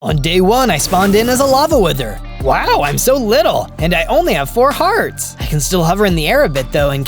On day 1, I spawned in as a lava wither. Wow, I'm so little, and I only have 4 hearts. I can still hover in the air a bit though, and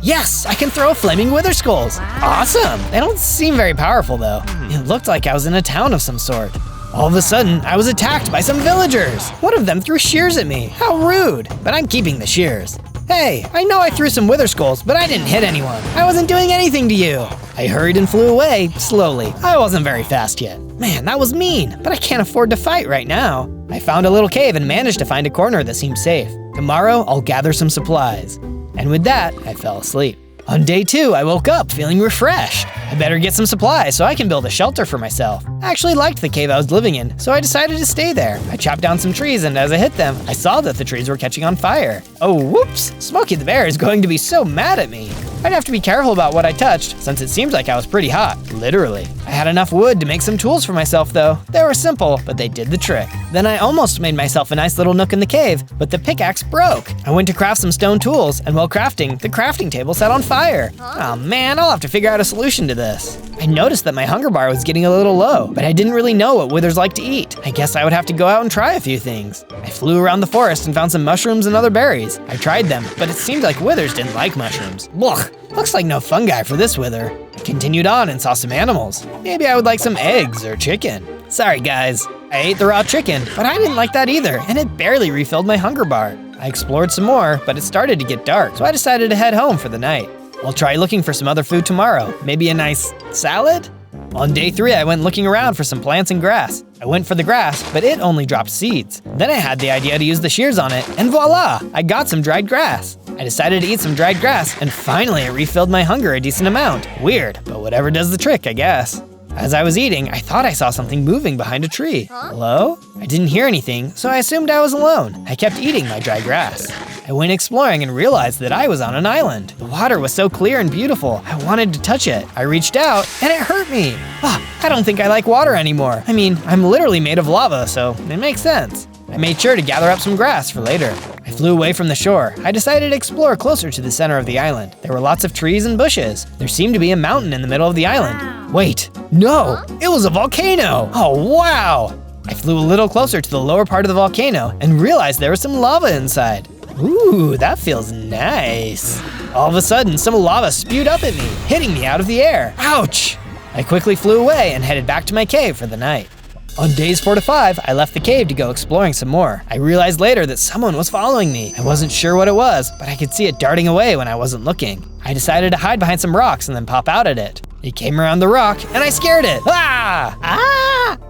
yes, I can throw flaming wither skulls. Awesome. They don't seem very powerful though. It looked like I was in a town of some sort. All of a sudden, I was attacked by some villagers. One of them threw shears at me. How rude, but I'm keeping the shears. Hey, I know I threw some wither skulls, but I didn't hit anyone. I wasn't doing anything to you. I hurried and flew away, slowly. I wasn't very fast yet. Man, that was mean, but I can't afford to fight right now. I found a little cave and managed to find a corner that seemed safe. Tomorrow, I'll gather some supplies. And with that, I fell asleep. On day 2, I woke up feeling refreshed. I better get some supplies so I can build a shelter for myself. I actually liked the cave I was living in, so I decided to stay there. I chopped down some trees, and as I hit them, I saw that the trees were catching on fire. Oh, whoops! Smokey the Bear is going to be so mad at me. I'd have to be careful about what I touched, since it seems like I was pretty hot, literally. I had enough wood to make some tools for myself though. They were simple, but they did the trick. Then I almost made myself a nice little nook in the cave, but the pickaxe broke. I went to craft some stone tools, and while crafting, the crafting table set on fire. Oh man, I'll have to figure out a solution to this. I noticed that my hunger bar was getting a little low, but I didn't really know what withers like to eat. I guess I would have to go out and try a few things. I flew around the forest and found some mushrooms and other berries. I tried them, but it seemed like withers didn't like mushrooms. Blech, looks like no fungi for this wither. I continued on and saw some animals. Maybe I would like some eggs or chicken. Sorry guys, I ate the raw chicken, but I didn't like that either, and it barely refilled my hunger bar. I explored some more, but it started to get dark, so I decided to head home for the night. I'll try looking for some other food tomorrow. Maybe a nice salad? On day 3, I went looking around for some plants and grass. I went for the grass, but it only dropped seeds. Then I had the idea to use the shears on it, and voila, I got some dried grass. I decided to eat some dried grass, and finally it refilled my hunger a decent amount. Weird, but whatever does the trick, I guess. As I was eating, I thought I saw something moving behind a tree. Hello? I didn't hear anything, so I assumed I was alone. I kept eating my dry grass. I went exploring and realized that I was on an island. The water was so clear and beautiful, I wanted to touch it. I reached out, and it hurt me. I don't think I like water anymore. I mean, I'm literally made of lava, so it makes sense. I made sure to gather up some grass for later. I flew away from the shore. I decided to explore closer to the center of the island. There were lots of trees and bushes. There seemed to be a mountain in the middle of the island. Wait, no, it was a volcano. Oh, wow. I flew a little closer to the lower part of the volcano and realized there was some lava inside. Ooh, that feels nice. All of a sudden, some lava spewed up at me, hitting me out of the air. Ouch! I quickly flew away and headed back to my cave for the night. On days 4 to 5, I left the cave to go exploring some more. I realized later that someone was following me. I wasn't sure what it was, but I could see it darting away when I wasn't looking. I decided to hide behind some rocks and then pop out at it. It came around the rock, and I scared it.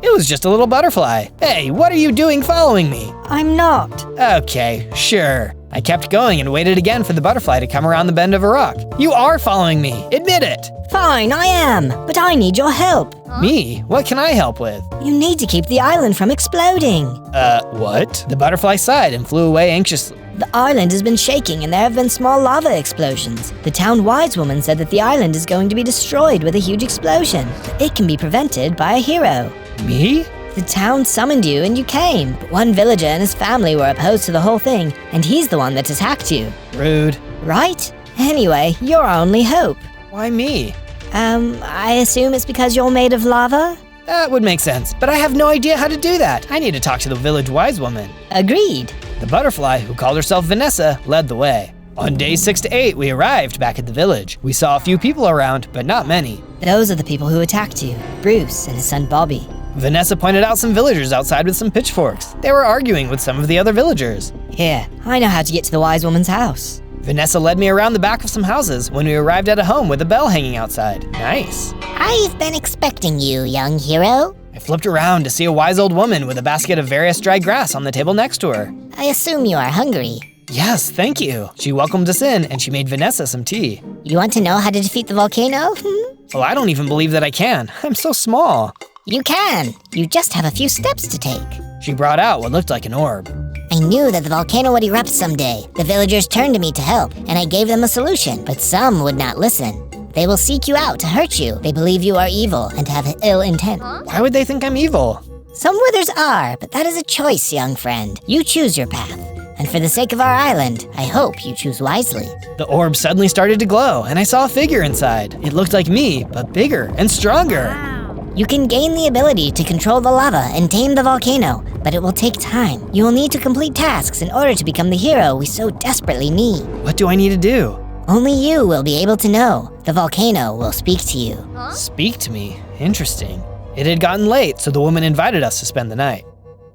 It was just a little butterfly. Hey, what are you doing following me? I'm not. Okay, sure. I kept going and waited again for the butterfly to come around the bend of a rock. You are following me, admit it. Fine, I am, but I need your help. Me? What can I help with? You need to keep the island from exploding. What? The butterfly sighed and flew away anxiously. The island has been shaking and there have been small lava explosions. The town wise woman said that the island is going to be destroyed with a huge explosion. It can be prevented by a hero. Me? The town summoned you and you came, but one villager and his family were opposed to the whole thing, and he's the one that attacked you. Rude. Right? Anyway, you're our only hope. Why me? I assume it's because you're made of lava? That would make sense, but I have no idea how to do that. I need to talk to the village wise woman. Agreed. The butterfly, who called herself Vanessa, led the way. On days 6 to 8, we arrived back at the village. We saw a few people around, but not many. Those are the people who attacked you, Bruce and his son Bobby. Vanessa pointed out some villagers outside with some pitchforks. They were arguing with some of the other villagers. Here, I know how to get to the wise woman's house. Vanessa led me around the back of some houses when we arrived at a home with a bell hanging outside. Nice. I've been expecting you, young hero. I flipped around to see a wise old woman with a basket of various dried grass on the table next to her. I assume you are hungry. Yes, thank you. She welcomed us in and she made Vanessa some tea. You want to know how to defeat the volcano? Oh, I don't even believe that I can. I'm so small. You can. You just have a few steps to take. She brought out what looked like an orb. I knew that the volcano would erupt someday. The villagers turned to me to help, and I gave them a solution, but some would not listen. They will seek you out to hurt you. They believe you are evil and have ill intent. Why would they think I'm evil? Some withers are, but that is a choice, young friend. You choose your path. And for the sake of our island, I hope you choose wisely. The orb suddenly started to glow, and I saw a figure inside. It looked like me, but bigger and stronger. You can gain the ability to control the lava and tame the volcano, but it will take time. You will need to complete tasks in order to become the hero we so desperately need. What do I need to do? Only you will be able to know. The volcano will speak to you. Speak to me? Interesting. It had gotten late, so the woman invited us to spend the night.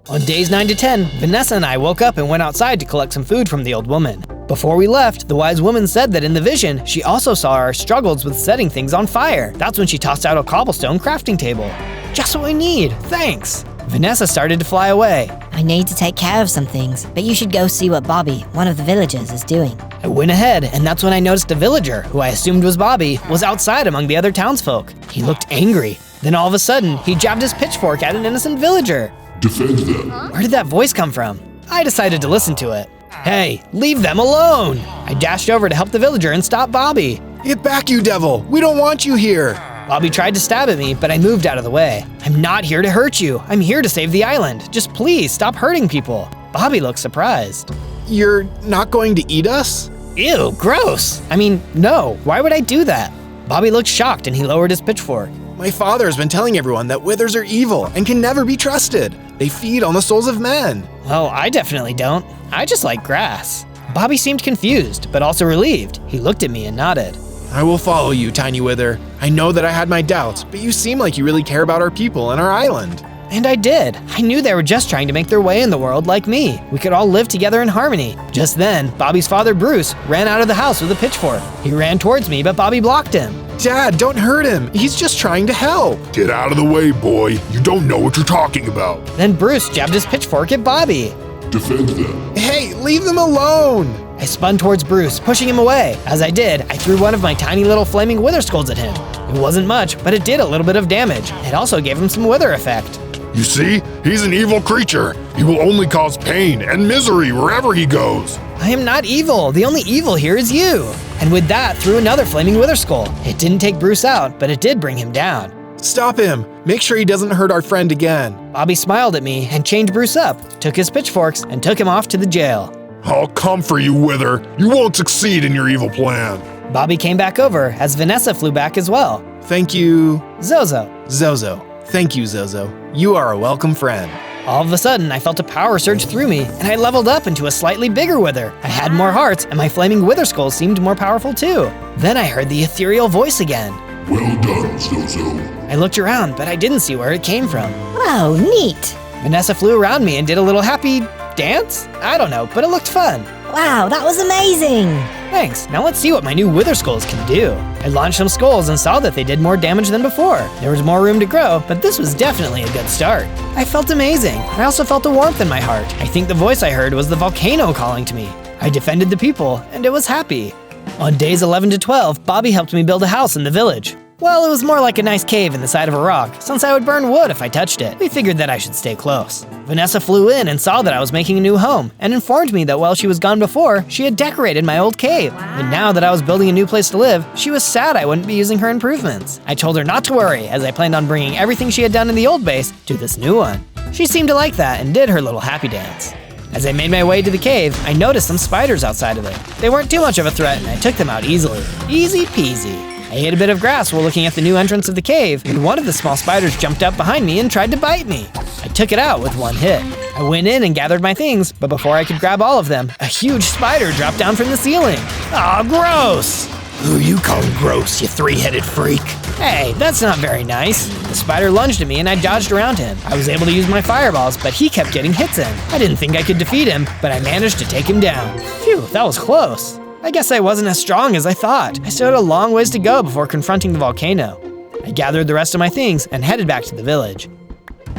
On days 9 to 10, Vanessa and I woke up and went outside to collect some food from the old woman. Before we left, the wise woman said that in the vision, she also saw our struggles with setting things on fire. That's when she tossed out a cobblestone crafting table. Just what we need, thanks. Vanessa started to fly away. I need to take care of some things, but you should go see what Bobby, one of the villagers, is doing. I went ahead, and that's when I noticed a villager, who I assumed was Bobby, was outside among the other townsfolk. He looked angry. Then all of a sudden, he jabbed his pitchfork at an innocent villager. Defend them. Where did that voice come from? I decided to listen to it. Hey, leave them alone! I dashed over to help the villager and stop Bobby. Get back, you devil! We don't want you here! Bobby tried to stab at me, but I moved out of the way. I'm not here to hurt you. I'm here to save the island. Just please stop hurting people. Bobby looked surprised. You're not going to eat us? Ew, gross. I mean, no, why would I do that? Bobby looked shocked and he lowered his pitchfork. My father has been telling everyone that withers are evil and can never be trusted. They feed on the souls of men. Well, I definitely don't. I just like grass. Bobby seemed confused, but also relieved. He looked at me and nodded. I will follow you, Tiny Wither. I know that I had my doubts, but you seem like you really care about our people and our island. And I did. I knew they were just trying to make their way in the world like me. We could all live together in harmony. Just then, Bobby's father, Bruce, ran out of the house with a pitchfork. He ran towards me, but Bobby blocked him. Dad, don't hurt him. He's just trying to help. Get out of the way, boy. You don't know what you're talking about. Then Bruce jabbed his pitchfork at Bobby. Defend them. Hey, leave them alone. I spun towards Bruce, pushing him away. As I did, I threw one of my tiny little flaming wither skulls at him. It wasn't much, but it did a little bit of damage. It also gave him some wither effect. You see? He's an evil creature. He will only cause pain and misery wherever he goes. I am not evil. The only evil here is you. And with that, threw another flaming wither skull. It didn't take Bruce out, but it did bring him down. Stop him. Make sure he doesn't hurt our friend again. Bobby smiled at me and chained Bruce up, took his pitchforks, and took him off to the jail. I'll come for you, Wither. You won't succeed in your evil plan. Bobby came back over as Vanessa flew back as well. Thank you, Zozo. Zozo. Thank you, Zozo. You are a welcome friend. All of a sudden, I felt a power surge through me, and I leveled up into a slightly bigger wither. I had more hearts, and my flaming wither skull seemed more powerful too. Then I heard the ethereal voice again. Well done, Zozo. I looked around, but I didn't see where it came from. Wow, neat. Vanessa flew around me and did a little happy dance? I don't know, but it looked fun. Wow, that was amazing. Thanks, now let's see what my new wither skulls can do. I launched some skulls and saw that they did more damage than before. There was more room to grow, but this was definitely a good start. I felt amazing. I also felt a warmth in my heart. I think the voice I heard was the volcano calling to me. I defended the people, and it was happy. On days 11 to 12, Bobby helped me build a house in the village. Well, it was more like a nice cave in the side of a rock, since I would burn wood if I touched it. We figured that I should stay close. Vanessa flew in and saw that I was making a new home, and informed me that while she was gone before, she had decorated my old cave. And now that I was building a new place to live, she was sad I wouldn't be using her improvements. I told her not to worry, as I planned on bringing everything she had done in the old base to this new one. She seemed to like that and did her little happy dance. As I made my way to the cave, I noticed some spiders outside of it. They weren't too much of a threat, and I took them out easily. Easy peasy. I ate a bit of grass while looking at the new entrance of the cave, and one of the small spiders jumped up behind me and tried to bite me. I took it out with one hit. I went in and gathered my things, but before I could grab all of them, a huge spider dropped down from the ceiling. Aw, gross! Who you calling gross, you three-headed freak? Hey, that's not very nice. The spider lunged at me and I dodged around him. I was able to use my fireballs, but he kept getting hits in. I didn't think I could defeat him, but I managed to take him down. Phew, that was close. I guess I wasn't as strong as I thought. I still had a long ways to go before confronting the volcano. I gathered the rest of my things and headed back to the village.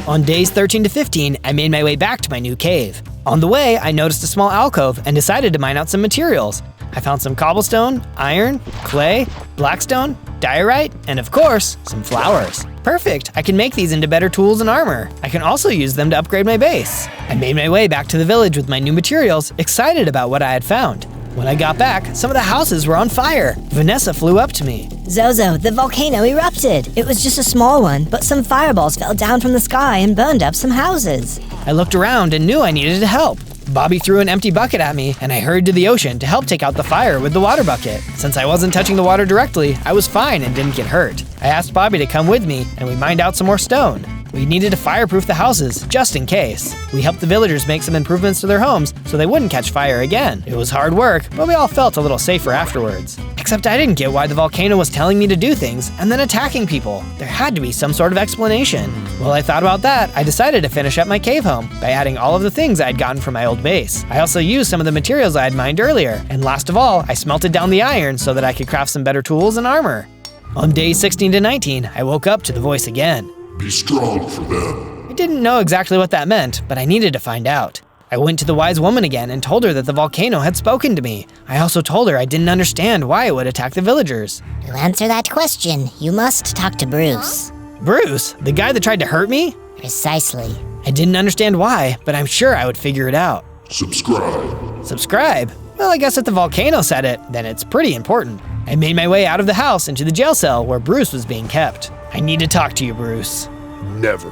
On days 13 to 15, I made my way back to my new cave. On the way, I noticed a small alcove and decided to mine out some materials. I found some cobblestone, iron, clay, blackstone, diorite, and of course, some flowers. Perfect, I can make these into better tools and armor. I can also use them to upgrade my base. I made my way back to the village with my new materials, excited about what I had found. When I got back, some of the houses were on fire. Vanessa flew up to me. Zozo, the volcano erupted. It was just a small one, but some fireballs fell down from the sky and burned up some houses. I looked around and knew I needed help. Bobby threw an empty bucket at me, and I hurried to the ocean to help take out the fire with the water bucket. Since I wasn't touching the water directly, I was fine and didn't get hurt. I asked Bobby to come with me, and we mined out some more stone. We needed to fireproof the houses, just in case. We helped the villagers make some improvements to their homes so they wouldn't catch fire again. It was hard work, but we all felt a little safer afterwards. Except I didn't get why the volcano was telling me to do things and then attacking people. There had to be some sort of explanation. While I thought about that, I decided to finish up my cave home by adding all of the things I had gotten from my old base. I also used some of the materials I had mined earlier, and last of all, I smelted down the iron so that I could craft some better tools and armor. On days 16 to 19, I woke up to the voice again. Be strong for them. I didn't know exactly what that meant, but I needed to find out. I went to the wise woman again and told her that the volcano had spoken to me. I also told her I didn't understand why it would attack the villagers. To answer that question, you must talk to Bruce. Bruce? The guy that tried to hurt me? Precisely. I didn't understand why, but I'm sure I would figure it out. Subscribe. Subscribe? Well, I guess if the volcano said it, then it's pretty important. I made my way out of the house into the jail cell where Bruce was being kept. I need to talk to you, Bruce. Never.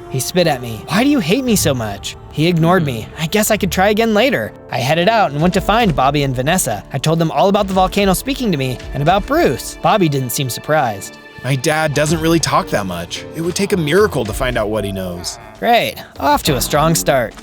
He spit at me. Why do you hate me so much? He ignored me. I guess I could try again later. I headed out and went to find Bobby and Vanessa. I told them all about the volcano speaking to me and about Bruce. Bobby didn't seem surprised. My dad doesn't really talk that much. It would take a miracle to find out what he knows. Great, off to a strong start.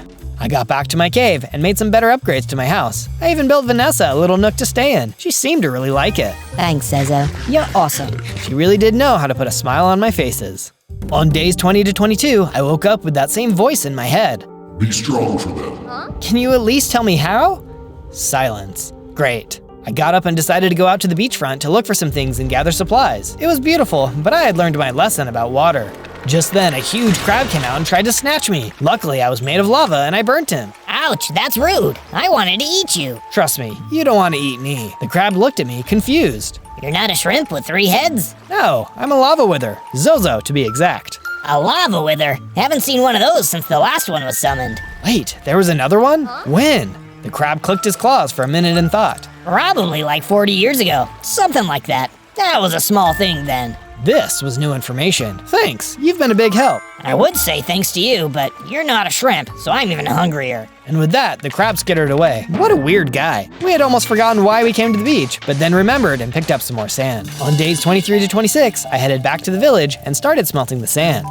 I got back to my cave and made some better upgrades to my house. I even built Vanessa a little nook to stay in. She seemed to really like it. Thanks, Zozo. You're awesome. She really did know how to put a smile on my faces. On days 20 to 22, I woke up with that same voice in my head. Be strong for them. Can you at least tell me how? Silence. Great. I got up and decided to go out to the beachfront to look for some things and gather supplies. It was beautiful, but I had learned my lesson about water. Just then, a huge crab came out and tried to snatch me. Luckily, I was made of lava and I burnt him. Ouch, that's rude. I wanted to eat you. Trust me, you don't want to eat me. The crab looked at me, confused. You're not a shrimp with 3 heads? No, I'm a lava wither. Zozo, to be exact. A lava wither? Haven't seen one of those since the last one was summoned. Wait, there was another one? When? The crab clicked his claws for a minute and thought. Probably like 40 years ago. Something like that. That was a small thing then. This was new information. Thanks, you've been a big help. I would say thanks to you, but you're not a shrimp, so I'm even hungrier. And with that, the crab skittered away. What a weird guy. We had almost forgotten why we came to the beach, but then remembered and picked up some more sand. On days 23 to 26, I headed back to the village and started smelting the sand.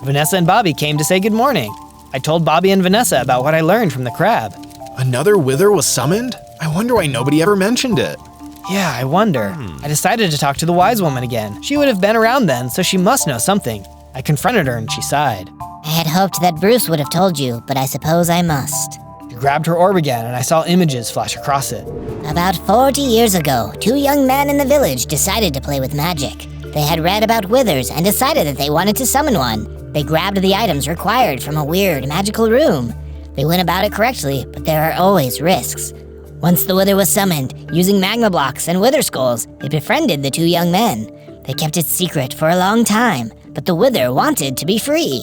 Vanessa and Bobby came to say good morning. I told Bobby and Vanessa about what I learned from the crab. Another wither was summoned? I wonder why nobody ever mentioned it. Yeah, I wonder. I decided to talk to the wise woman again. She would have been around then, so she must know something. I confronted her and she sighed. I had hoped that Bruce would have told you, but I suppose I must. She grabbed her orb again and I saw images flash across it. About 40 years ago, 2 young men in the village decided to play with magic. They had read about withers and decided that they wanted to summon one. They grabbed the items required from a weird magical room. They went about it correctly, but there are always risks. Once the wither was summoned, using magma blocks and wither skulls, it befriended the 2 young men. They kept it secret for a long time, but the wither wanted to be free.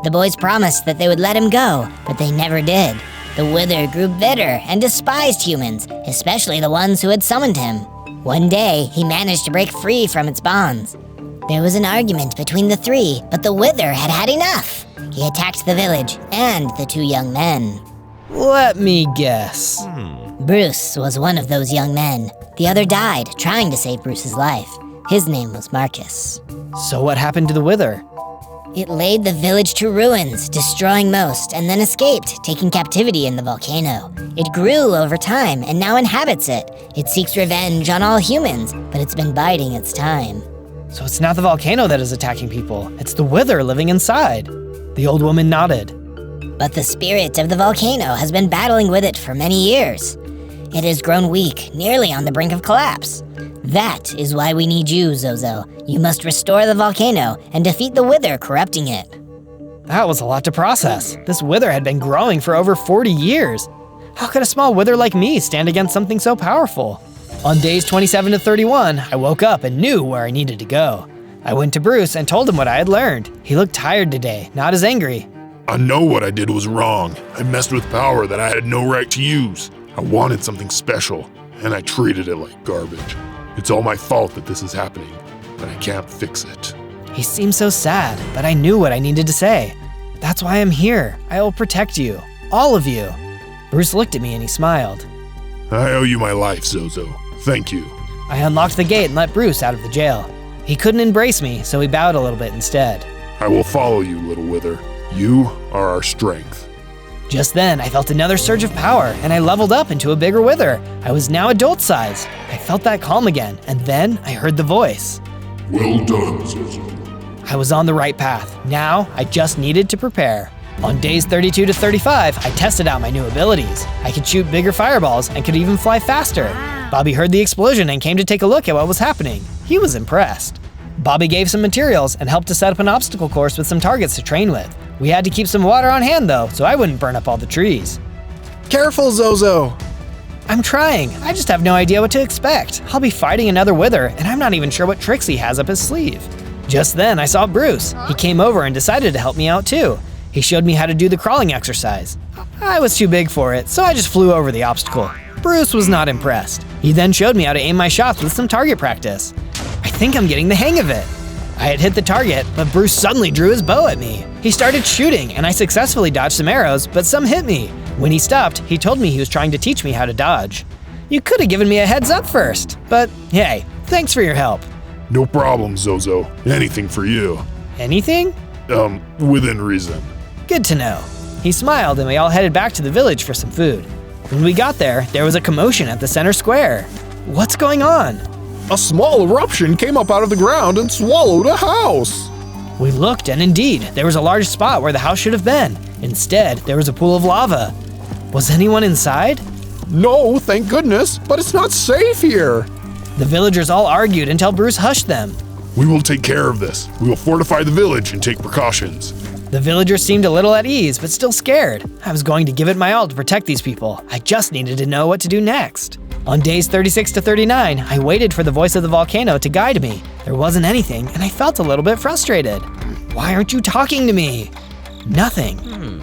The boys promised that they would let him go, but they never did. The wither grew bitter and despised humans, especially the ones who had summoned him. One day, he managed to break free from its bonds. There was an argument between the 3, but the wither had had enough. He attacked the village and the 2 young men. Let me guess. Bruce was one of those young men. The other died trying to save Bruce's life. His name was Marcus. So what happened to the wither? It laid the village to ruins, destroying most, and then escaped, taking captivity in the volcano. It grew over time and now inhabits it. It seeks revenge on all humans, but it's been biding its time. So it's not the volcano that is attacking people, it's the wither living inside. The old woman nodded. But the spirit of the volcano has been battling with it for many years. It has grown weak, nearly on the brink of collapse. That is why we need you, Zozo. You must restore the volcano and defeat the wither corrupting it. That was a lot to process. This wither had been growing for over 40 years. How could a small wither like me stand against something so powerful? On days 27 to 31, I woke up and knew where I needed to go. I went to Bruce and told him what I had learned. He looked tired today, not as angry. I know what I did was wrong. I messed with power that I had no right to use. I wanted something special, and I treated it like garbage. It's all my fault that this is happening, but I can't fix it. He seemed so sad, but I knew what I needed to say. That's why I'm here. I will protect you. All of you. Bruce looked at me and he smiled. I owe you my life, Zozo. Thank you. I unlocked the gate and let Bruce out of the jail. He couldn't embrace me, so he bowed a little bit instead. I will follow you, little Wither. You are our strength. Just then, I felt another surge of power, and I leveled up into a bigger Wither. I was now adult size. I felt that calm again, and then I heard the voice. Well done, Zozo. I was on the right path. Now, I just needed to prepare. On days 32 to 35, I tested out my new abilities. I could shoot bigger fireballs and could even fly faster. Bobby heard the explosion and came to take a look at what was happening. He was impressed. Bobby gave some materials and helped to set up an obstacle course with some targets to train with. We had to keep some water on hand though, so I wouldn't burn up all the trees. Careful, Zozo! I'm trying, I just have no idea what to expect. I'll be fighting another Wither, and I'm not even sure what tricks he has up his sleeve. Just then, I saw Bruce. He came over and decided to help me out too. He showed me how to do the crawling exercise. I was too big for it, so I just flew over the obstacle. Bruce was not impressed. He then showed me how to aim my shots with some target practice. I think I'm getting the hang of it. I had hit the target, but Bruce suddenly drew his bow at me. He started shooting, and I successfully dodged some arrows, but some hit me. When he stopped, he told me he was trying to teach me how to dodge. You could have given me a heads up first, but hey, thanks for your help. No problem, Zozo. Anything for you. Anything? Within reason. Good to know. He smiled and we all headed back to the village for some food. When we got there was a commotion at the center square. What's going on? A small eruption came up out of the ground and swallowed a house. We looked and indeed, there was a large spot where the house should have been. Instead, there was a pool of lava. Was anyone inside? No, thank goodness, but it's not safe here. The villagers all argued until Bruce hushed them. We will take care of this. We will fortify the village and take precautions. The villagers seemed a little at ease, but still scared. I was going to give it my all to protect these people. I just needed to know what to do next. On days 36 to 39, I waited for the voice of the volcano to guide me. There wasn't anything, and I felt a little bit frustrated. Why aren't you talking to me? Nothing.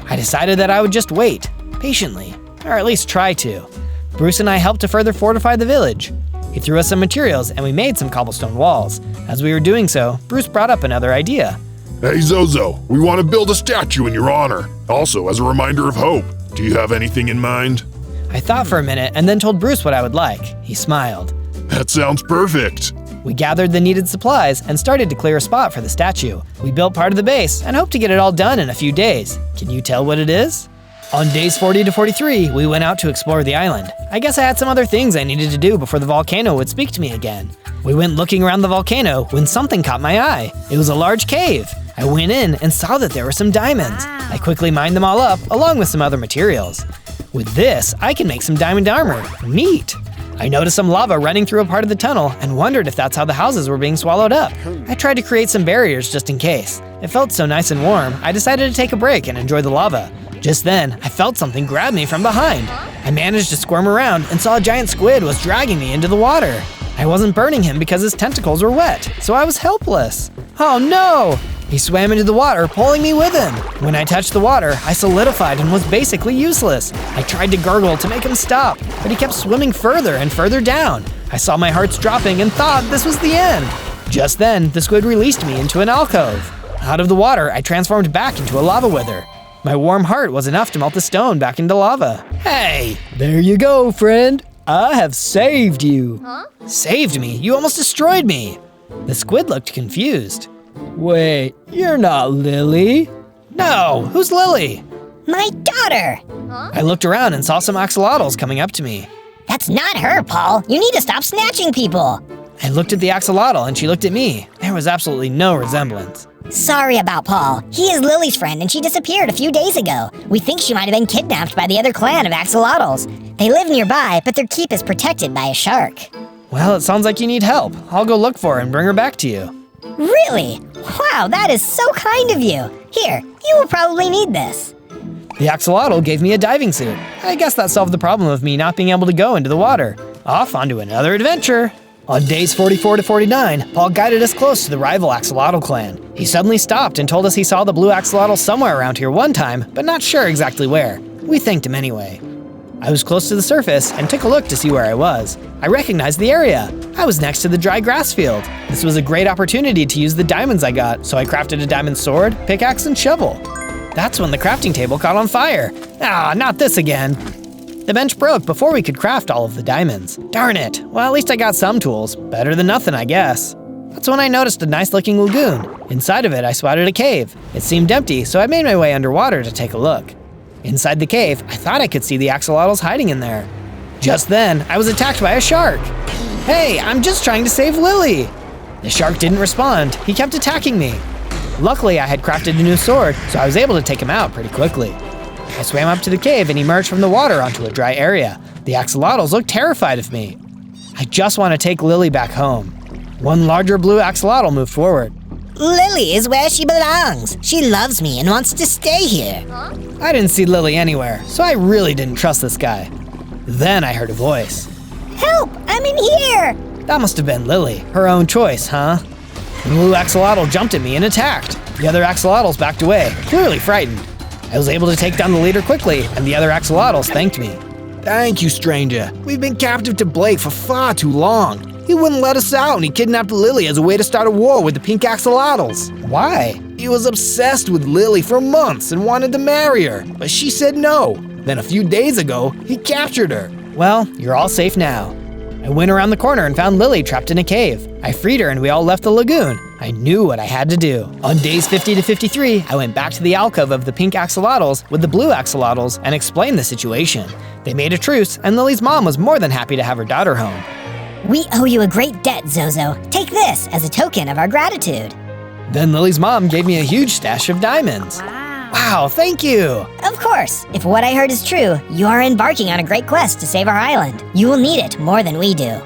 I decided that I would just wait, patiently, or at least try to. Bruce and I helped to further fortify the village. He threw us some materials, and we made some cobblestone walls. As we were doing so, Bruce brought up another idea. Hey, Zozo, we want to build a statue in your honor. Also, as a reminder of hope. Do you have anything in mind? I thought for a minute and then told Bruce what I would like. He smiled. That sounds perfect. We gathered the needed supplies and started to clear a spot for the statue. We built part of the base and hope to get it all done in a few days. Can you tell what it is? On days 40 to 43, we went out to explore the island. I guess I had some other things I needed to do before the volcano would speak to me again. We went looking around the volcano when something caught my eye. It was a large cave. I went in and saw that there were some diamonds. I quickly mined them all up along with some other materials. With this, I can make some diamond armor. Neat! I noticed some lava running through a part of the tunnel and wondered if that's how the houses were being swallowed up. I tried to create some barriers just in case. It felt so nice and warm, I decided to take a break and enjoy the lava. Just then, I felt something grab me from behind. I managed to squirm around and saw a giant squid was dragging me into the water. I wasn't burning him because his tentacles were wet, so I was helpless. Oh no! He swam into the water, pulling me with him. When I touched the water, I solidified and was basically useless. I tried to gurgle to make him stop, but he kept swimming further and further down. I saw my hearts dropping and thought this was the end. Just then, the squid released me into an alcove. Out of the water, I transformed back into a lava wither. My warm heart was enough to melt the stone back into lava. Hey, there you go, friend. I have saved you. Saved me? You almost destroyed me. The squid looked confused. Wait, you're not Lily? No, who's Lily? My daughter! I looked around and saw some axolotls coming up to me. That's not her, Paul. You need to stop snatching people. I looked at the axolotl and she looked at me. There was absolutely no resemblance. Sorry about Paul. He is Lily's friend and she disappeared a few days ago. We think she might have been kidnapped by the other clan of axolotls. They live nearby, but their keep is protected by a shark. Well, it sounds like you need help. I'll go look for her and bring her back to you. Really? Wow, that is so kind of you. Here, you will probably need this. The axolotl gave me a diving suit. I guess that solved the problem of me not being able to go into the water. Off onto another adventure. On days 44 to 49, Paul guided us close to the rival axolotl clan. He suddenly stopped and told us he saw the blue axolotl somewhere around here one time, but not sure exactly where. We thanked him anyway. I was close to the surface and took a look to see where I was. I recognized the area. I was next to the dry grass field. This was a great opportunity to use the diamonds I got, so I crafted a diamond sword, pickaxe, and shovel. That's when the crafting table caught on fire. Ah, not this again. The bench broke before we could craft all of the diamonds. Darn it. Well, at least I got some tools. Better than nothing, I guess. That's when I noticed a nice-looking lagoon. Inside of it, I spotted a cave. It seemed empty, so I made my way underwater to take a look. Inside the cave, I thought I could see the axolotls hiding in there. Just then, I was attacked by a shark. Hey, I'm just trying to save Lily. The shark didn't respond. He kept attacking me. Luckily, I had crafted a new sword, so I was able to take him out pretty quickly. I swam up to the cave and emerged from the water onto a dry area. The axolotls looked terrified of me. I just want to take Lily back home. One larger blue axolotl moved forward. Lily is where she belongs. She loves me and wants to stay here. I didn't see Lily anywhere, so I really didn't trust this guy. Then I heard a voice. Help! I'm in here! That must have been Lily. Her own choice, huh? The blue axolotl jumped at me and attacked. The other axolotls backed away, clearly frightened. I was able to take down the leader quickly, and the other axolotls thanked me. Thank you, stranger. We've been captive to Blake for far too long. He wouldn't let us out and he kidnapped Lily as a way to start a war with the pink axolotls. Why? He was obsessed with Lily for months and wanted to marry her, but she said no. Then a few days ago, he captured her. Well, you're all safe now. I went around the corner and found Lily trapped in a cave. I freed her and we all left the lagoon. I knew what I had to do. On days 50 to 53, I went back to the alcove of the pink axolotls with the blue axolotls and explained the situation. They made a truce and Lily's mom was more than happy to have her daughter home. We owe you a great debt, Zozo. Take this as a token of our gratitude. Then Lily's mom gave me a huge stash of diamonds. Wow, thank you! Of course, if what I heard is true, you are embarking on a great quest to save our island. You will need it more than we do.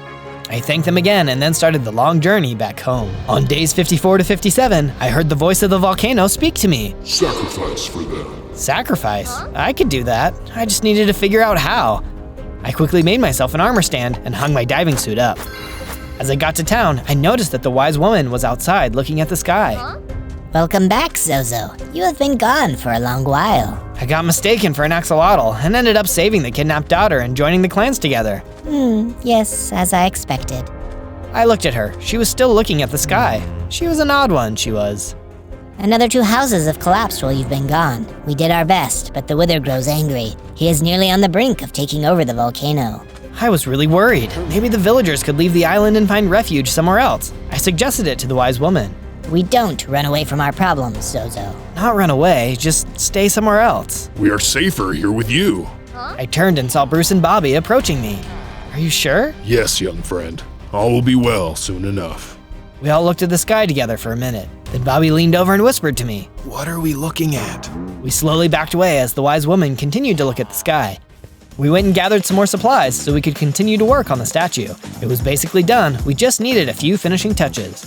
I thanked them again and then started the long journey back home. On days 54 to 57, I heard the voice of the volcano speak to me. Sacrifice for them. Sacrifice? I could do that. I just needed to figure out how. I quickly made myself an armor stand and hung my diving suit up. As I got to town, I noticed that the wise woman was outside looking at the sky. Welcome back, Zozo. You have been gone for a long while. I got mistaken for an axolotl and ended up saving the kidnapped daughter and joining the clans together. Yes, as I expected. I looked at her. She was still looking at the sky. She was an odd one, she was. Another 2 houses have collapsed while you've been gone. We did our best, but the Wither grows angry. He is nearly on the brink of taking over the volcano. I was really worried. Maybe the villagers could leave the island and find refuge somewhere else. I suggested it to the wise woman. We don't run away from our problems, Zozo. Not run away, just stay somewhere else. We are safer here with you. I turned and saw Bruce and Bobby approaching me. Are you sure? Yes, young friend. All will be well soon enough. We all looked at the sky together for a minute. Then Bobby leaned over and whispered to me. What are we looking at? We slowly backed away as the wise woman continued to look at the sky. We went and gathered some more supplies so we could continue to work on the statue. It was basically done, we just needed a few finishing touches.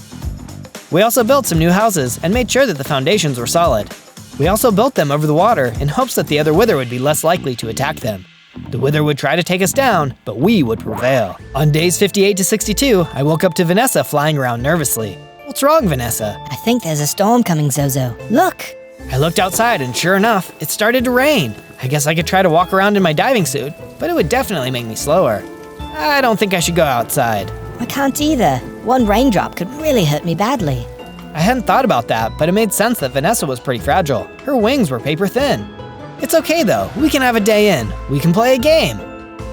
We also built some new houses and made sure that the foundations were solid. We also built them over the water in hopes that the other Wither would be less likely to attack them. The Wither would try to take us down, but we would prevail. On days 58 to 62, I woke up to Vanessa flying around nervously. What's wrong, Vanessa? I think there's a storm coming, Zozo. Look! I looked outside and sure enough, it started to rain. I guess I could try to walk around in my diving suit, but it would definitely make me slower. I don't think I should go outside. I can't either. One raindrop could really hurt me badly. I hadn't thought about that, but it made sense that Vanessa was pretty fragile. Her wings were paper thin. It's okay though, we can have a day in. We can play a game.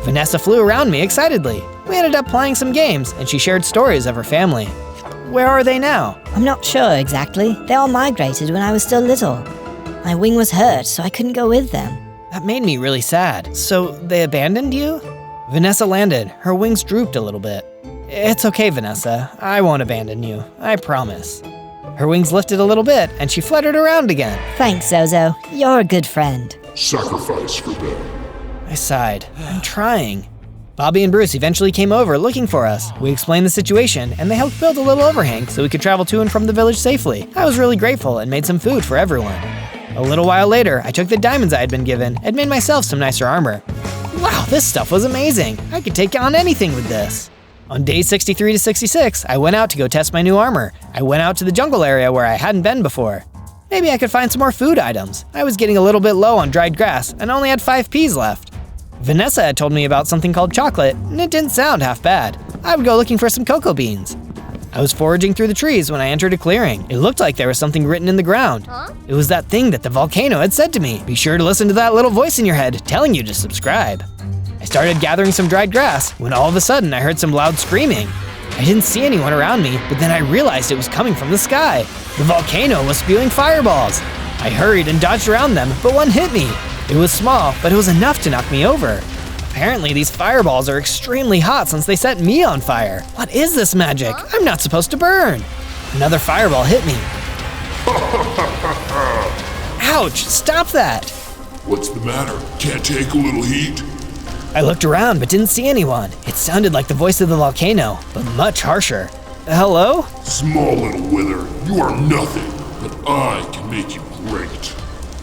Vanessa flew around me excitedly. We ended up playing some games, and she shared stories of her family. Where are they now? I'm not sure exactly. They all migrated when I was still little. My wing was hurt, so I couldn't go with them. That made me really sad. So they abandoned you? Vanessa landed. Her wings drooped a little bit. It's okay, Vanessa. I won't abandon you. I promise. Her wings lifted a little bit, and she fluttered around again. Thanks, Zozo. You're a good friend. Sacrifice for them. I sighed. I'm trying. Bobby and Bruce eventually came over looking for us. We explained the situation, and they helped build a little overhang so we could travel to and from the village safely. I was really grateful and made some food for everyone. A little while later, I took the diamonds I had been given and made myself some nicer armor. Wow, this stuff was amazing. I could take on anything with this. On days 63 to 66, I went out to go test my new armor. I went out to the jungle area where I hadn't been before. Maybe I could find some more food items. I was getting a little bit low on dried grass and only had 5 peas left. Vanessa had told me about something called chocolate, and it didn't sound half bad. I would go looking for some cocoa beans. I was foraging through the trees when I entered a clearing. It looked like there was something written in the ground. It was that thing that the volcano had said to me. Be sure to listen to that little voice in your head telling you to subscribe. I started gathering some dried grass when all of a sudden I heard some loud screaming. I didn't see anyone around me, but then I realized it was coming from the sky. The volcano was spewing fireballs. I hurried and dodged around them, but one hit me. It was small, but it was enough to knock me over. Apparently, these fireballs are extremely hot since they set me on fire. What is this magic? I'm not supposed to burn. Another fireball hit me. Ouch, stop that. What's the matter? Can't take a little heat? I looked around but didn't see anyone. It sounded like the voice of the volcano, but much harsher. Hello? Small little wither, you are nothing, but I can make you great.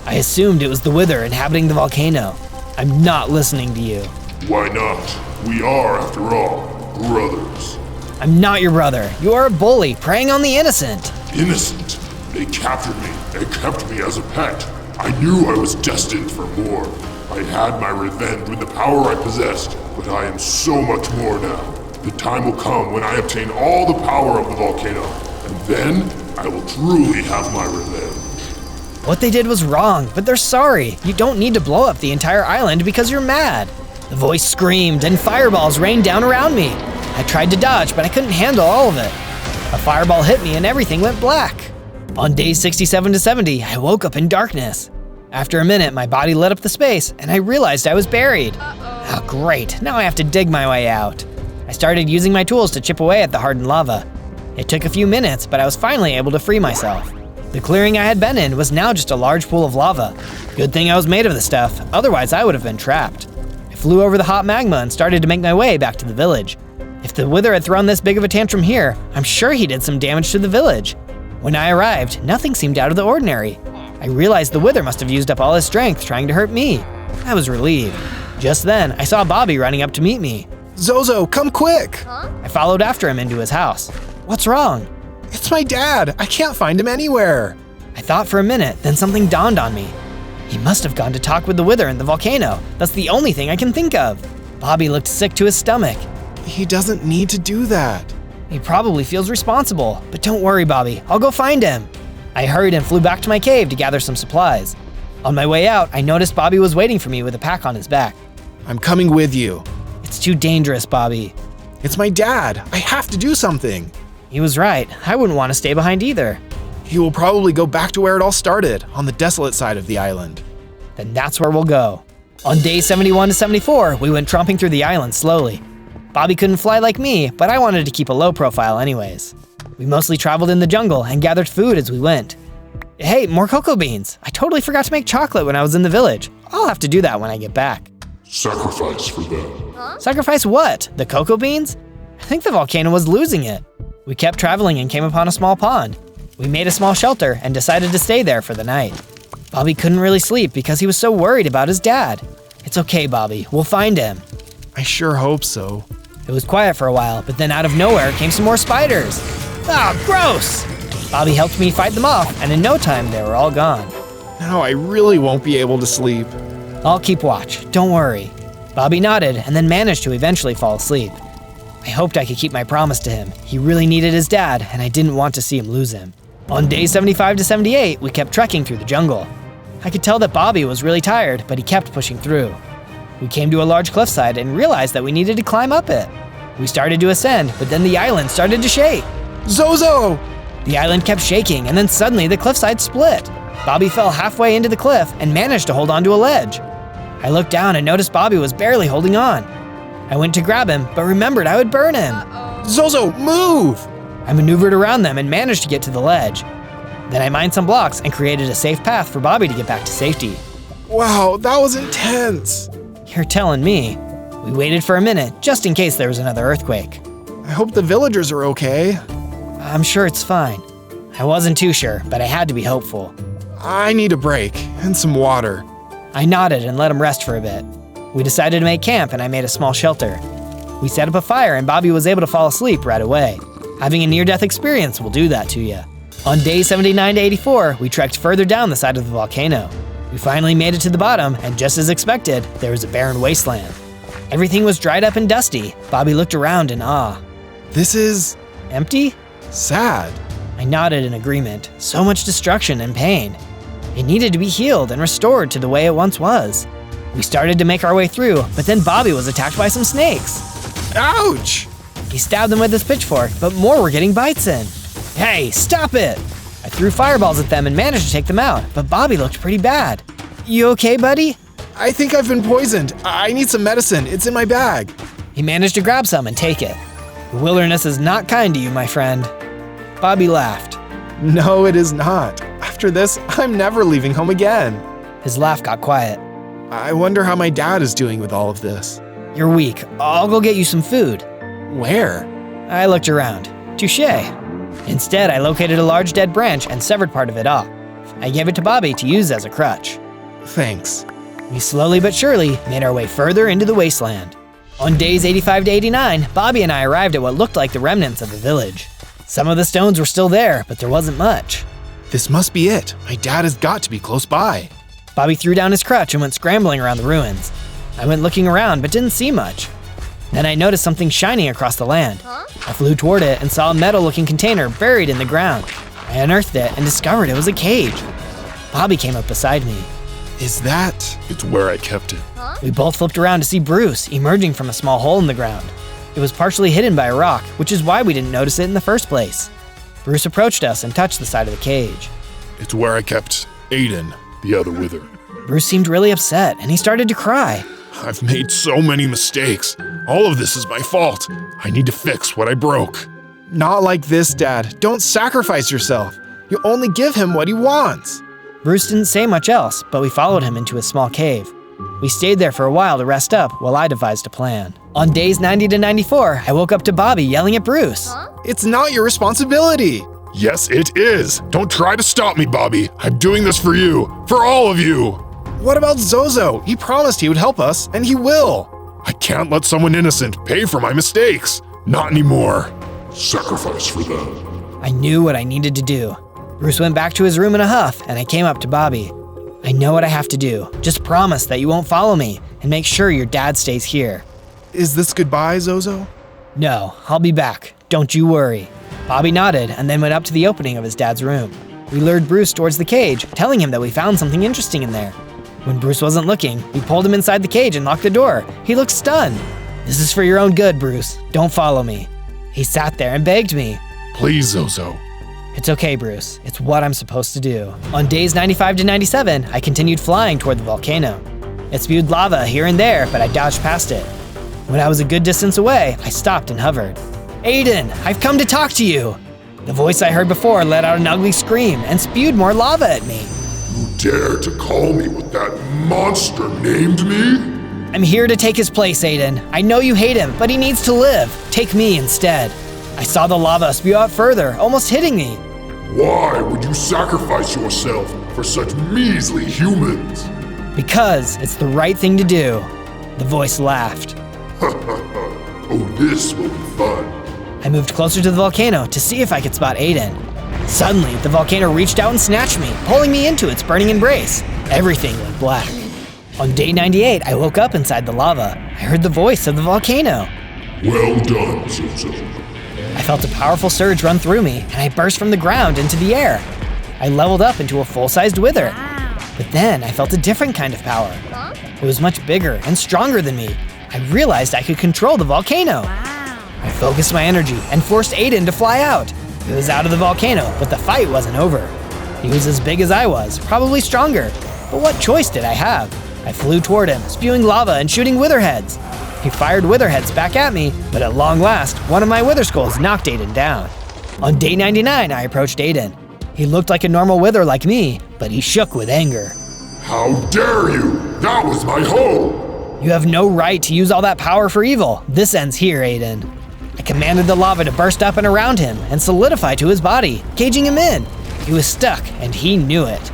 I assumed it was the Wither inhabiting the volcano. I'm not listening to you. Why not? We are, after all, brothers. I'm not your brother. You are a bully, preying on the innocent. Innocent? They captured me and kept me as a pet. I knew I was destined for more. I had my revenge with the power I possessed, but I am so much more now. The time will come when I obtain all the power of the volcano, and then I will truly have my revenge. What they did was wrong, but they're sorry. You don't need to blow up the entire island because you're mad. The voice screamed and fireballs rained down around me. I tried to dodge, but I couldn't handle all of it. A fireball hit me and everything went black. On days 67 to 70, I woke up in darkness. After a minute, my body lit up the space, and I realized I was buried. Oh, great, now I have to dig my way out. I started using my tools to chip away at the hardened lava. It took a few minutes, but I was finally able to free myself. The clearing I had been in was now just a large pool of lava. Good thing I was made of the stuff, otherwise I would have been trapped. I flew over the hot magma and started to make my way back to the village. If the Wither had thrown this big of a tantrum here, I'm sure he did some damage to the village. When I arrived, nothing seemed out of the ordinary. I realized the Wither must have used up all his strength trying to hurt me. I was relieved. Just then, I saw Bobby running up to meet me. Zozo, come quick! I followed after him into his house. What's wrong? It's my dad. I can't find him anywhere. I thought for a minute, then something dawned on me. He must have gone to talk with the Wither in the volcano. That's the only thing I can think of. Bobby looked sick to his stomach. He doesn't need to do that. He probably feels responsible, but don't worry, Bobby. I'll go find him. I hurried and flew back to my cave to gather some supplies. On my way out, I noticed Bobby was waiting for me with a pack on his back. I'm coming with you. It's too dangerous, Bobby. It's my dad. I have to do something. He was right. I wouldn't want to stay behind either. He will probably go back to where it all started, on the desolate side of the island. Then that's where we'll go. On days 71 to 74, we went tromping through the island slowly. Bobby couldn't fly like me, but I wanted to keep a low profile anyways. We mostly traveled in the jungle and gathered food as we went. Hey, more cocoa beans! I totally forgot to make chocolate when I was in the village. I'll have to do that when I get back. Sacrifice for them. Sacrifice what? The cocoa beans? I think the volcano was losing it. We kept traveling and came upon a small pond. We made a small shelter and decided to stay there for the night. Bobby couldn't really sleep because he was so worried about his dad. It's okay, Bobby. We'll find him. I sure hope so. It was quiet for a while, but then out of nowhere came some more spiders. Ah, gross! Bobby helped me fight them off, and in no time they were all gone. Now I really won't be able to sleep. I'll keep watch, don't worry. Bobby nodded and then managed to eventually fall asleep. I hoped I could keep my promise to him. He really needed his dad, and I didn't want to see him lose him. On days 75 to 78, we kept trekking through the jungle. I could tell that Bobby was really tired, but he kept pushing through. We came to a large cliffside and realized that we needed to climb up it. We started to ascend, but then the island started to shake. Zozo! The island kept shaking, and then suddenly the cliffside split. Bobby fell halfway into the cliff and managed to hold onto a ledge. I looked down and noticed Bobby was barely holding on. I went to grab him, but remembered I would burn him. Zozo, move! I maneuvered around them and managed to get to the ledge. Then I mined some blocks and created a safe path for Bobby to get back to safety. Wow, that was intense. You're telling me. We waited for a minute, just in case there was another earthquake. I hope the villagers are okay. I'm sure it's fine. I wasn't too sure, but I had to be hopeful. I need a break and some water. I nodded and let him rest for a bit. We decided to make camp and I made a small shelter. We set up a fire and Bobby was able to fall asleep right away. Having a near-death experience will do that to you. On day 79 to 84, we trekked further down the side of the volcano. We finally made it to the bottom, and just as expected, there was a barren wasteland. Everything was dried up and dusty. Bobby looked around in awe. This is Empty? sad. I nodded in agreement. So much destruction and pain. It needed to be healed and restored to the way it once was. We started to make our way through, but then Bobby was attacked by some snakes. Ouch! He stabbed them with his pitchfork, but more were getting bites in. Hey, stop it! I threw fireballs at them and managed to take them out, but Bobby looked pretty bad. You okay, buddy? I think I've been poisoned. I need some medicine. It's in my bag. He managed to grab some and take it. The wilderness is not kind to you, my friend. Bobby laughed. No, it is not. After this, I'm never leaving home again. His laugh got quiet. I wonder how my dad is doing with all of this. You're weak. I'll go get you some food. Where? I looked around. Touché. Instead, I located a large dead branch and severed part of it off. I gave it to Bobby to use as a crutch. Thanks. We slowly but surely made our way further into the wasteland. On days 85 to 89, Bobby and I arrived at what looked like the remnants of the village. Some of the stones were still there, but there wasn't much. This must be it. My dad has got to be close by. Bobby threw down his crutch and went scrambling around the ruins. I went looking around but didn't see much. Then I noticed something shining across the land. I flew toward it and saw a metal-looking container buried in the ground. I unearthed it and discovered it was a cage. Bobby came up beside me. Is that? It's where I kept it. We both flipped around to see Bruce emerging from a small hole in the ground. It was partially hidden by a rock, which is why we didn't notice it in the first place. Bruce approached us and touched the side of the cage. It's where I kept Aiden, the other Wither. Bruce seemed really upset and he started to cry. I've made so many mistakes. All of this is my fault. I need to fix what I broke. Not like this, Dad. Don't sacrifice yourself. You only give him what he wants. Bruce didn't say much else, but we followed him into a small cave. We stayed there for a while to rest up while I devised a plan. On days 90 to 94, I woke up to Bobby yelling at Bruce. It's not your responsibility. Yes, it is. Don't try to stop me, Bobby. I'm doing this for you. For all of you. What about Zozo? He promised he would help us, and he will. I can't let someone innocent pay for my mistakes. Not anymore. Sacrifice for them. I knew what I needed to do. Bruce went back to his room in a huff, and I came up to Bobby. I know what I have to do. Just promise that you won't follow me, and make sure your dad stays here. Is this goodbye, Zozo? No, I'll be back. Don't you worry. Bobby nodded and then went up to the opening of his dad's room. We lured Bruce towards the cage, telling him that we found something interesting in there. When Bruce wasn't looking, we pulled him inside the cage and locked the door. He looked stunned. This is for your own good, Bruce. Don't follow me. He sat there and begged me. Please, Zozo. It's okay, Bruce. It's what I'm supposed to do. On days 95 to 97, I continued flying toward the volcano. It spewed lava here and there, but I dodged past it. When I was a good distance away, I stopped and hovered. Aiden, I've come to talk to you. The voice I heard before let out an ugly scream and spewed more lava at me. You dare to call me what that monster named me? I'm here to take his place, Aiden. I know you hate him, but he needs to live. Take me instead. I saw the lava spew out further, almost hitting me. Why would you sacrifice yourself for such measly humans? Because it's the right thing to do. The voice laughed. Oh, this will be fun. I moved closer to the volcano to see if I could spot Aiden. Suddenly, the volcano reached out and snatched me, pulling me into its burning embrace. Everything went black. On day 98, I woke up inside the lava. I heard the voice of the volcano. Well done, Zozo. I felt a powerful surge run through me, and I burst from the ground into the air. I leveled up into a full-sized wither. But then I felt a different kind of power. It was much bigger and stronger than me. I realized I could control the volcano. I focused my energy and forced Aiden to fly out. He was out of the volcano, but the fight wasn't over. He was as big as I was, probably stronger. But what choice did I have? I flew toward him, spewing lava and shooting witherheads. He fired witherheads back at me, but at long last, one of my wither skulls knocked Aiden down. On day 99, I approached Aiden. He looked like a normal wither like me, but he shook with anger. How dare you! That was my home! You have no right to use all that power for evil. This ends here, Aiden. I commanded the lava to burst up and around him and solidify to his body, caging him in. He was stuck, and he knew it.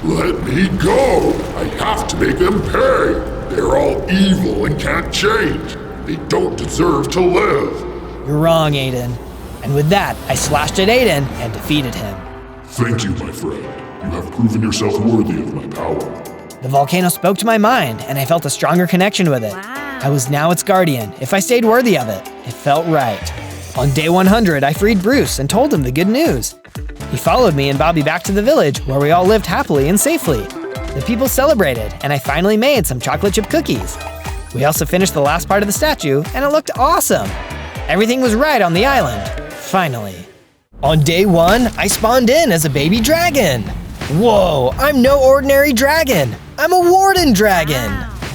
Let me go! I have to make them pay! They're all evil and can't change. They don't deserve to live. You're wrong, Aiden. And with that, I slashed at Aiden and defeated him. Thank you, my friend. You have proven yourself worthy of my power. The volcano spoke to my mind, and I felt a stronger connection with it. I was now its guardian, if I stayed worthy of it. It felt right. On day 100, I freed Bruce and told him the good news. He followed me and Bobby back to the village, where we all lived happily and safely. The people celebrated, and I finally made some chocolate chip cookies. We also finished the last part of the statue, and it looked awesome. Everything was right on the island, finally. On day 1, I spawned in as a baby dragon. Whoa, I'm no ordinary dragon. I'm a warden dragon.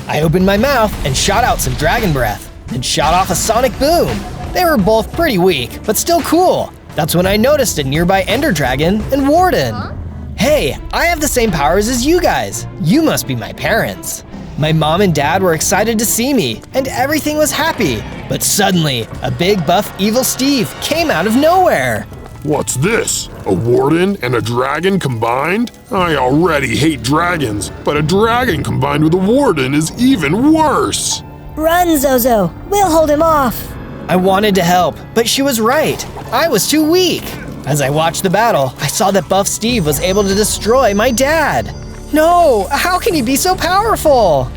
I opened my mouth and shot out some dragon breath, then shot off a sonic boom. They were both pretty weak, but still cool. That's when I noticed a nearby ender dragon and warden. Hey, I have the same powers as you guys. You must be my parents. My mom and dad were excited to see me, and everything was happy. But suddenly, a big buff evil Steve came out of nowhere. What's this? A warden and a dragon combined? I already hate dragons, but a dragon combined with a warden is even worse. Run, Zozo. We'll hold him off. I wanted to help, but she was right. I was too weak. As I watched the battle, I saw that Buff Steve was able to destroy my dad. No, how can he be so powerful?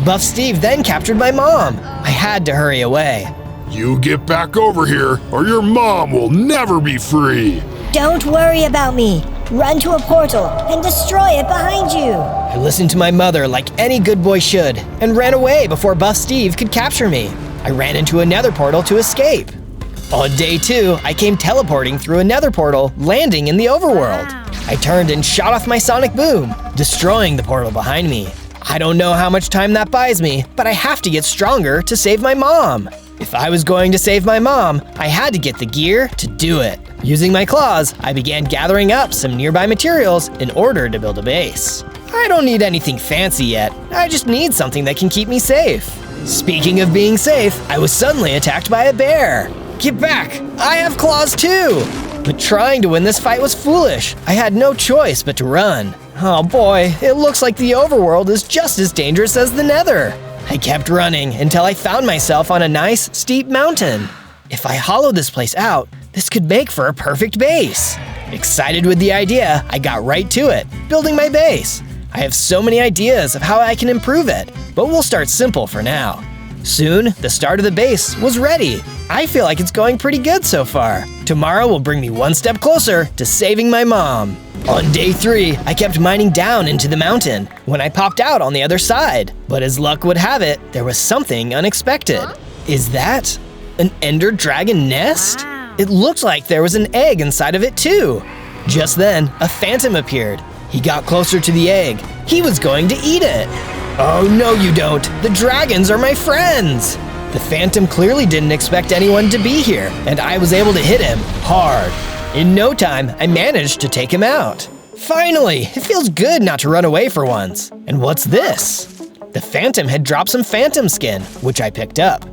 Buff Steve then captured my mom. I had to hurry away. You get back over here, or your mom will never be free. Don't worry about me. Run to a portal and destroy it behind you. I listened to my mother like any good boy should, and ran away before Buff Steve could capture me. I ran into a nether portal to escape. On day 2, I came teleporting through a nether portal, landing in the overworld. I turned and shot off my sonic boom, destroying the portal behind me. I don't know how much time that buys me, but I have to get stronger to save my mom. If I was going to save my mom, I had to get the gear to do it. Using my claws, I began gathering up some nearby materials in order to build a base. I don't need anything fancy yet, I just need something that can keep me safe. Speaking of being safe, I was suddenly attacked by a bear. Get back! I have claws too! But trying to win this fight was foolish. I had no choice but to run. Oh boy, it looks like the overworld is just as dangerous as the nether. I kept running until I found myself on a nice, steep mountain. If I hollow this place out, this could make for a perfect base. Excited with the idea, I got right to it, building my base. I have so many ideas of how I can improve it, but we'll start simple for now. Soon, the start of the base was ready. I feel like it's going pretty good so far. Tomorrow will bring me one step closer to saving my mom. On day 3, I kept mining down into the mountain when I popped out on the other side. But as luck would have it, there was something unexpected. Is that an ender dragon nest? It looked like there was an egg inside of it too. Just then, a phantom appeared. He got closer to the egg. He was going to eat it. Oh no you don't, the dragons are my friends! The phantom clearly didn't expect anyone to be here, and I was able to hit him hard. In no time, I managed to take him out. Finally, it feels good not to run away for once. And what's this? The phantom had dropped some phantom skin, which I picked up.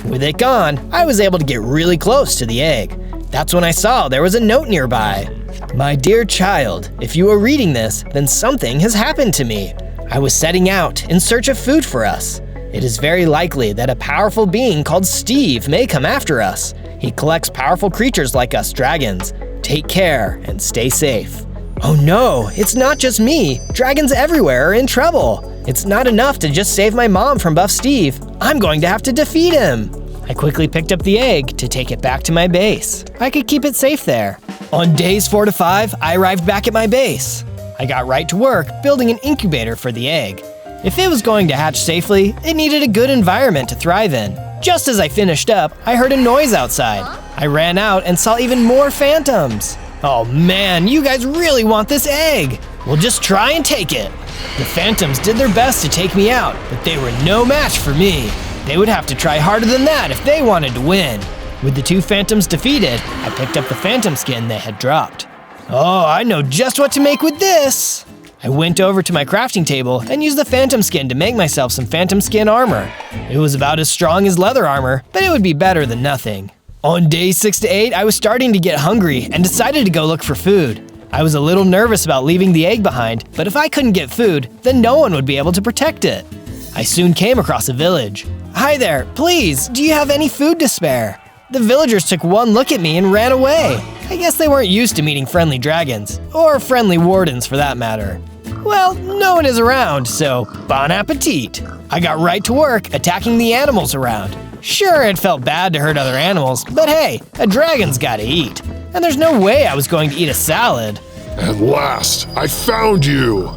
With it gone, I was able to get really close to the egg. That's when I saw there was a note nearby. My dear child, if you are reading this, then something has happened to me. I was setting out in search of food for us. It is very likely that a powerful being called Steve may come after us. He collects powerful creatures like us dragons. Take care and stay safe. Oh no, it's not just me. Dragons everywhere are in trouble. It's not enough to just save my mom from Buff Steve. I'm going to have to defeat him. I quickly picked up the egg to take it back to my base. I could keep it safe there. On days 4 to 5, I arrived back at my base. I got right to work building an incubator for the egg. If it was going to hatch safely, it needed a good environment to thrive in. Just as I finished up, I heard a noise outside. I ran out and saw even more phantoms. Oh man, you guys really want this egg! Well, just try and take it. The phantoms did their best to take me out, but they were no match for me. They would have to try harder than that if they wanted to win. With the 2 phantoms defeated, I picked up the phantom skin they had dropped. Oh, I know just what to make with this! I went over to my crafting table and used the phantom skin to make myself some phantom skin armor. It was about as strong as leather armor, but it would be better than nothing. On days 6 to 8, I was starting to get hungry and decided to go look for food. I was a little nervous about leaving the egg behind, but if I couldn't get food, then no one would be able to protect it. I soon came across a village. Hi there, please, do you have any food to spare? The villagers took one look at me and ran away. I guess they weren't used to meeting friendly dragons, or friendly wardens for that matter. Well, no one is around, so bon appetit. I got right to work attacking the animals around. Sure, it felt bad to hurt other animals, but hey, a dragon's gotta eat. And there's no way I was going to eat a salad. At last, I found you!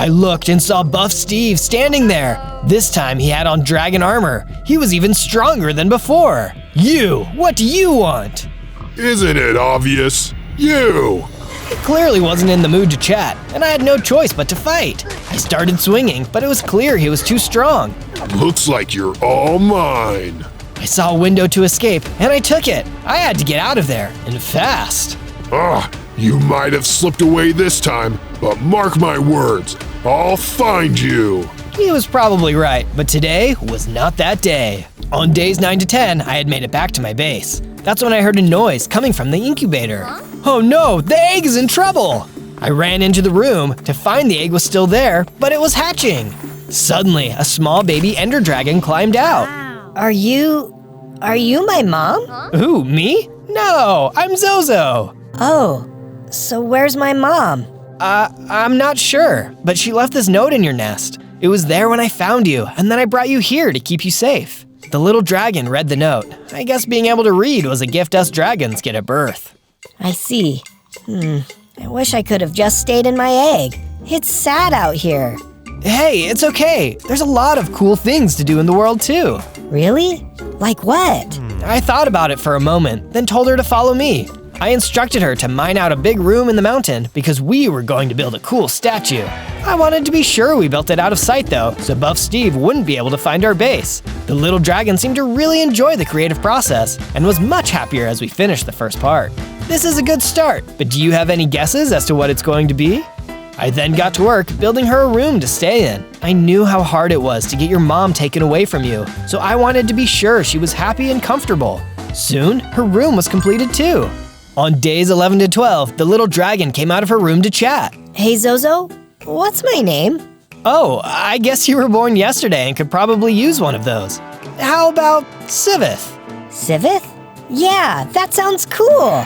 I looked and saw Buff Steve standing there. This time he had on dragon armor. He was even stronger than before. You, what do you want? Isn't it obvious? You! He clearly wasn't in the mood to chat, and I had no choice but to fight. I started swinging, but it was clear he was too strong. Looks like you're all mine. I saw a window to escape, and I took it. I had to get out of there, and fast. You might have slipped away this time, but mark my words, I'll find you. He was probably right, but today was not that day. On days 9 to 10, I had made it back to my base. That's when I heard a noise coming from the incubator. Oh no, the egg is in trouble! I ran into the room to find the egg was still there, but it was hatching. Suddenly, a small baby ender dragon climbed out. Are you my mom? Who, me? No, I'm Zozo. Oh, so where's my mom? I'm not sure, but she left this note in your nest. It was there when I found you, and then I brought you here to keep you safe. The little dragon read the note. I guess being able to read was a gift us dragons get at birth. I see. I wish I could have just stayed in my egg. It's sad out here. Hey, it's okay. There's a lot of cool things to do in the world too. Really? Like what? I thought about it for a moment, then told her to follow me. I instructed her to mine out a big room in the mountain because we were going to build a cool statue. I wanted to be sure we built it out of sight though, so Buff Steve wouldn't be able to find our base. The little dragon seemed to really enjoy the creative process and was much happier as we finished the first part. This is a good start, but do you have any guesses as to what it's going to be? I then got to work building her a room to stay in. I knew how hard it was to get your mom taken away from you, so I wanted to be sure she was happy and comfortable. Soon, her room was completed too. On days 11 to 12, the little dragon came out of her room to chat. Hey Zozo, what's my name? Oh, I guess you were born yesterday and could probably use one of those. How about Sivith? Sivith? Yeah, that sounds cool.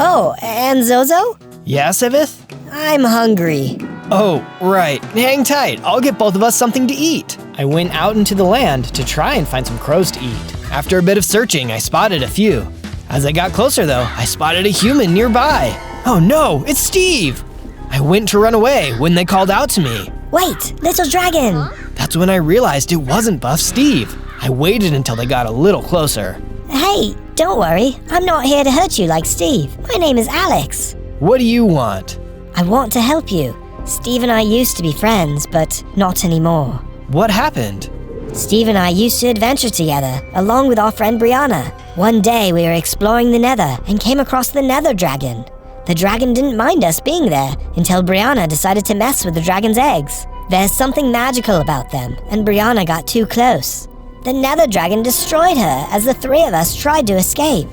Oh, and Zozo? Yeah, Sivith? I'm hungry. Oh, right. Hang tight. I'll get both of us something to eat. I went out into the land to try and find some crows to eat. After a bit of searching, I spotted a few. As I got closer though, I spotted a human nearby. Oh no, it's Steve! I went to run away when they called out to me. Wait, little dragon! That's when I realized it wasn't Buff Steve. I waited until they got a little closer. Hey, don't worry. I'm not here to hurt you like Steve. My name is Alex. What do you want? I want to help you. Steve and I used to be friends, but not anymore. What happened? Steve and I used to adventure together, along with our friend Brianna. One day we were exploring the Nether and came across the Nether Dragon. The dragon didn't mind us being there until Brianna decided to mess with the dragon's eggs. There's something magical about them, and Brianna got too close. The Nether Dragon destroyed her as the three of us tried to escape.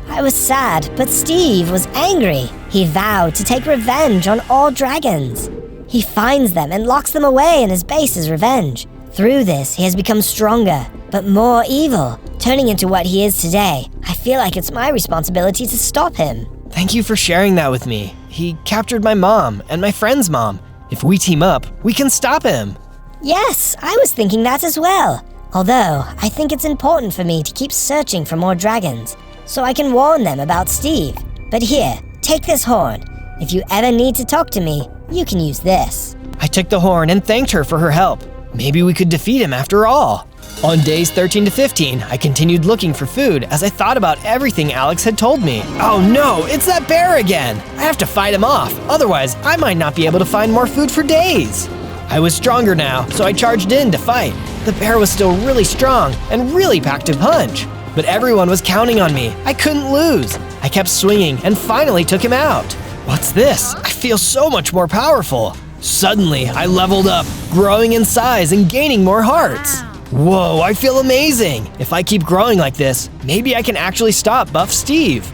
I was sad, but Steve was angry. He vowed to take revenge on all dragons. He finds them and locks them away in his base as revenge. Through this, he has become stronger, but more evil, turning into what he is today. I feel like it's my responsibility to stop him. Thank you for sharing that with me. He captured my mom and my friend's mom. If we team up, we can stop him. Yes, I was thinking that as well. Although, I think it's important for me to keep searching for more dragons, so I can warn them about Steve. But here, take this horn. If you ever need to talk to me, you can use this. I took the horn and thanked her for her help. Maybe we could defeat him after all. On days 13 to 15, I continued looking for food as I thought about everything Alex had told me. Oh no, it's that bear again! I have to fight him off, otherwise I might not be able to find more food for days. I was stronger now, so I charged in to fight. The bear was still really strong and really packed a punch. But everyone was counting on me. I couldn't lose. I kept swinging and finally took him out. What's this? I feel so much more powerful. Suddenly, I leveled up, growing in size and gaining more hearts. Whoa, I feel amazing! If I keep growing like this, maybe I can actually stop Buff Steve.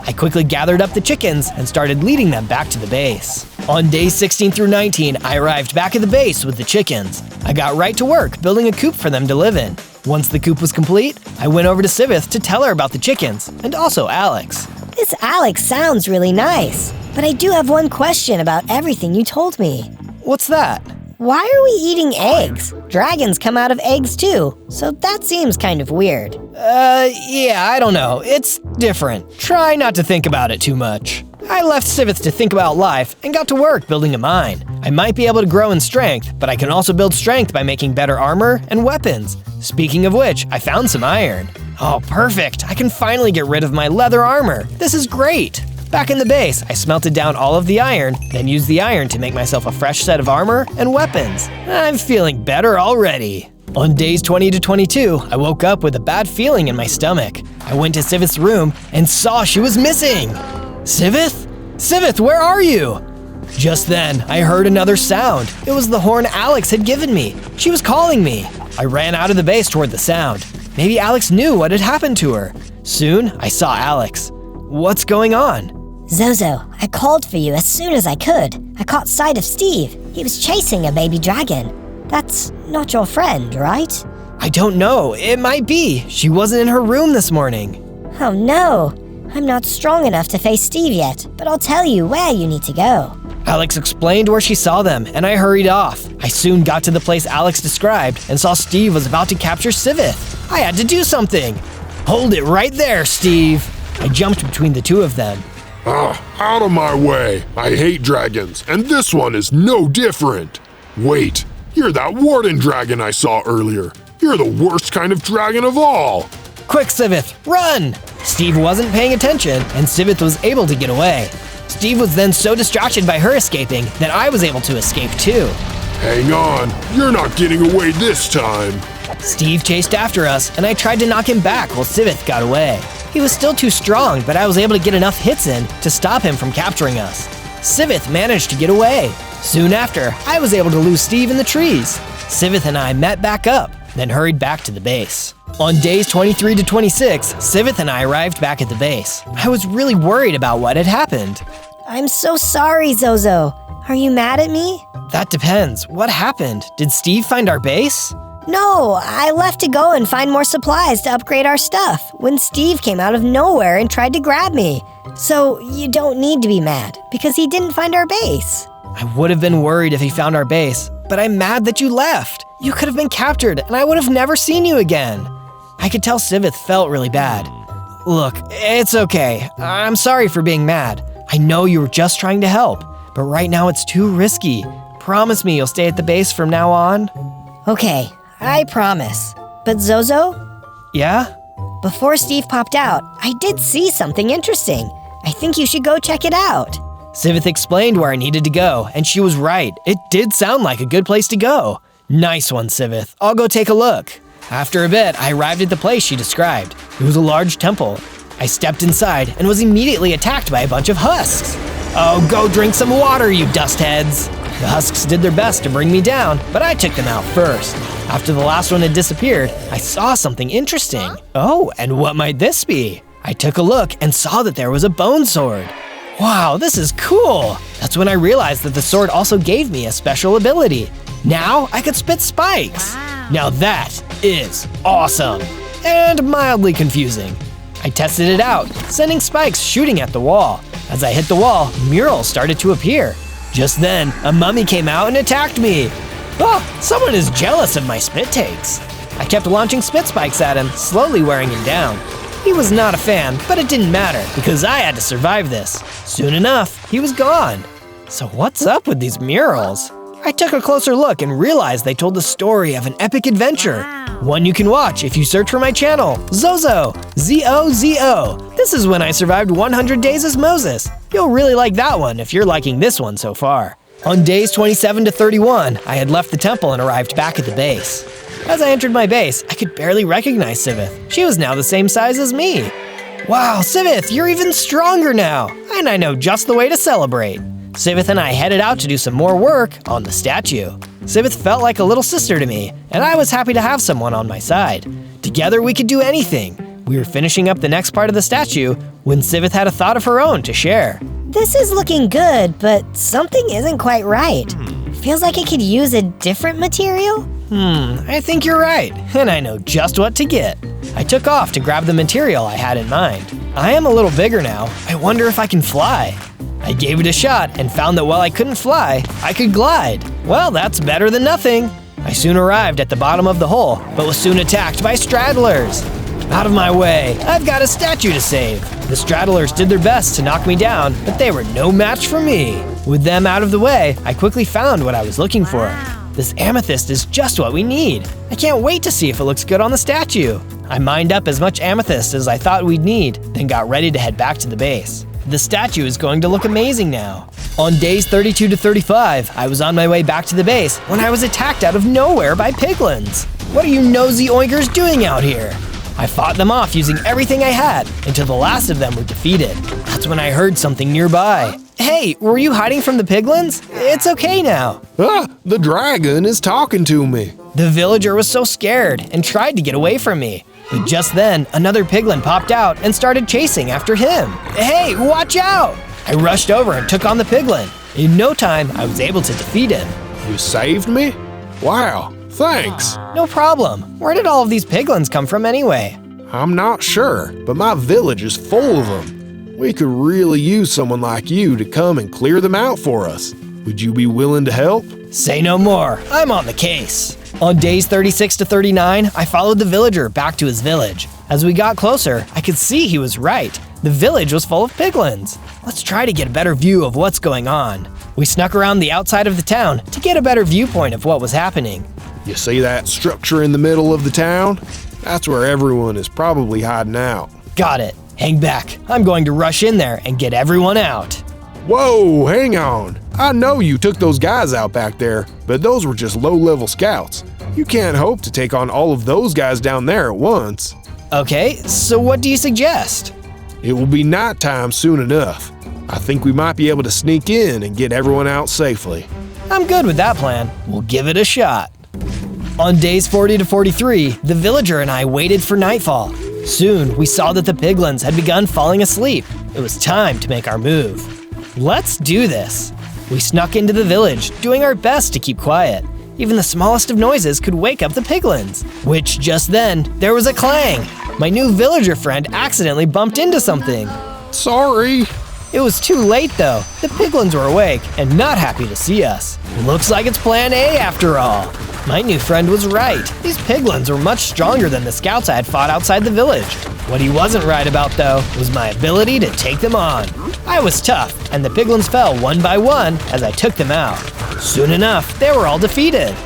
I quickly gathered up the chickens and started leading them back to the base. On days 16 through 19, I arrived back at the base with the chickens. I got right to work building a coop for them to live in. Once the coop was complete, I went over to Sivith to tell her about the chickens, and also Alex. This Alex sounds really nice, but I do have one question about everything you told me. What's that? Why are we eating eggs? Dragons come out of eggs too, so that seems kind of weird. Yeah, I don't know. It's different. Try not to think about it too much. I left Sivith to think about life and got to work building a mine. I might be able to grow in strength, but I can also build strength by making better armor and weapons. Speaking of which, I found some iron. Oh, perfect! I can finally get rid of my leather armor. This is great! Back in the base, I smelted down all of the iron, then used the iron to make myself a fresh set of armor and weapons. I'm feeling better already. On days 20 to 22, I woke up with a bad feeling in my stomach. I went to Sivith's room and saw she was missing. Sivith? Sivith, where are you? Just then, I heard another sound. It was the horn Alex had given me. She was calling me. I ran out of the base toward the sound. Maybe Alex knew what had happened to her. Soon, I saw Alex. What's going on? Zozo, I called for you as soon as I could. I caught sight of Steve. He was chasing a baby dragon. That's not your friend, right? I don't know. It might be. She wasn't in her room this morning. Oh no. I'm not strong enough to face Steve yet, but I'll tell you where you need to go. Alex explained where she saw them, and I hurried off. I soon got to the place Alex described and saw Steve was about to capture Sivith. I had to do something. Hold it right there, Steve. I jumped between the two of them. Out of my way. I hate dragons, and this one is no different. Wait, you're that warden dragon I saw earlier. You're the worst kind of dragon of all. Quick, Sivith, run! Steve wasn't paying attention, and Sivith was able to get away. Steve was then so distracted by her escaping that I was able to escape too. Hang on, you're not getting away this time. Steve chased after us, and I tried to knock him back while Sivith got away. He was still too strong, but I was able to get enough hits in to stop him from capturing us. Sivith managed to get away. Soon after, I was able to lose Steve in the trees. Sivith and I met back up, then hurried back to the base. On days 23 to 26, Sivith and I arrived back at the base. I was really worried about what had happened. I'm so sorry, Zozo. Are you mad at me? That depends. What happened? Did Steve find our base? No, I left to go and find more supplies to upgrade our stuff when Steve came out of nowhere and tried to grab me. So you don't need to be mad because he didn't find our base. I would have been worried if he found our base, but I'm mad that you left. You could have been captured and I would have never seen you again. I could tell Sivith felt really bad. Look, it's okay. I'm sorry for being mad. I know you were just trying to help, but right now it's too risky. Promise me you'll stay at the base from now on? Okay, I promise. But Zozo? Yeah? Before Steve popped out, I did see something interesting. I think you should go check it out. Sivith explained where I needed to go, and she was right. It did sound like a good place to go. Nice one, Sivith. I'll go take a look. After a bit, I arrived at the place she described. It was a large temple. I stepped inside and was immediately attacked by a bunch of husks. Oh, go drink some water, you dust heads. The husks did their best to bring me down, but I took them out first. After the last one had disappeared, I saw something interesting. Oh, and what might this be? I took a look and saw that there was a bone sword. Wow, this is cool! That's when I realized that the sword also gave me a special ability. Now I could spit spikes. Now that is awesome and mildly confusing. I tested it out, sending spikes shooting at the wall. As I hit the wall, murals started to appear. Just then, a mummy came out and attacked me. Oh, someone is jealous of my spit takes. I kept launching spit spikes at him, slowly wearing him down. He was not a fan, but it didn't matter because I had to survive this. Soon enough, he was gone. So what's up with these murals? I took a closer look and realized they told the story of an epic adventure. One you can watch if you search for my channel, Zozo, Z-O-Z-O. This is when I survived 100 days as Moses. You'll really like that one if you're liking this one so far. On days 27 to 31, I had left the temple and arrived back at the base. As I entered my base, I could barely recognize Sivith. She was now the same size as me. Wow, Sivith, you're even stronger now, and I know just the way to celebrate. Sivith and I headed out to do some more work on the statue. Sivith felt like a little sister to me, and I was happy to have someone on my side. Together we could do anything. We were finishing up the next part of the statue when Sivith had a thought of her own to share. This is looking good, but something isn't quite right. Feels like it could use a different material. I think you're right, and I know just what to get. I took off to grab the material I had in mind. I am a little bigger now. I wonder if I can fly. I gave it a shot and found that while I couldn't fly, I could glide. Well, that's better than nothing. I soon arrived at the bottom of the hole, but was soon attacked by stragglers. Out of my way, I've got a statue to save. The straddlers did their best to knock me down, but they were no match for me. With them out of the way, I quickly found what I was looking for. This amethyst is just what we need. I can't wait to see if it looks good on the statue. I mined up as much amethyst as I thought we'd need, then got ready to head back to the base. The statue is going to look amazing now. On days 32 to 35, I was on my way back to the base when I was attacked out of nowhere by piglins. What are you nosy oinkers doing out here? I fought them off using everything I had until the last of them were defeated. That's when I heard something nearby. Hey, were you hiding from the piglins? It's okay now. The dragon is talking to me. The villager was so scared and tried to get away from me. But just then, another piglin popped out and started chasing after him. Hey, watch out! I rushed over and took on the piglin. In no time, I was able to defeat him. You saved me? Wow, thanks. No problem. Where did all of these piglins come from anyway? I'm not sure, but my village is full of them. We could really use someone like you to come and clear them out for us. Would you be willing to help? Say no more. I'm on the case. On days 36 to 39, I followed the villager back to his village. As we got closer, I could see he was right. The village was full of piglins. Let's try to get a better view of what's going on. We snuck around the outside of the town to get a better viewpoint of what was happening. You see that structure in the middle of the town? That's where everyone is probably hiding out. Got it. Hang back. I'm going to rush in there and get everyone out. Whoa, hang on. I know you took those guys out back there, but those were just low-level scouts. You can't hope to take on all of those guys down there at once. Okay, so what do you suggest? It will be nighttime soon enough. I think we might be able to sneak in and get everyone out safely. I'm good with that plan. We'll give it a shot. On days 40 to 43, the villager and I waited for nightfall. Soon, we saw that the piglins had begun falling asleep. It was time to make our move. Let's do this. We snuck into the village, doing our best to keep quiet. Even the smallest of noises could wake up the piglins. Which just then, there was a clang. My new villager friend accidentally bumped into something. Sorry. It was too late though. The piglins were awake and not happy to see us. Looks like it's plan A after all. My new friend was right. These piglins were much stronger than the scouts I had fought outside the village. What he wasn't right about though was my ability to take them on. I was tough, and the piglins fell one by one as I took them out. Soon enough, they were all defeated.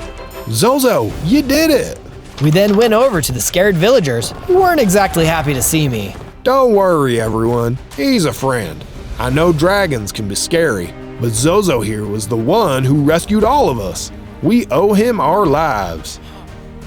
Zozo, you did it. We then went over to the scared villagers, who weren't exactly happy to see me. Don't worry, everyone. He's a friend. I know dragons can be scary, but Zozo here was the one who rescued all of us. We owe him our lives.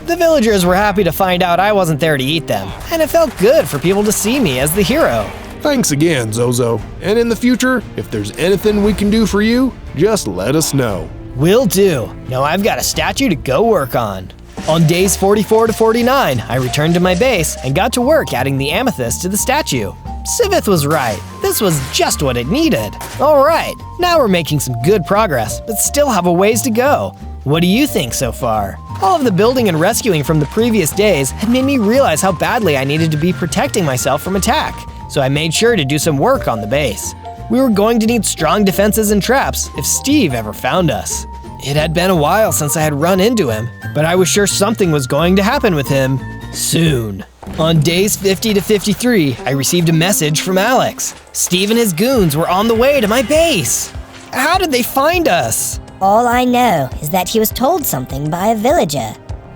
The villagers were happy to find out I wasn't there to eat them, and it felt good for people to see me as the hero. Thanks again, Zozo. And in the future, if there's anything we can do for you, just let us know. Will do. Now I've got a statue to go work on. On days 44 to 49, I returned to my base and got to work adding the amethyst to the statue. Sivith was right. This was just what it needed. All right, now we're making some good progress, but still have a ways to go. What do you think so far? All of the building and rescuing from the previous days had made me realize how badly I needed to be protecting myself from attack, so I made sure to do some work on the base. We were going to need strong defenses and traps if Steve ever found us. It had been a while since I had run into him, but I was sure something was going to happen with him soon. On days 50 to 53, I received a message from Alex. Steve and his goons were on the way to my base. How did they find us? All I know is that he was told something by a villager.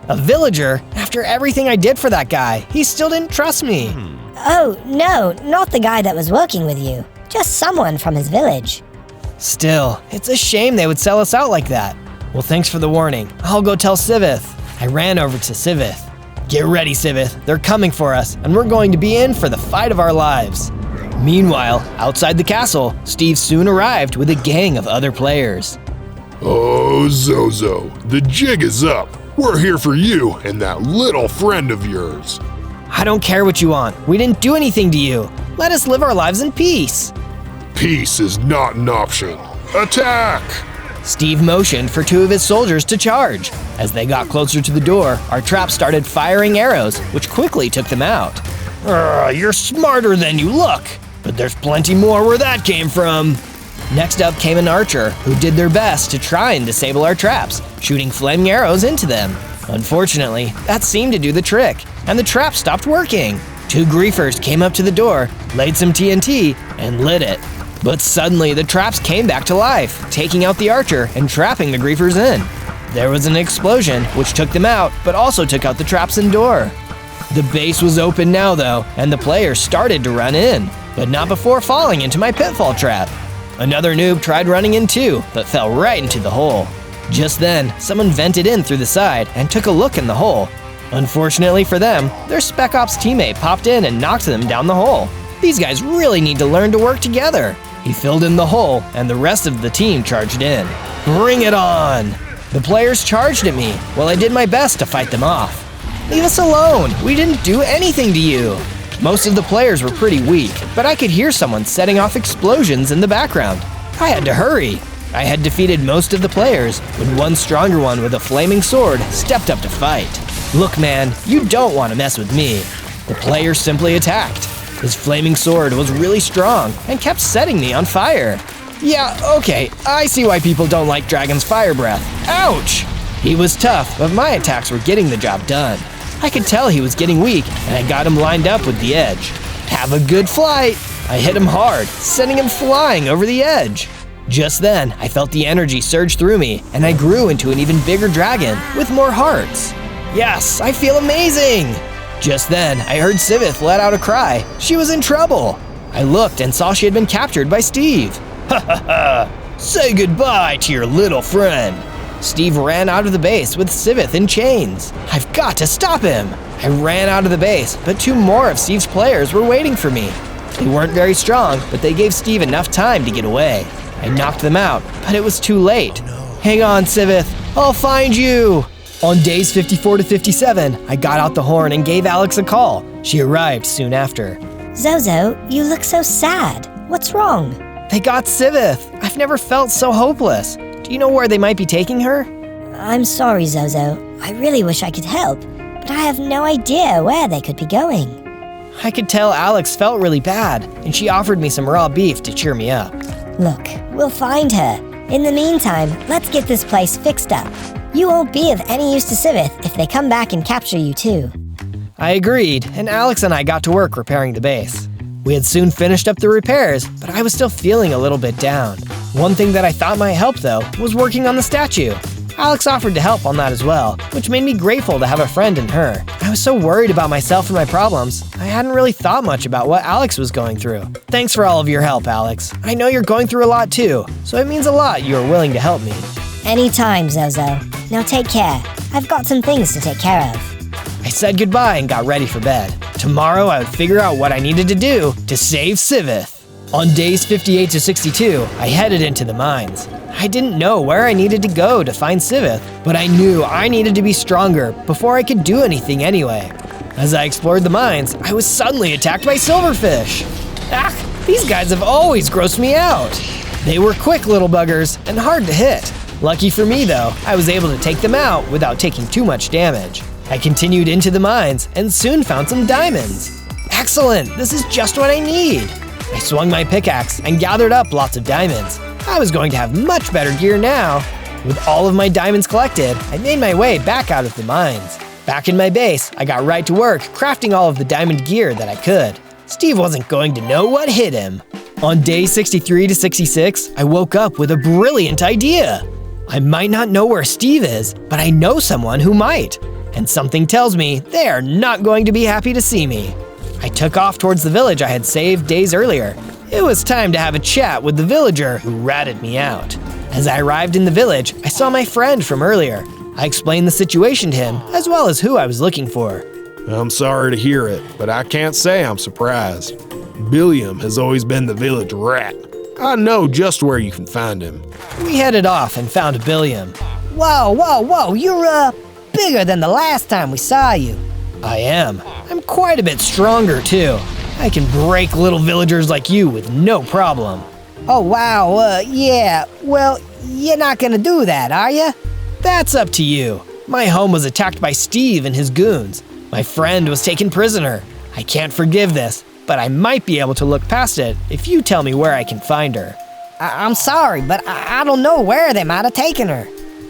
A villager? After everything I did for that guy, he still didn't trust me. Oh, no, not the guy that was working with you. Just someone from his village. Still, it's a shame they would sell us out like that. Well, thanks for the warning. I'll go tell Sivith. I ran over to Sivith. Get ready, Sivith. They're coming for us, and we're going to be in for the fight of our lives. Meanwhile, outside the castle, Steve soon arrived with a gang of other players. Oh, Zozo, the jig is up. We're here for you and that little friend of yours. I don't care what you want. We didn't do anything to you. Let us live our lives in peace. Peace is not an option. Attack! Steve motioned for two of his soldiers to charge. As they got closer to the door, our trap started firing arrows, which quickly took them out. You're smarter than you look, but there's plenty more where that came from. Next up came an archer, who did their best to try and disable our traps, shooting flaming arrows into them. Unfortunately, that seemed to do the trick, and the trap stopped working. 2 griefers came up to the door, laid some TNT, and lit it. But suddenly the traps came back to life, taking out the archer and trapping the griefers in. There was an explosion, which took them out, but also took out the traps and door. The base was open now though, and the players started to run in, but not before falling into my pitfall trap. Another noob tried running in too, but fell right into the hole. Just then, someone vented in through the side and took a look in the hole. Unfortunately for them, their Spec Ops teammate popped in and knocked them down the hole. These guys really need to learn to work together. He filled in the hole, and the rest of the team charged in. Bring it on! The players charged at me while I did my best to fight them off. Leave us alone! We didn't do anything to you! Most of the players were pretty weak, but I could hear someone setting off explosions in the background. I had to hurry. I had defeated most of the players when one stronger one with a flaming sword stepped up to fight. Look man, you don't want to mess with me. The player simply attacked. His flaming sword was really strong and kept setting me on fire. Yeah, okay, I see why people don't like Dragon's fire breath. Ouch! He was tough, but my attacks were getting the job done. I could tell he was getting weak, and I got him lined up with the edge. Have a good flight! I hit him hard, sending him flying over the edge. Just then, I felt the energy surge through me, and I grew into an even bigger dragon with more hearts. Yes, I feel amazing! Just then, I heard Sivith let out a cry. She was in trouble. I looked and saw she had been captured by Steve. Ha ha ha! Say goodbye to your little friend. Steve ran out of the base with Sivith in chains. I've got to stop him! I ran out of the base, but 2 more of Steve's players were waiting for me. They weren't very strong, but they gave Steve enough time to get away. I knocked them out, but it was too late. Hang on, Sivith. I'll find you! On days 54 to 57, I got out the horn and gave Alex a call. She arrived soon after. Zozo, you look so sad. What's wrong? They got Sivith. I've never felt so hopeless. Do you know where they might be taking her? I'm sorry, Zozo. I really wish I could help, but I have no idea where they could be going. I could tell Alex felt really bad, and she offered me some raw beef to cheer me up. Look, we'll find her. In the meantime, let's get this place fixed up. You won't be of any use to Sivith if they come back and capture you too. I agreed, and Alex and I got to work repairing the base. We had soon finished up the repairs, but I was still feeling a little bit down. One thing that I thought might help though was working on the statue. Alex offered to help on that as well, which made me grateful to have a friend in her. I was so worried about myself and my problems, I hadn't really thought much about what Alex was going through. Thanks for all of your help, Alex. I know you're going through a lot too, so it means a lot you are willing to help me. Anytime, Zozo. Now take care. I've got some things to take care of. I said goodbye and got ready for bed. Tomorrow I would figure out what I needed to do to save Sivith. On days 58 to 62, I headed into the mines. I didn't know where I needed to go to find Sivith, but I knew I needed to be stronger before I could do anything anyway. As I explored the mines, I was suddenly attacked by silverfish. These guys have always grossed me out. They were quick little buggers and hard to hit. Lucky for me though, I was able to take them out without taking too much damage. I continued into the mines and soon found some diamonds. Excellent, this is just what I need. I swung my pickaxe and gathered up lots of diamonds. I was going to have much better gear now. With all of my diamonds collected, I made my way back out of the mines. Back in my base, I got right to work crafting all of the diamond gear that I could. Steve wasn't going to know what hit him. On day 63 to 66, I woke up with a brilliant idea. I might not know where Steve is, but I know someone who might. And something tells me they are not going to be happy to see me. I took off towards the village I had saved days earlier. It was time to have a chat with the villager who ratted me out. As I arrived in the village, I saw my friend from earlier. I explained the situation to him, as well as who I was looking for. I'm sorry to hear it, but I can't say I'm surprised. Billiam has always been the village rat. I know just where you can find him. We headed off and found Billiam. Whoa, you're, bigger than the last time we saw you. I am. I'm quite a bit stronger too. I can break little villagers like you with no problem. Oh wow, yeah. Well, you're not gonna do that, are you? That's up to you. My home was attacked by Steve and his goons. My friend was taken prisoner. I can't forgive this, but I might be able to look past it if you tell me where I can find her. I'm sorry, but I don't know where they might have taken her.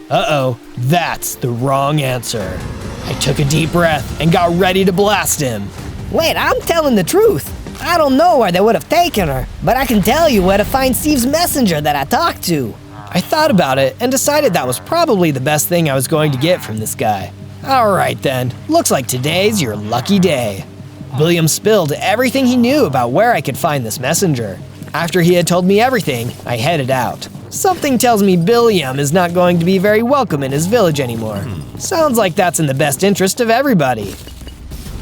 Uh-oh, that's the wrong answer. I took a deep breath and got ready to blast him. Wait, I'm telling the truth. I don't know where they would have taken her, but I can tell you where to find Steve's messenger that I talked to. I thought about it and decided that was probably the best thing I was going to get from this guy. Alright then, looks like today's your lucky day. William spilled everything he knew about where I could find this messenger. After he had told me everything, I headed out. Something tells me Billiam is not going to be very welcome in his village anymore. Sounds like that's in the best interest of everybody.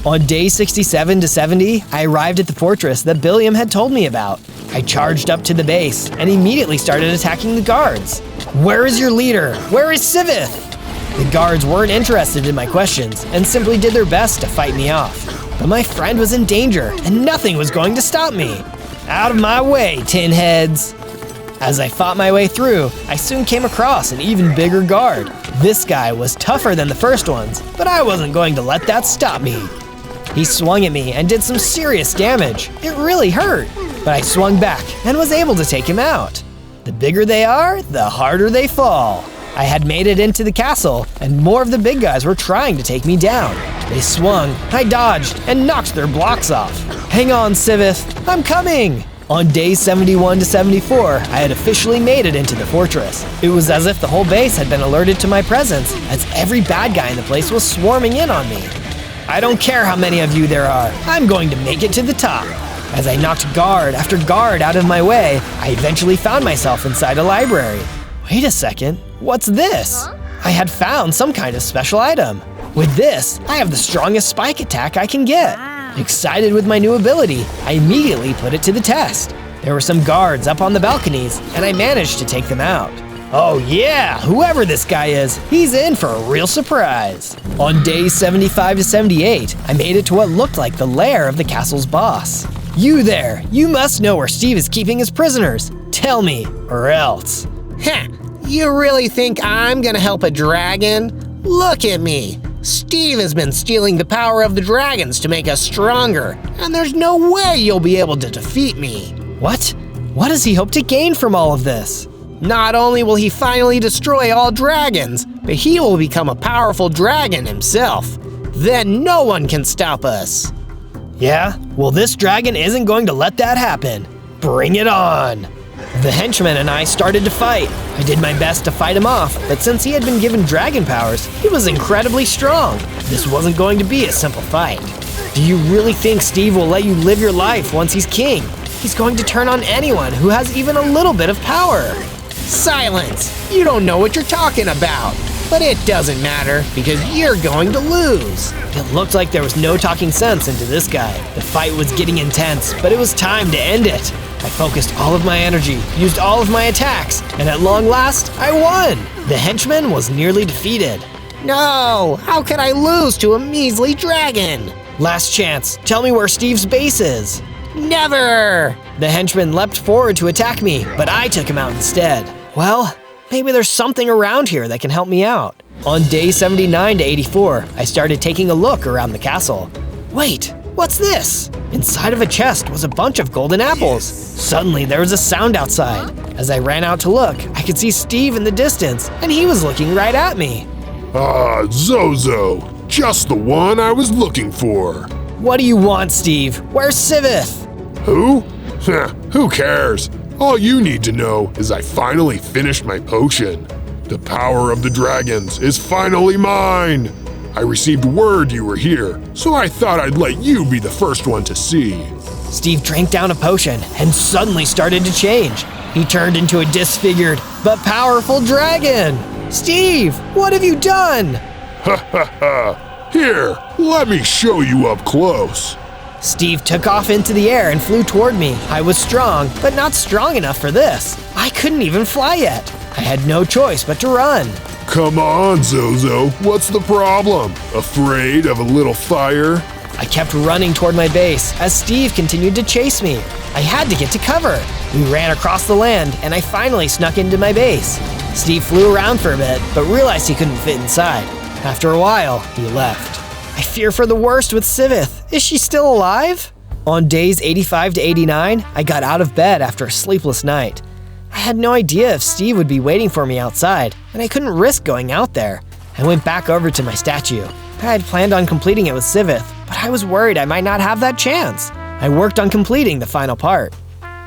On day 67 to 70, I arrived at the fortress that Billiam had told me about. I charged up to the base and immediately started attacking the guards. Where is your leader? Where is Sivith? The guards weren't interested in my questions and simply did their best to fight me off. But my friend was in danger and nothing was going to stop me. Out of my way, tin heads! As I fought my way through, I soon came across an even bigger guard. This guy was tougher than the first ones, but I wasn't going to let that stop me. He swung at me and did some serious damage. It really hurt, but I swung back and was able to take him out. The bigger they are, the harder they fall. I had made it into the castle, and more of the big guys were trying to take me down. They swung, I dodged, and knocked their blocks off. Hang on, Sivith, I'm coming! On days 71 to 74, I had officially made it into the fortress. It was as if the whole base had been alerted to my presence, as every bad guy in the place was swarming in on me. I don't care how many of you there are, I'm going to make it to the top. As I knocked guard after guard out of my way, I eventually found myself inside a library. Wait a second, what's this? I had found some kind of special item. With this, I have the strongest spike attack I can get. Excited with my new ability, I immediately put it to the test. There were some guards up on the balconies, and I managed to take them out. Oh yeah, whoever this guy is, he's in for a real surprise. On days 75 to 78, I made it to what looked like the lair of the castle's boss. You there, you must know where Steve is keeping his prisoners. Tell me, or else. Heh, you really think I'm gonna help a dragon? Look at me. Steve has been stealing the power of the dragons to make us stronger, and there's no way you'll be able to defeat me. What? What does he hope to gain from all of this? Not only will he finally destroy all dragons, but he will become a powerful dragon himself. Then no one can stop us. Yeah? Well, this dragon isn't going to let that happen. Bring it on! The henchman and I started to fight. I did my best to fight him off, but since he had been given dragon powers, he was incredibly strong. This wasn't going to be a simple fight. Do you really think Steve will let you live your life once he's king? He's going to turn on anyone who has even a little bit of power. Silence! You don't know what you're talking about. But it doesn't matter, because you're going to lose. It looked like there was no talking sense into this guy. The fight was getting intense, but it was time to end it. I focused all of my energy, used all of my attacks, and at long last, I won! The henchman was nearly defeated. No! How could I lose to a measly dragon? Last chance, tell me where Steve's base is. Never! The henchman leapt forward to attack me, but I took him out instead. Well, maybe there's something around here that can help me out. On day 79 to 84, I started taking a look around the castle. Wait, what's this? Inside of a chest was a bunch of golden apples. Suddenly, there was a sound outside. As I ran out to look, I could see Steve in the distance, and he was looking right at me. Ah, Zozo, just the one I was looking for. What do you want, Steve? Where's Sivith? Who? Who cares? All you need to know is I finally finished my potion. The power of the dragons is finally mine. I received word you were here, so I thought I'd let you be the first one to see. Steve drank down a potion and suddenly started to change. He turned into a disfigured but powerful dragon. Steve, what have you done? Ha ha ha! Here, let me show you up close. Steve took off into the air and flew toward me. I was strong, but not strong enough for this. I couldn't even fly yet. I had no choice but to run. Come on, Zozo, what's the problem? Afraid of a little fire? I kept running toward my base as Steve continued to chase me. I had to get to cover. We ran across the land and I finally snuck into my base. Steve flew around for a bit, but realized he couldn't fit inside. After a while, he left. I fear for the worst with Sivith. Is she still alive? On days 85 to 89, I got out of bed after a sleepless night. I had no idea if Steve would be waiting for me outside, and I couldn't risk going out there. I went back over to my statue. I had planned on completing it with Sivith, but I was worried I might not have that chance. I worked on completing the final part.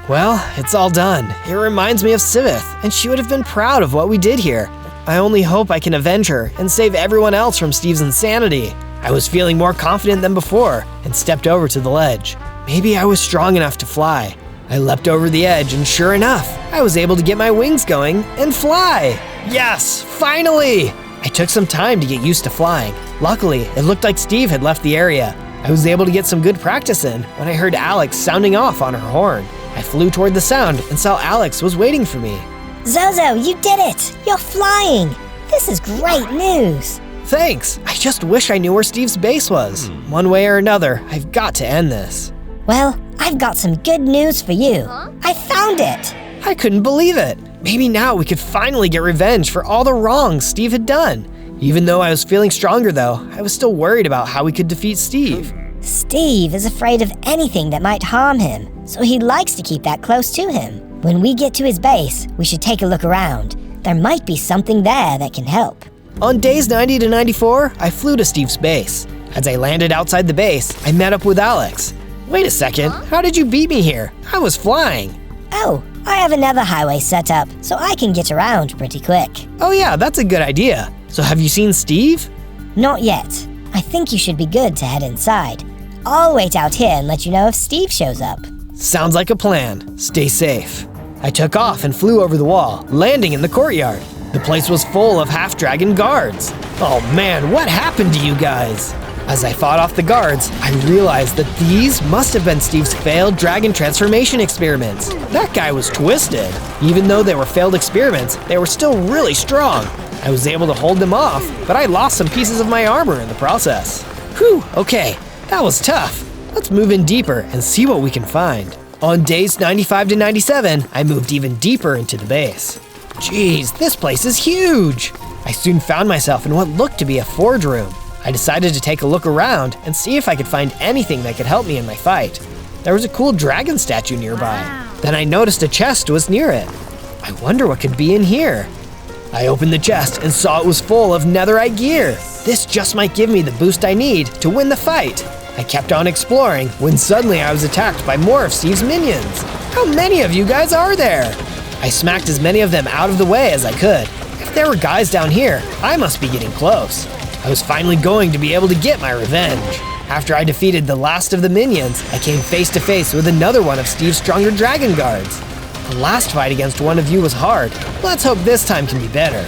Well, it's all done. It reminds me of Sivith, and she would have been proud of what we did here. I only hope I can avenge her and save everyone else from Steve's insanity. I was feeling more confident than before and stepped over to the ledge. Maybe I was strong enough to fly. I leapt over the edge and sure enough, I was able to get my wings going and fly. Yes, finally! I took some time to get used to flying. Luckily, it looked like Steve had left the area. I was able to get some good practice in when I heard Alex sounding off on her horn. I flew toward the sound and saw Alex was waiting for me. Zozo, you did it! You're flying! This is great news! Thanks! I just wish I knew where Steve's base was. One way or another, I've got to end this. Well, I've got some good news for you. I found it! I couldn't believe it. Maybe now we could finally get revenge for all the wrongs Steve had done. Even though I was feeling stronger though, I was still worried about how we could defeat Steve. Steve is afraid of anything that might harm him, so he likes to keep that close to him. When we get to his base, we should take a look around. There might be something there that can help. On days 90 to 94, I flew to Steve's base. As I landed outside the base, I met up with Alex. Wait a second, how did you beat me here? I was flying. Oh, I have another highway set up, so I can get around pretty quick. Oh yeah, that's a good idea. So have you seen Steve? Not yet. I think you should be good to head inside. I'll wait out here and let you know if Steve shows up. Sounds like a plan. Stay safe. I took off and flew over the wall, landing in the courtyard. The place was full of half-dragon guards. Oh man, what happened to you guys? As I fought off the guards, I realized that these must have been Steve's failed dragon transformation experiments. That guy was twisted. Even though they were failed experiments, they were still really strong. I was able to hold them off, but I lost some pieces of my armor in the process. Whew, okay, that was tough. Let's move in deeper and see what we can find. On days 95 to 97, I moved even deeper into the base. Jeez, this place is huge! I soon found myself in what looked to be a forge room. I decided to take a look around and see if I could find anything that could help me in my fight. There was a cool dragon statue nearby. Then I noticed a chest was near it. I wonder what could be in here. I opened the chest and saw it was full of netherite gear. This just might give me the boost I need to win the fight. I kept on exploring when suddenly I was attacked by more of Steve's minions. How many of you guys are there? I smacked as many of them out of the way as I could. If there were guys down here, I must be getting close. I was finally going to be able to get my revenge. After I defeated the last of the minions, I came face to face with another one of Steve's stronger dragon guards. The last fight against one of you was hard. Let's hope this time can be better.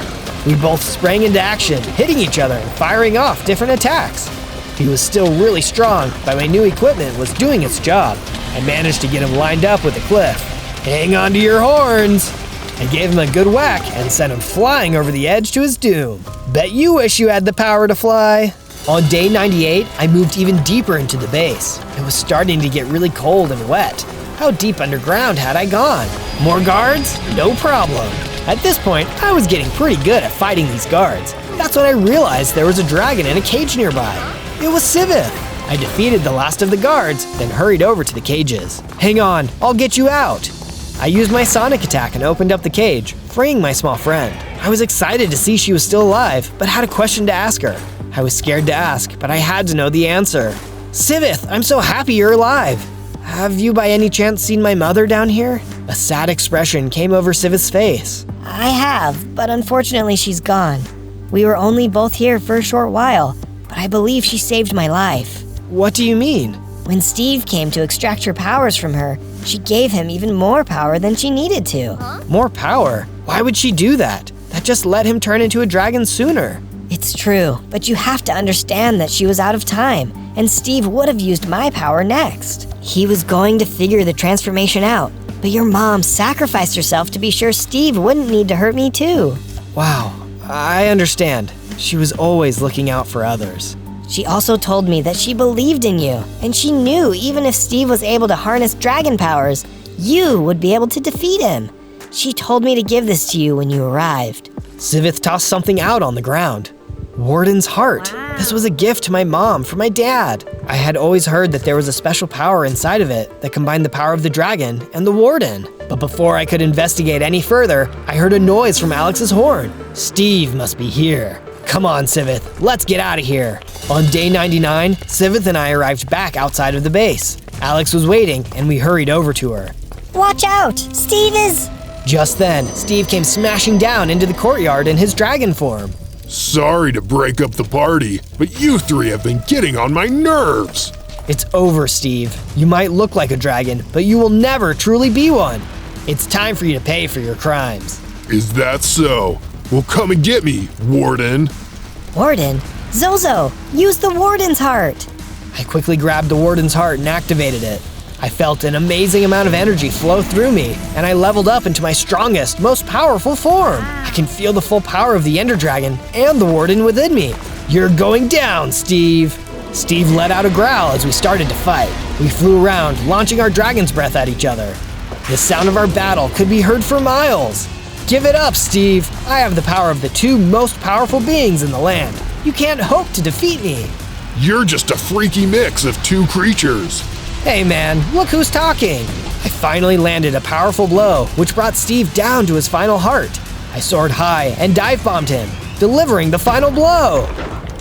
We both sprang into action, hitting each other and firing off different attacks. He was still really strong, but my new equipment was doing its job. I managed to get him lined up with a cliff. Hang on to your horns! I gave him a good whack and sent him flying over the edge to his doom. Bet you wish you had the power to fly. On day 98, I moved even deeper into the base. It was starting to get really cold and wet. How deep underground had I gone? More guards? No problem. At this point, I was getting pretty good at fighting these guards. That's when I realized there was a dragon in a cage nearby. It was Sivith. I defeated the last of the guards, then hurried over to the cages. Hang on, I'll get you out. I used my sonic attack and opened up the cage, freeing my small friend. I was excited to see she was still alive, but had a question to ask her. I was scared to ask, but I had to know the answer. Sivith, I'm so happy you're alive. Have you by any chance seen my mother down here? A sad expression came over Sivith's face. I have, but unfortunately she's gone. We were only both here for a short while, but I believe she saved my life. What do you mean? When Steve came to extract her powers from her, she gave him even more power than she needed to. More power? Why would she do that? That just let him turn into a dragon sooner. It's true, but you have to understand that she was out of time, and Steve would have used my power next. He was going to figure the transformation out, but your mom sacrificed herself to be sure Steve wouldn't need to hurt me too. Wow, I understand. She was always looking out for others. She also told me that she believed in you, and she knew even if Steve was able to harness dragon powers, you would be able to defeat him. She told me to give this to you when you arrived. Sivith tossed something out on the ground. Warden's heart. This was a gift to my mom from my dad. I had always heard that there was a special power inside of it that combined the power of the dragon and the warden. But before I could investigate any further, I heard a noise from Alex's horn. Steve must be here. Come on, Sivith, let's get out of here. On day 99, Sivith and I arrived back outside of the base. Alex was waiting, and we hurried over to her. Watch out! Steve is... Just then, Steve came smashing down into the courtyard in his dragon form. Sorry to break up the party, but you three have been getting on my nerves. It's over, Steve. You might look like a dragon, but you will never truly be one. It's time for you to pay for your crimes. Is that so? Well, come and get me, Warden. Warden? Zozo, use the Warden's heart. I quickly grabbed the Warden's heart and activated it. I felt an amazing amount of energy flow through me, and I leveled up into my strongest, most powerful form. I can feel the full power of the Ender Dragon and the Warden within me. You're going down, Steve. Steve let out a growl as we started to fight. We flew around, launching our dragon's breath at each other. The sound of our battle could be heard for miles. Give it up, Steve. I have the power of the two most powerful beings in the land. You can't hope to defeat me. You're just a freaky mix of two creatures. Hey man, look who's talking. I finally landed a powerful blow, which brought Steve down to his final heart. I soared high and dive bombed him, delivering the final blow.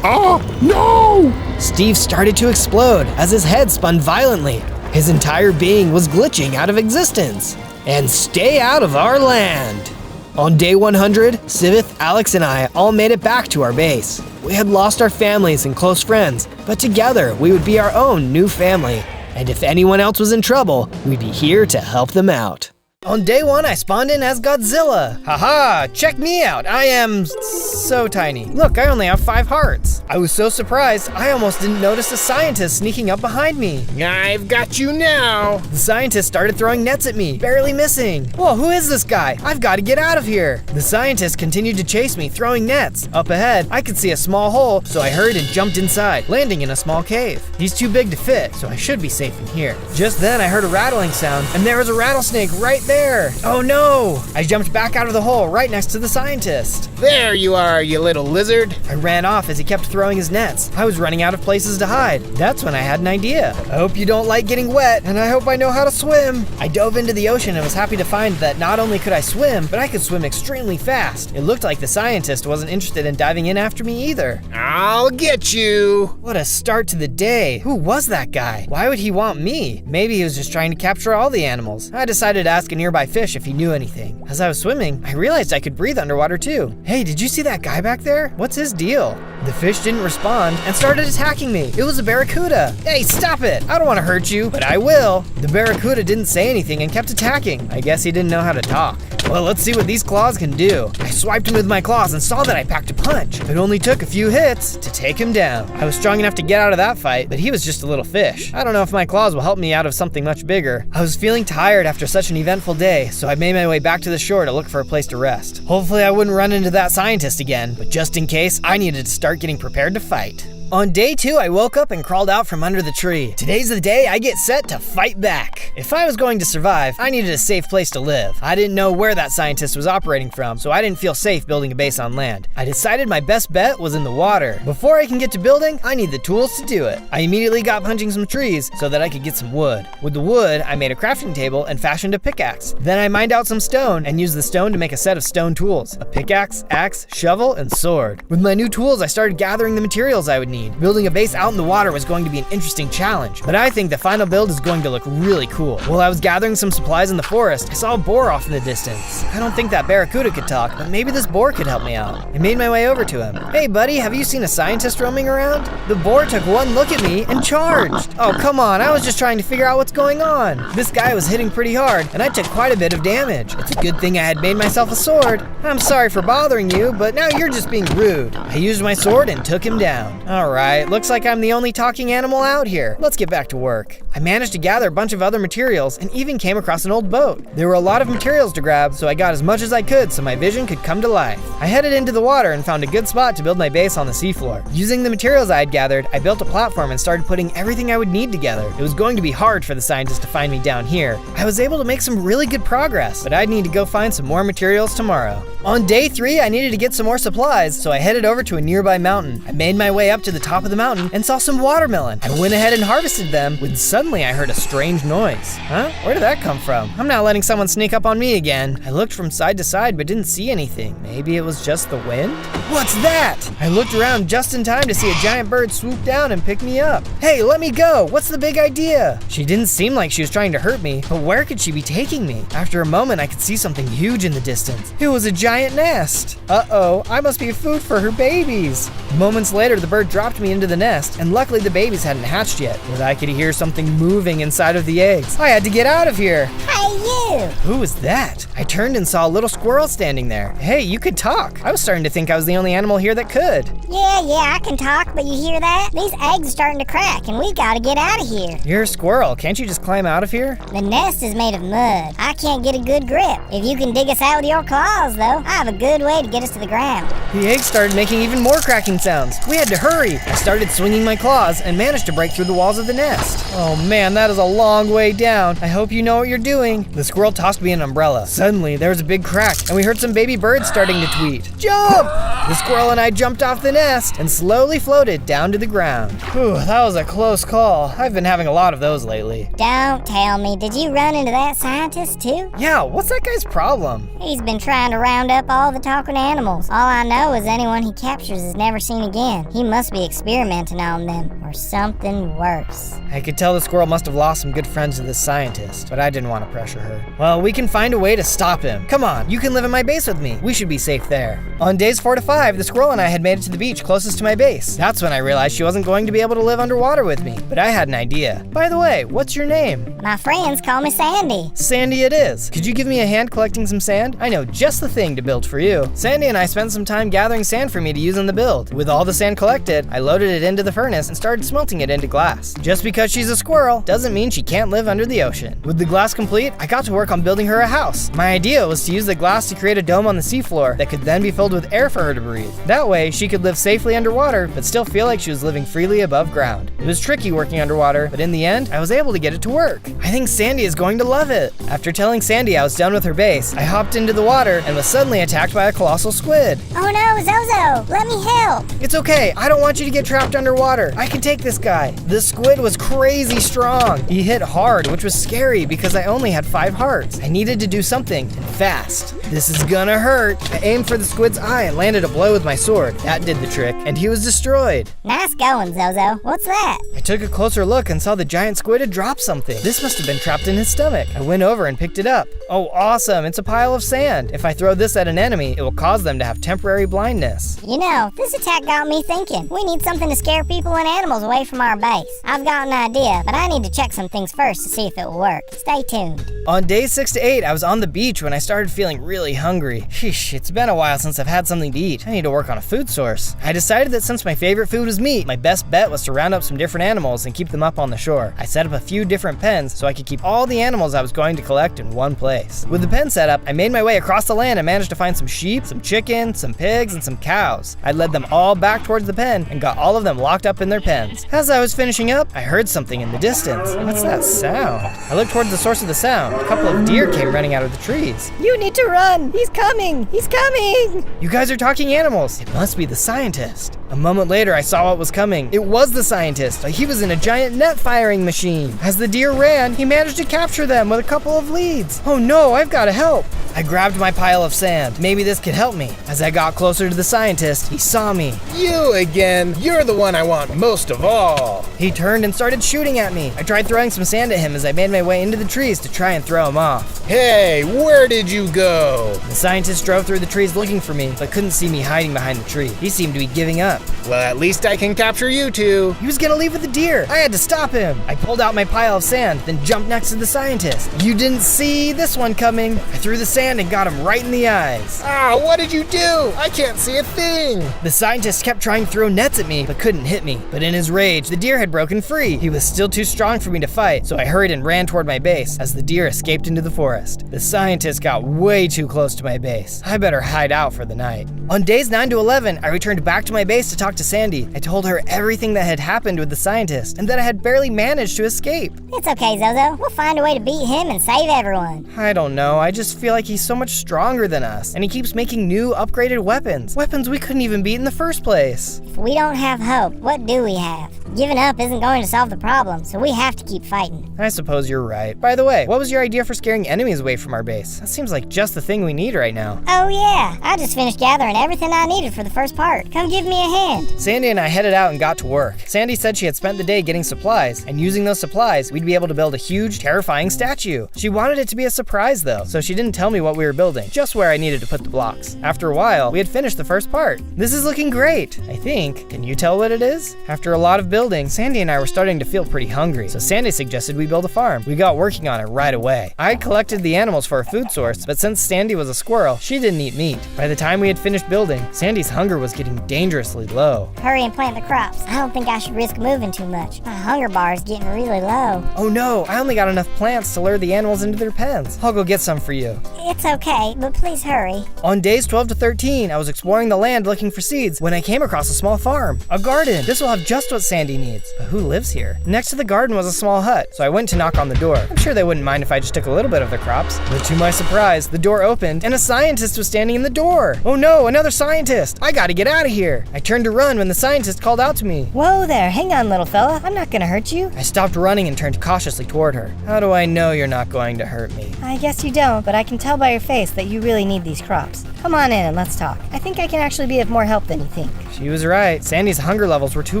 Oh, no! Steve started to explode as his head spun violently. His entire being was glitching out of existence. And stay out of our land. On day 100, Sivith, Alex, and I all made it back to our base. We had lost our families and close friends, but together we would be our own new family. And if anyone else was in trouble, we'd be here to help them out. On day 1, I spawned in as Godzilla. Haha, check me out. I am so tiny. Look, I only have 5 hearts. I was so surprised, I almost didn't notice a scientist sneaking up behind me. I've got you now. The scientist started throwing nets at me, barely missing. Whoa, who is this guy? I've got to get out of here. The scientist continued to chase me, throwing nets. Up ahead, I could see a small hole, so I hurried and jumped inside, landing in a small cave. He's too big to fit, so I should be safe in here. Just then, I heard a rattling sound, and there was a rattlesnake right there. Oh no! I jumped back out of the hole right next to the scientist. There you are, you little lizard. I ran off as he kept throwing his nets. I was running out of places to hide. That's when I had an idea. I hope you don't like getting wet, and I hope I know how to swim. I dove into the ocean and was happy to find that not only could I swim, but I could swim extremely fast. It looked like the scientist wasn't interested in diving in after me either. I'll get you. What a start to the day. Who was that guy? Why would he want me? Maybe he was just trying to capture all the animals. I decided to ask a nearby fish if he knew anything. As I was swimming, I realized I could breathe underwater too. Hey, did you see that guy back there? What's his deal? The fish didn't respond and started attacking me. It was a barracuda. Hey, stop it! I don't want to hurt you, but I will. The barracuda didn't say anything and kept attacking. I guess he didn't know how to talk. Well, let's see what these claws can do. I swiped him with my claws and saw that I packed a punch. It only took a few hits to take him down. I was strong enough to get out of that fight, but he was just a little fish. I don't know if my claws will help me out of something much bigger. I was feeling tired after such an eventful day, so I made my way back to the shore to look for a place to rest. Hopefully I wouldn't run into that scientist again, but just in case, I needed to start getting prepared to fight. On day 2, I woke up and crawled out from under the tree. Today's the day I get set to fight back. If I was going to survive, I needed a safe place to live. I didn't know where that scientist was operating from, so I didn't feel safe building a base on land. I decided my best bet was in the water. Before I can get to building, I need the tools to do it. I immediately got punching some trees so that I could get some wood. With the wood, I made a crafting table and fashioned a pickaxe. Then I mined out some stone and used the stone to make a set of stone tools: a pickaxe, axe, shovel, and sword. With my new tools, I started gathering the materials I would need. Building a base out in the water was going to be an interesting challenge, but I think the final build is going to look really cool. While I was gathering some supplies in the forest, I saw a boar off in the distance. I don't think that barracuda could talk, but maybe this boar could help me out. I made my way over to him. Hey buddy, have you seen a scientist roaming around? The boar took one look at me and charged. Oh come on, I was just trying to figure out what's going on. This guy was hitting pretty hard, and I took quite a bit of damage. It's a good thing I had made myself a sword. I'm sorry for bothering you, but now you're just being rude. I used my sword and took him down. Alright, looks like I'm the only talking animal out here. Let's get back to work. I managed to gather a bunch of other materials and even came across an old boat. There were a lot of materials to grab, so I got as much as I could so my vision could come to life. I headed into the water and found a good spot to build my base on the seafloor. Using the materials I had gathered, I built a platform and started putting everything I would need together. It was going to be hard for the scientists to find me down here. I was able to make some really good progress, but I'd need to go find some more materials tomorrow. On day 3, I needed to get some more supplies, so I headed over to a nearby mountain. I made my way up to the the top of the mountain and saw some watermelon. I went ahead and harvested them when suddenly I heard a strange noise. Huh? Where did that come from? I'm not letting someone sneak up on me again. I looked from side to side but didn't see anything. Maybe it was just the wind? What's that? I looked around just in time to see a giant bird swoop down and pick me up. Hey, let me go! What's the big idea? She didn't seem like she was trying to hurt me, but where could she be taking me? After a moment, I could see something huge in the distance. It was a giant nest. Uh-oh, I must be food for her babies. Moments later, the bird dropped me into the nest, and luckily the babies hadn't hatched yet, but I could hear something moving inside of the eggs. I had to get out of here. Hey, you! Who was that? I turned and saw a little squirrel standing there. Hey, you could talk. I was starting to think I was the only animal here that could. Yeah, I can talk, but you hear that? These eggs are starting to crack, and we gotta get out of here. You're a squirrel. Can't you just climb out of here? The nest is made of mud. I can't get a good grip. If you can dig us out with your claws, though, I have a good way to get us to the ground. The eggs started making even more cracking sounds. We had to hurry. I started swinging my claws and managed to break through the walls of the nest. Oh man, that is a long way down. I hope you know what you're doing. The squirrel tossed me an umbrella. Suddenly, there was a big crack, and we heard some baby birds starting to tweet. Jump! The squirrel and I jumped off the nest and slowly floated down to the ground. Whew, that was a close call. I've been having a lot of those lately. Don't tell me. Did you run into that scientist, too? Yeah, what's that guy's problem? He's been trying to round up all the talking animals. All I know is anyone he captures is never seen again. He must be experimenting on them, or something worse. I could tell the squirrel must have lost some good friends to this scientist, but I didn't want to pressure her. Well, we can find a way to stop him. Come on, you can live in my base with me. We should be safe there. On days 4 to 5, the squirrel and I had made it to the beach closest to my base. That's when I realized she wasn't going to be able to live underwater with me, but I had an idea. By the way, what's your name? My friends call me Sandy. Sandy it is. Could you give me a hand collecting some sand? I know just the thing to build for you. Sandy and I spent some time gathering sand for me to use in the build. With all the sand collected, I loaded it into the furnace and started smelting it into glass. Just because she's a squirrel doesn't mean she can't live under the ocean. With the glass complete, I got to work on building her a house. My idea was to use the glass to create a dome on the seafloor that could then be filled with air for her to breathe. That way, she could live safely underwater, but still feel like she was living freely above ground. It was tricky working underwater, but in the end, I was able to get it to work. I think Sandy is going to love it. After telling Sandy I was done with her base, I hopped into the water and was suddenly attacked by a colossal squid. Oh no, Zozo, let me help. It's okay, I don't want you to get trapped underwater. I can take this guy. The squid was crazy strong. He hit hard, which was scary because I only had 5 hearts. I needed to do something, and fast. This is gonna hurt. I aimed for the squid's eye and landed a blow with my sword. That did the trick, and he was destroyed. Nice going, Zozo. What's that? I took a closer look and saw the giant squid had dropped something. This must have been trapped in his stomach. I went over and picked it up. Oh, awesome, it's a pile of sand. If I throw this at an enemy, it will cause them to have temporary blindness. You know, this attack got me thinking. We need something to scare people and animals away from our base. I've got an idea, but I need to check some things first to see if it will work. Stay tuned. On days 6 to 8, I was on the beach when I started feeling really hungry. Sheesh, it's been a while since I've had something to eat. I need to work on a food source. I decided that since my favorite food was meat, my best bet was to round up some different animals and keep them up on the shore. I set up a few different pens so I could keep all the animals I was going to collect in one place. With the pen set up, I made my way across the land and managed to find some sheep, some chickens, some pigs, and some cows. I led them all back towards the pen and got all of them locked up in their pens. As I was finishing up, I heard something in the distance. What's that sound? I looked towards the source of the sound. A couple of deer came running out of the trees. You need to run! He's coming! He's coming! You guys are talking animals. It must be the scientist. A moment later, I saw what was coming. It was the scientist. He was in a giant net firing machine. As the deer ran, he managed to capture them with a couple of leads. Oh no, I've got to help. I grabbed my pile of sand. Maybe this could help me. As I got closer to the scientist, he saw me. You again. You're the one I want most of all. He turned and started shooting at me. I tried throwing some sand at him as I made my way into the trees to try and throw him off. Hey, where did you go? The scientist drove through the trees looking for me, but couldn't see me hiding behind the tree. He seemed to be giving up. Well, at least I can capture you two. He was gonna leave with the deer. I had to stop him. I pulled out my pile of sand, then jumped next to the scientist. You didn't see this one coming. I threw the sand and got him right in the eyes. Ah, what did you do? I can't see a thing. The scientist kept trying to throw nets at me, but couldn't hit me. But in his rage, the deer had broken free. He was still too strong for me to fight, so I hurried and ran toward my base as the deer escaped into the forest. The scientist got way too close to my base. I better hide out for the night. On days 9 to 11, I returned back to my base nice to talk to Sandy. I told her everything that had happened with the scientist and that I had barely managed to escape. It's okay, Zozo. We'll find a way to beat him and save everyone. I don't know, I just feel like he's so much stronger than us, and he keeps making new, upgraded weapons. Weapons we couldn't even beat in the first place. If we don't have hope, what do we have? Giving up isn't going to solve the problem, so we have to keep fighting. I suppose you're right. By the way, what was your idea for scaring enemies away from our base? That seems like just the thing we need right now. Oh yeah, I just finished gathering everything I needed for the first part. Come give me a hand. Sandy and I headed out and got to work. Sandy said she had spent the day getting supplies, and using those supplies, we'd be able to build a huge, terrifying statue. She wanted it to be a surprise though, so she didn't tell me what we were building, just where I needed to put the blocks. After a while, we had finished the first part. This is looking great, I think. Can you tell what it is? After a lot of building, Sandy and I were starting to feel pretty hungry, so Sandy suggested we build a farm. We got working on it right away. I had collected the animals for a food source, but since Sandy was a squirrel, she didn't eat meat. By the time we had finished building, Sandy's hunger was getting dangerously low. Hurry and plant the crops. I don't think I should risk moving too much. My hunger bar is getting really low. Oh no, I only got enough plants to lure the animals into their pens. I'll go get some for you. It's okay, but please hurry. On days 12 to 13, I was exploring the land looking for seeds when I came across a small farm. A garden. This will have just what Sandy needs. But who lives here? Next to the garden was a small hut, so I went to knock on the door. I'm sure they wouldn't mind if I just took a little bit of the crops. But to my surprise, the door opened and a scientist was standing in the door. Oh no, another scientist! I gotta get out of here! I turned to run when the scientist called out to me. Whoa there, hang on, little fella. I'm not gonna hurt you. I stopped running and turned cautiously toward her. How do I know you're not going to hurt me? I guess you don't, but I can tell by your face that you really need these crops. Come on in and let's talk. I think I can actually be of more help than you think. She was right. Sandy's hunger levels were too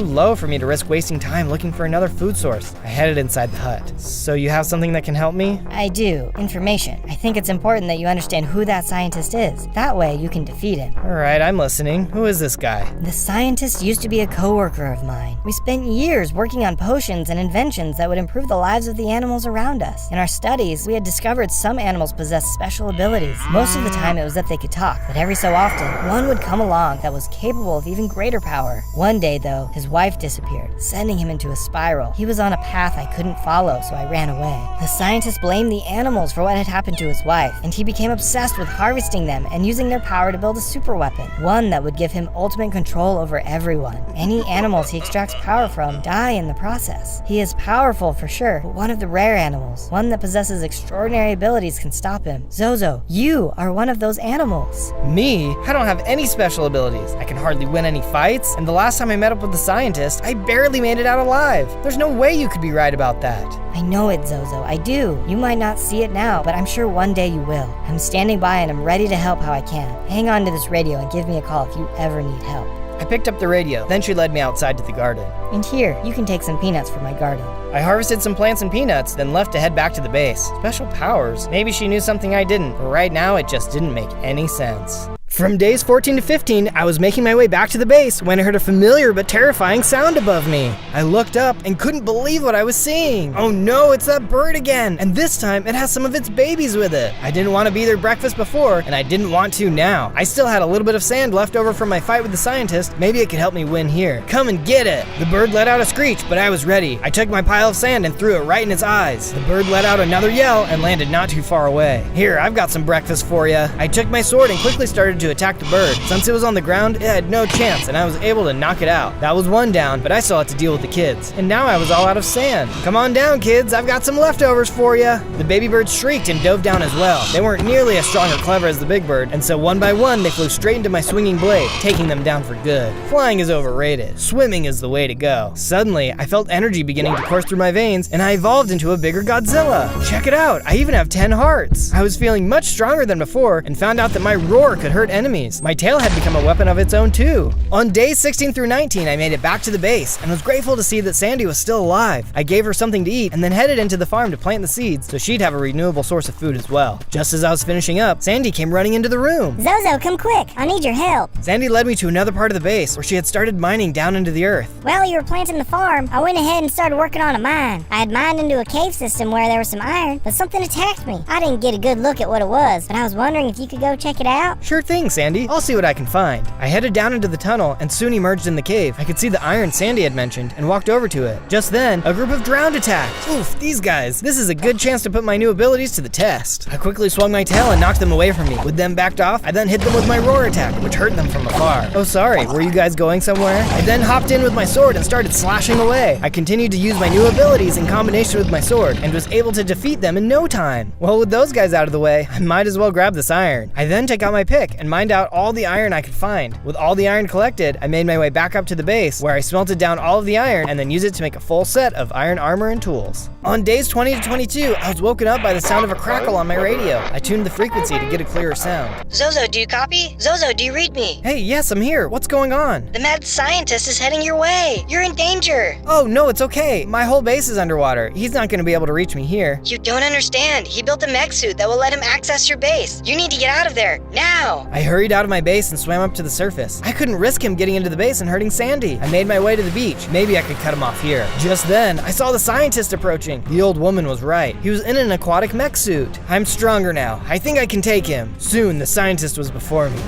low for me to risk wasting time looking for another food source. I headed inside the hut. So you have something that can help me? I do. Information. I think it's important that you understand who that scientist is. That way you can defeat him. Alright, I'm listening. Who is this guy? The scientist used to be a coworker of mine. We spent years working on potions and inventions that would improve the lives of the animals around us. In our studies, we had discovered some animals possessed special abilities. Most of the time it was that they could talk, but every so often, one would come along that was capable of even greater power. One day though, his wife disappeared, sending him into a spiral. He was on a path I couldn't follow, so I ran away. The scientist blamed the animals for what had happened to his wife, and he became obsessed with harvesting them and using their power to build a super weapon, one that would give him ultimate control over everyone. Any animals he extracts power from die in the process. He is powerful for sure, but one of the rare animals, one that possesses extraordinary abilities, can stop him. Zozo, you are one of those animals. Me? I don't have any special abilities. I can hardly win any fights, and the last time I met up with the scientist, I barely made it out alive. There's no way you could be right about that. I know it, Zozo, I do. You might not see it now, but I'm sure one day you will. I'm standing by and I'm ready to help how I can. Hang on to this radio and give me a call if you ever need help. I picked up the radio, then she led me outside to the garden. And here, you can take some peanuts from my garden. I harvested some plants and peanuts, then left to head back to the base. Special powers? Maybe she knew something I didn't, but right now it just didn't make any sense. From days 14 to 15, I was making my way back to the base when I heard a familiar but terrifying sound above me. I looked up and couldn't believe what I was seeing. Oh no, it's that bird again, and this time it has some of its babies with it. I didn't want to be their breakfast before, and I didn't want to now. I still had a little bit of sand left over from my fight with the scientist. Maybe it could help me win here. Come and get it! The bird let out a screech, but I was ready. I took my pile of sand and threw it right in its eyes. The bird let out another yell and landed not too far away. Here, I've got some breakfast for ya. I took my sword and quickly started to attack the bird. Since it was on the ground, it had no chance, and I was able to knock it out. That was one down, but I still had to deal with the kids. And now I was all out of sand. Come on down, kids, I've got some leftovers for ya. The baby birds shrieked and dove down as well. They weren't nearly as strong or clever as the big bird, and so one by one, they flew straight into my swinging blade, taking them down for good. Flying is overrated. Swimming is the way to go. Suddenly, I felt energy beginning to course through my veins, and I evolved into a bigger Godzilla. Check it out, I even have 10 hearts. I was feeling much stronger than before, and found out that my roar could hurt enemies. My tail had become a weapon of its own too. On days 16 through 19, I made it back to the base, and was grateful to see that Sandy was still alive. I gave her something to eat, and then headed into the farm to plant the seeds, so she'd have a renewable source of food as well. Just as I was finishing up, Sandy came running into the room. Zozo, come quick. I need your help. Sandy led me to another part of the base, where she had started mining down into the earth. While you were planting the farm, I went ahead and started working on a mine. I had mined into a cave system where there was some iron, but something attacked me. I didn't get a good look at what it was, but I was wondering if you could go check it out. Sure thing, thing, Sandy. I'll see what I can find. I headed down into the tunnel and soon emerged in the cave. I could see the iron Sandy had mentioned and walked over to it. Just then, a group of drowned attacked. Oof, these guys. This is a good chance to put my new abilities to the test. I quickly swung my tail and knocked them away from me. With them backed off, I then hit them with my roar attack, which hurt them from afar. Oh, sorry, were you guys going somewhere? I then hopped in with my sword and started slashing away. I continued to use my new abilities in combination with my sword and was able to defeat them in no time. Well, with those guys out of the way, I might as well grab this iron. I then took out my pick and mined out all the iron I could find. With all the iron collected, I made my way back up to the base where I smelted down all of the iron and then used it to make a full set of iron armor and tools. On days 20 to 22, I was woken up by the sound of a crackle on my radio. I tuned the frequency to get a clearer sound. Zozo, do you copy? Zozo, do you read me? Hey, yes, I'm here. What's going on? The mad scientist is heading your way. You're in danger. Oh, no, it's okay. My whole base is underwater. He's not going to be able to reach me here. You don't understand. He built a mech suit that will let him access your base. You need to get out of there, now. I hurried out of my base and swam up to the surface. I couldn't risk him getting into the base and hurting Sandy. I made my way to the beach. Maybe I could cut him off here. Just then, I saw the scientist approaching. The old woman was right. He was in an aquatic mech suit. I'm stronger now. I think I can take him. Soon, the scientist was before me.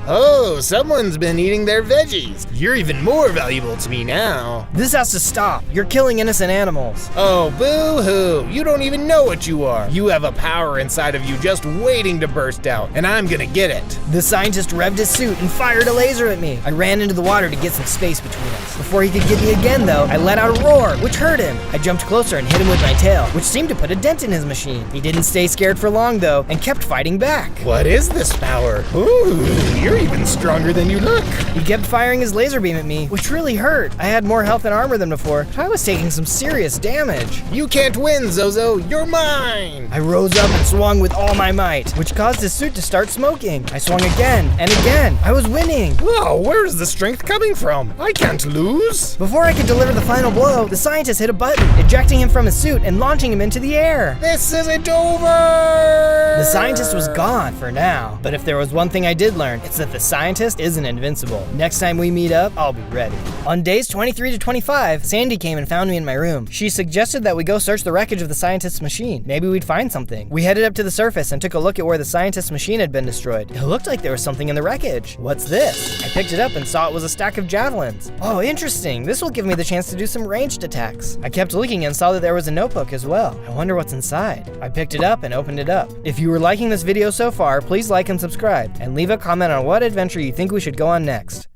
Oh, someone's been eating their veggies. You're even more valuable to me now. This has to stop. You're killing innocent animals. Oh, boo-hoo. You don't even know what you are. You have a power inside of you just waiting to burst out, and I'm gonna get it. The scientist revved his suit and fired a laser at me. I ran into the water to get some space between us. Before he could get me again, though, I let out a roar, which hurt him. I jumped closer and hit him with my tail, which seemed to put a dent in his machine. He didn't stay scared for long, though, and kept fighting back. What is this power? Ooh, you're even stronger than you look. He kept firing his laser beam at me, which really hurt. I had more health and armor than before, but I was taking some serious damage. You can't win, Zozo. You're mine. I rose up and swung with all my might, which caused his suit to start smoking. I swung again and again. I was winning. Whoa, where's the strength coming from? I can't lose. Before I could deliver the final blow, the scientist hit a button, ejecting him from his suit and launching him into the air. This isn't over. The scientist was gone for now, but if there was one thing I did learn, it's that the scientist isn't invincible. Next time we meet up, I'll be ready. On days 23 to 25, Sandy came and found me in my room. She suggested that we go search the wreckage of the scientist's machine. Maybe we'd find something. We headed up to the surface and took a look at where the scientist's machine had been destroyed. It looked like there was something in the wreckage. What's this? I picked it up and saw it was a stack of javelins. Oh, interesting. This will give me the chance to do some ranged attacks. I kept looking and saw that there was a notebook as well. I wonder what's inside. I picked it up and opened it up. If you were liking this video so far, please like and subscribe, and leave a comment on what adventure you think we should go on next.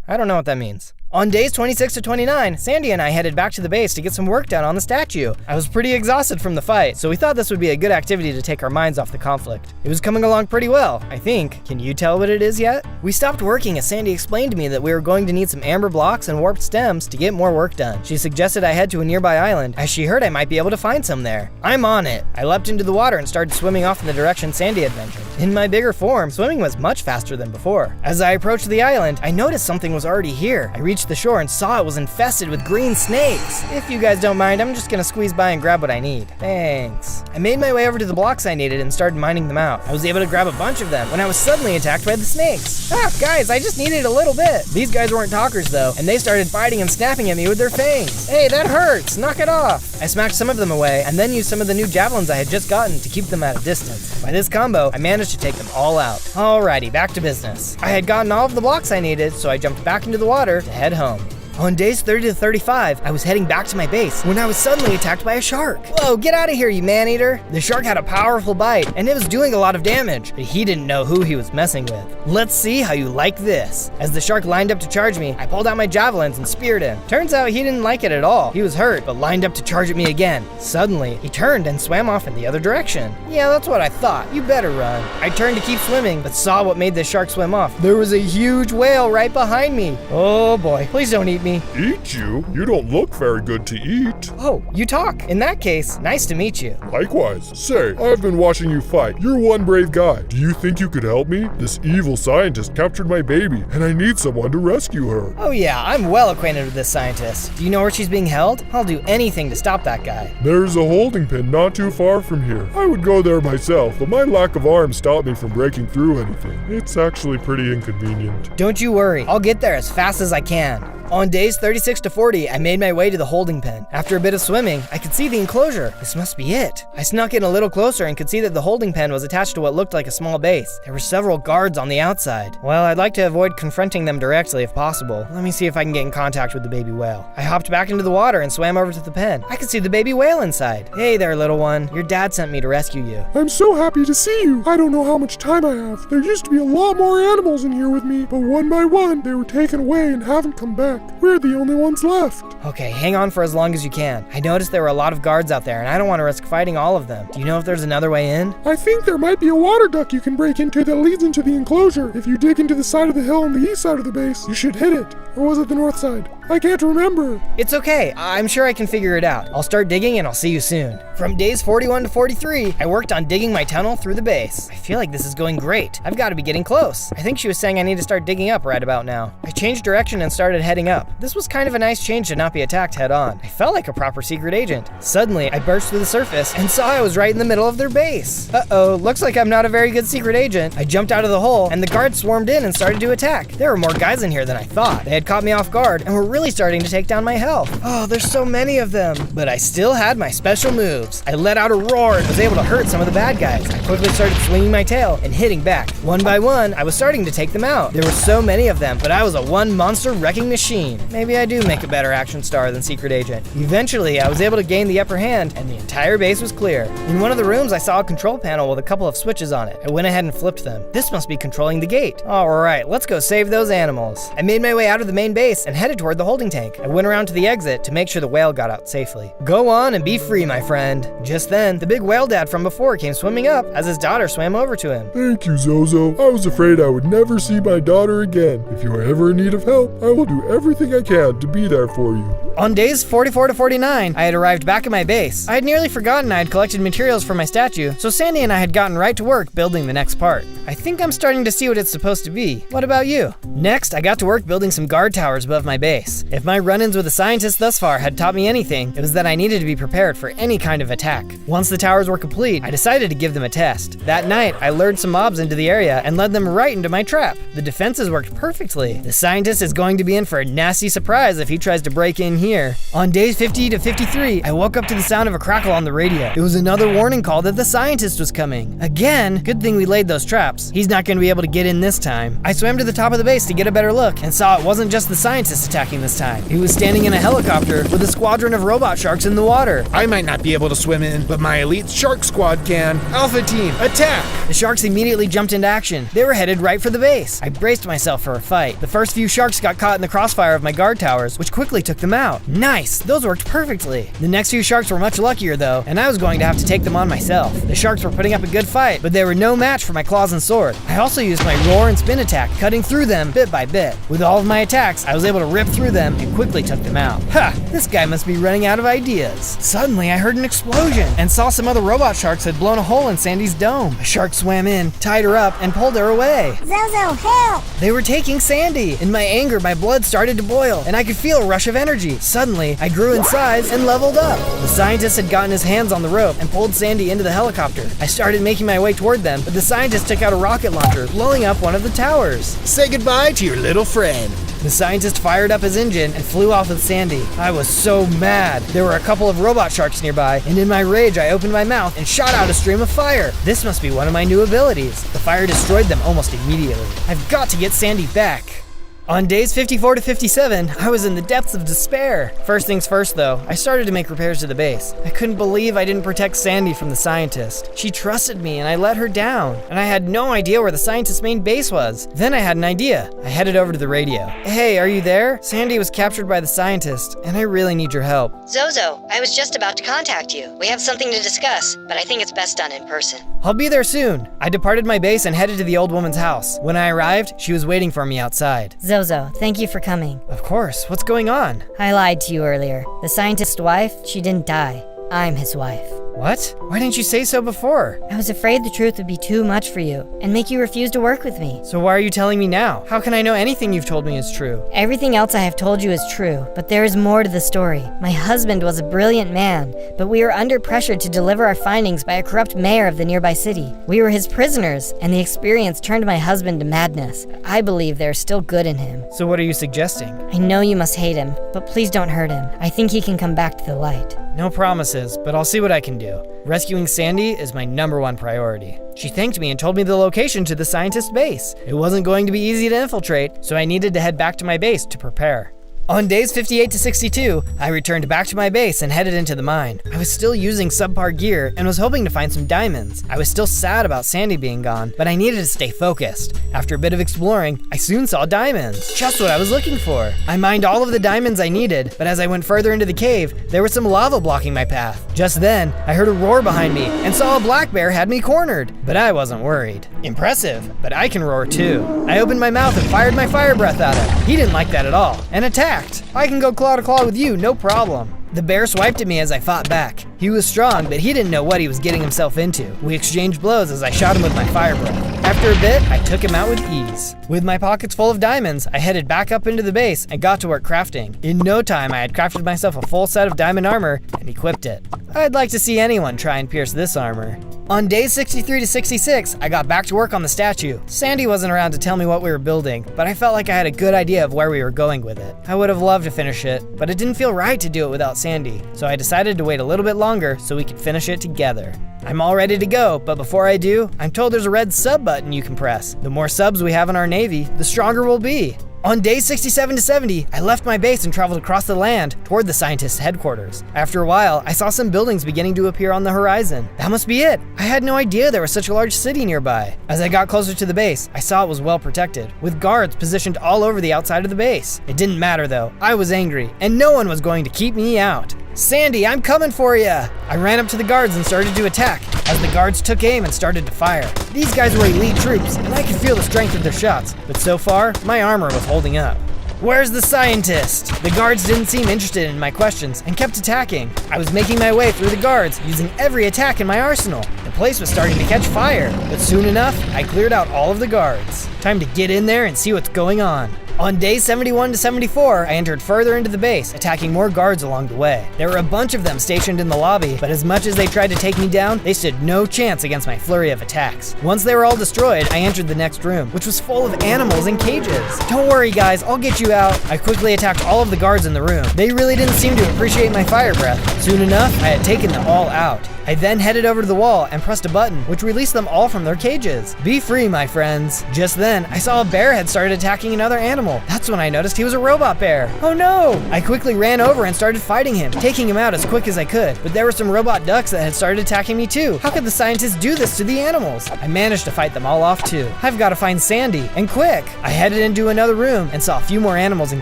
I don't know what that means. On days 26 to 29, Sandy and I headed back to the base to get some work done on the statue. I was pretty exhausted from the fight, so we thought this would be a good activity to take our minds off the conflict. It was coming along pretty well, I think. Can you tell what it is yet? We stopped working as Sandy explained to me that we were going to need some amber blocks and warped stems to get more work done. She suggested I head to a nearby island, as she heard I might be able to find some there. I'm on it. I leapt into the water and started swimming off in the direction Sandy had mentioned. In my bigger form, swimming was much faster than before. As I approached the island, I noticed something was already here. I reached the shore and saw it was infested with green snakes. If you guys don't mind, I'm just gonna squeeze by and grab what I need. Thanks. I made my way over to the blocks I needed and started mining them out. I was able to grab a bunch of them when I was suddenly attacked by the snakes. Guys, I just needed a little bit. These guys weren't talkers though, and they started biting and snapping at me with their fangs. Hey, that hurts. Knock it off. I smacked some of them away and then used some of the new javelins I had just gotten to keep them at a distance. By this combo, I managed to take them all out. Alrighty, back to business. I had gotten all of the blocks I needed, so I jumped back into the water to head home. On days 30 to 35, I was heading back to my base when I was suddenly attacked by a shark. Whoa, get out of here, you man-eater. The shark had a powerful bite, and it was doing a lot of damage, but he didn't know who he was messing with. Let's see how you like this. As the shark lined up to charge me, I pulled out my javelins and speared him. Turns out he didn't like it at all. He was hurt, but lined up to charge at me again. Suddenly, he turned and swam off in the other direction. Yeah, that's what I thought. You better run. I turned to keep swimming, but saw what made the shark swim off. There was a huge whale right behind me. Oh boy, please don't eat me. Eat you? You don't look very good to eat. Oh, you talk. In that case, nice to meet you. Likewise. Say, I've been watching you fight. You're one brave guy. Do you think you could help me? This evil scientist captured my baby, and I need someone to rescue her. Oh yeah, I'm well acquainted with this scientist. Do you know where she's being held? I'll do anything to stop that guy. There's a holding pen not too far from here. I would go there myself, but my lack of arms stopped me from breaking through anything. It's actually pretty inconvenient. Don't you worry. I'll get there as fast as I can. On days 36 to 40, I made my way to the holding pen. After a bit of swimming, I could see the enclosure. This must be it. I snuck in a little closer and could see that the holding pen was attached to what looked like a small base. There were several guards on the outside. Well, I'd like to avoid confronting them directly if possible. Let me see if I can get in contact with the baby whale. I hopped back into the water and swam over to the pen. I could see the baby whale inside. Hey there, little one. Your dad sent me to rescue you. I'm so happy to see you. I don't know how much time I have. There used to be a lot more animals in here with me, but one by one, they were taken away and haven't come back. We're the only ones left. Okay, hang on for as long as you can. I noticed there were a lot of guards out there, and I don't want to risk fighting all of them. Do you know if there's another way in? I think there might be a water duct you can break into that leads into the enclosure. If you dig into the side of the hill on the east side of the base, you should hit it. Or was it the north side? I can't remember. It's okay. I'm sure I can figure it out. I'll start digging and I'll see you soon. From days 41 to 43, I worked on digging my tunnel through the base. I feel like this is going great. I've got to be getting close. I think she was saying I need to start digging up right about now. I changed direction and started heading up. This was kind of a nice change to not be attacked head on. I felt like a proper secret agent. Suddenly, I burst through the surface and saw I was right in the middle of their base. Uh-oh, looks like I'm not a very good secret agent. I jumped out of the hole and the guards swarmed in and started to attack. There were more guys in here than I thought. They had caught me off guard and were really starting to take down my health. Oh, there's so many of them. But I still had my special moves. I let out a roar and was able to hurt some of the bad guys. I quickly started swinging my tail and hitting back. One by one, I was starting to take them out. There were so many of them, but I was a one monster wrecking machine. Maybe I do make a better action star than secret agent. Eventually, I was able to gain the upper hand and the entire base was clear. In one of the rooms, I saw a control panel with a couple of switches on it. I went ahead and flipped them. This must be controlling the gate. All right, let's go save those animals. I made my way out of the main base and headed toward the holding tank. I went around to the exit to make sure the whale got out safely. Go on and be free, my friend. Just then, the big whale dad from before came swimming up as his daughter swam over to him. Thank you, Zozo. I was afraid I would never see my daughter again. If you are ever in need of help, I will do everything I can to be there for you. On days 44 to 49, I had arrived back at my base. I had nearly forgotten I had collected materials for my statue, so Sandy and I had gotten right to work building the next part. I think I'm starting to see what it's supposed to be. What about you? Next, I got to work building some guard towers above my base. If my run-ins with the scientists thus far had taught me anything, it was that I needed to be prepared for any kind of attack. Once the towers were complete, I decided to give them a test. That night, I lured some mobs into the area and led them right into my trap. The defenses worked perfectly. The scientist is going to be in for a nasty surprise if he tries to break in here. On days 50 to 53, I woke up to the sound of a crackle on the radio. It was another warning call that the scientist was coming. Again, good thing we laid those traps. He's not going to be able to get in this time. I swam to the top of the base to get a better look and saw it wasn't just the scientist attacking this time. He was standing in a helicopter with a squadron of robot sharks in the water. I might not be able to swim in, but my elite shark squad can. Alpha team, attack! The sharks immediately jumped into action. They were headed right for the base. I braced myself for a fight. The first few sharks got caught in the crossfire of my guard towers, which quickly took them out. Nice, those worked perfectly. The next few sharks were much luckier though, and I was going to have to take them on myself. The sharks were putting up a good fight, but they were no match for my claws and sword. I also used my roar and spin attack, cutting through them bit by bit. With all of my attacks, I was able to rip through them and quickly took them out. Ha! This guy must be running out of ideas. Suddenly, I heard an explosion and saw some other robot sharks had blown a hole in Sandy's dome. A shark swam in, tied her up, and pulled her away. Zozo, help! They were taking Sandy. In my anger, my blood started to boil, and I could feel a rush of energy. Suddenly, I grew in size and leveled up. The scientist had gotten his hands on the rope and pulled Sandy into the helicopter. I started making my way toward them, but the scientist took out a rocket launcher, blowing up one of the towers. Say goodbye to your little friend. The scientist fired up his engine and flew off with Sandy. I was so mad. There were a couple of robot sharks nearby, and in my rage, I opened my mouth and shot out a stream of fire. This must be one of my new abilities. The fire destroyed them almost immediately. I've got to get Sandy back. On days 54 to 57, I was in the depths of despair. First things first though, I started to make repairs to the base. I couldn't believe I didn't protect Sandy from the scientist. She trusted me and I let her down, and I had no idea where the scientist's main base was. Then I had an idea. I headed over to the radio. Hey, are you there? Sandy was captured by the scientist, and I really need your help. Zozo, I was just about to contact you. We have something to discuss, but I think it's best done in person. I'll be there soon. I departed my base and headed to the old woman's house. When I arrived, she was waiting for me outside. Zozo, thank you for coming. Of course, what's going on? I lied to you earlier. The scientist's wife, she didn't die. I'm his wife. What? Why didn't you say so before? I was afraid the truth would be too much for you and make you refuse to work with me. So why are you telling me now? How can I know anything you've told me is true? Everything else I have told you is true, but there is more to the story. My husband was a brilliant man, but we were under pressure to deliver our findings by a corrupt mayor of the nearby city. We were his prisoners, and the experience turned my husband to madness. I believe there is still good in him. So what are you suggesting? I know you must hate him, but please don't hurt him. I think he can come back to the light. No promises, but I'll see what I can do. Rescuing Sandy is my #1 priority. She thanked me and told me the location to the scientist base. It wasn't going to be easy to infiltrate, so I needed to head back to my base to prepare. On days 58 to 62, I returned back to my base and headed into the mine. I was still using subpar gear and was hoping to find some diamonds. I was still sad about Sandy being gone, but I needed to stay focused. After a bit of exploring, I soon saw diamonds. Just what I was looking for. I mined all of the diamonds I needed, but as I went further into the cave, there was some lava blocking my path. Just then, I heard a roar behind me and saw a black bear had me cornered, but I wasn't worried. Impressive, but I can roar too. I opened my mouth and fired my fire breath at him. He didn't like that at all and attacked. I can go claw to claw with you, no problem. The bear swiped at me as I fought back. He was strong, but he didn't know what he was getting himself into. We exchanged blows as I shot him with my fire breath. After a bit, I took him out with ease. With my pockets full of diamonds, I headed back up into the base and got to work crafting. In no time, I had crafted myself a full set of diamond armor and equipped it. I'd like to see anyone try and pierce this armor. On days 63 to 66, I got back to work on the statue. Sandy wasn't around to tell me what we were building, but I felt like I had a good idea of where we were going with it. I would have loved to finish it, but it didn't feel right to do it without Sandy, so I decided to wait a little bit longer so we could finish it together. I'm all ready to go, but before I do, I'm told there's a red sub button you can press. The more subs we have in our Navy, the stronger we'll be. On days 67 to 70, I left my base and traveled across the land toward the scientist's headquarters. After a while, I saw some buildings beginning to appear on the horizon. That must be it. I had no idea there was such a large city nearby. As I got closer to the base, I saw it was well protected, with guards positioned all over the outside of the base. It didn't matter though. I was angry, and no one was going to keep me out. Sandy, I'm coming for ya! I ran up to the guards and started to attack, as the guards took aim and started to fire. These guys were elite troops, and I could feel the strength of their shots, but so far, my armor was holding up. Where's the scientist? The guards didn't seem interested in my questions and kept attacking. I was making my way through the guards, using every attack in my arsenal. The place was starting to catch fire, but soon enough, I cleared out all of the guards. Time to get in there and see what's going on. On days 71 to 74, I entered further into the base, attacking more guards along the way. There were a bunch of them stationed in the lobby, but as much as they tried to take me down, they stood no chance against my flurry of attacks. Once they were all destroyed, I entered the next room, which was full of animals in cages. Don't worry guys, I'll get you out. I quickly attacked all of the guards in the room. They really didn't seem to appreciate my fire breath. Soon enough, I had taken them all out. I then headed over to the wall and pressed a button, which released them all from their cages. Be free, my friends. Just then, I saw a bear had started attacking another animal. That's when I noticed he was a robot bear. Oh no! I quickly ran over and started fighting him, taking him out as quick as I could. But there were some robot ducks that had started attacking me too. How could the scientists do this to the animals? I managed to fight them all off too. I've got to find Sandy, and quick! I headed into another room and saw a few more animals in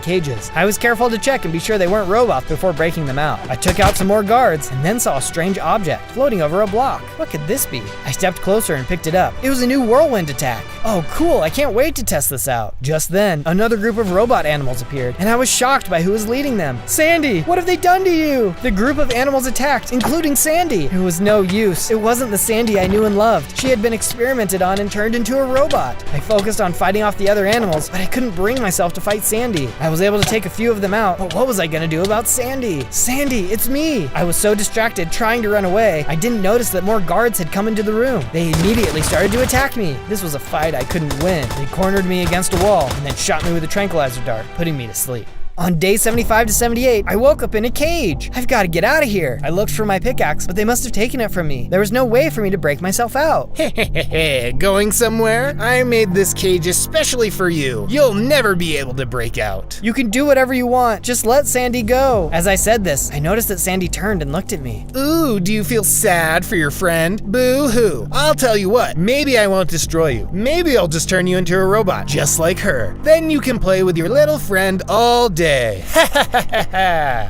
cages. I was careful to check and be sure they weren't robots before breaking them out. I took out some more guards and then saw a strange object floating over a block. What could this be? I stepped closer and picked it up. It was a new whirlwind attack. Oh cool, I can't wait to test this out. Just then, another group of robot animals appeared, and I was shocked by who was leading them. Sandy, what have they done to you? The group of animals attacked, including Sandy. It was no use. It wasn't the Sandy I knew and loved. She had been experimented on and turned into a robot. I focused on fighting off the other animals, but I couldn't bring myself to fight Sandy. I was able to take a few of them out, but what was I gonna do about Sandy? Sandy, it's me! I was so distracted trying to run away, I didn't notice that more guards had come into the room. They immediately started to attack me. This was a fight I couldn't win. They cornered me against a wall and then shot me with a tranquilizer dart, putting me to sleep. On day 75 to 78, I woke up in a cage. I've got to get out of here. I looked for my pickaxe, but they must have taken it from me. There was no way for me to break myself out. Going somewhere? I made this cage especially for you. You'll never be able to break out. You can do whatever you want. Just let Sandy go. As I said this, I noticed that Sandy turned and looked at me. Ooh, do you feel sad for your friend? Boo-hoo. I'll tell you what, maybe I won't destroy you. Maybe I'll just turn you into a robot, just like her. Then you can play with your little friend all day.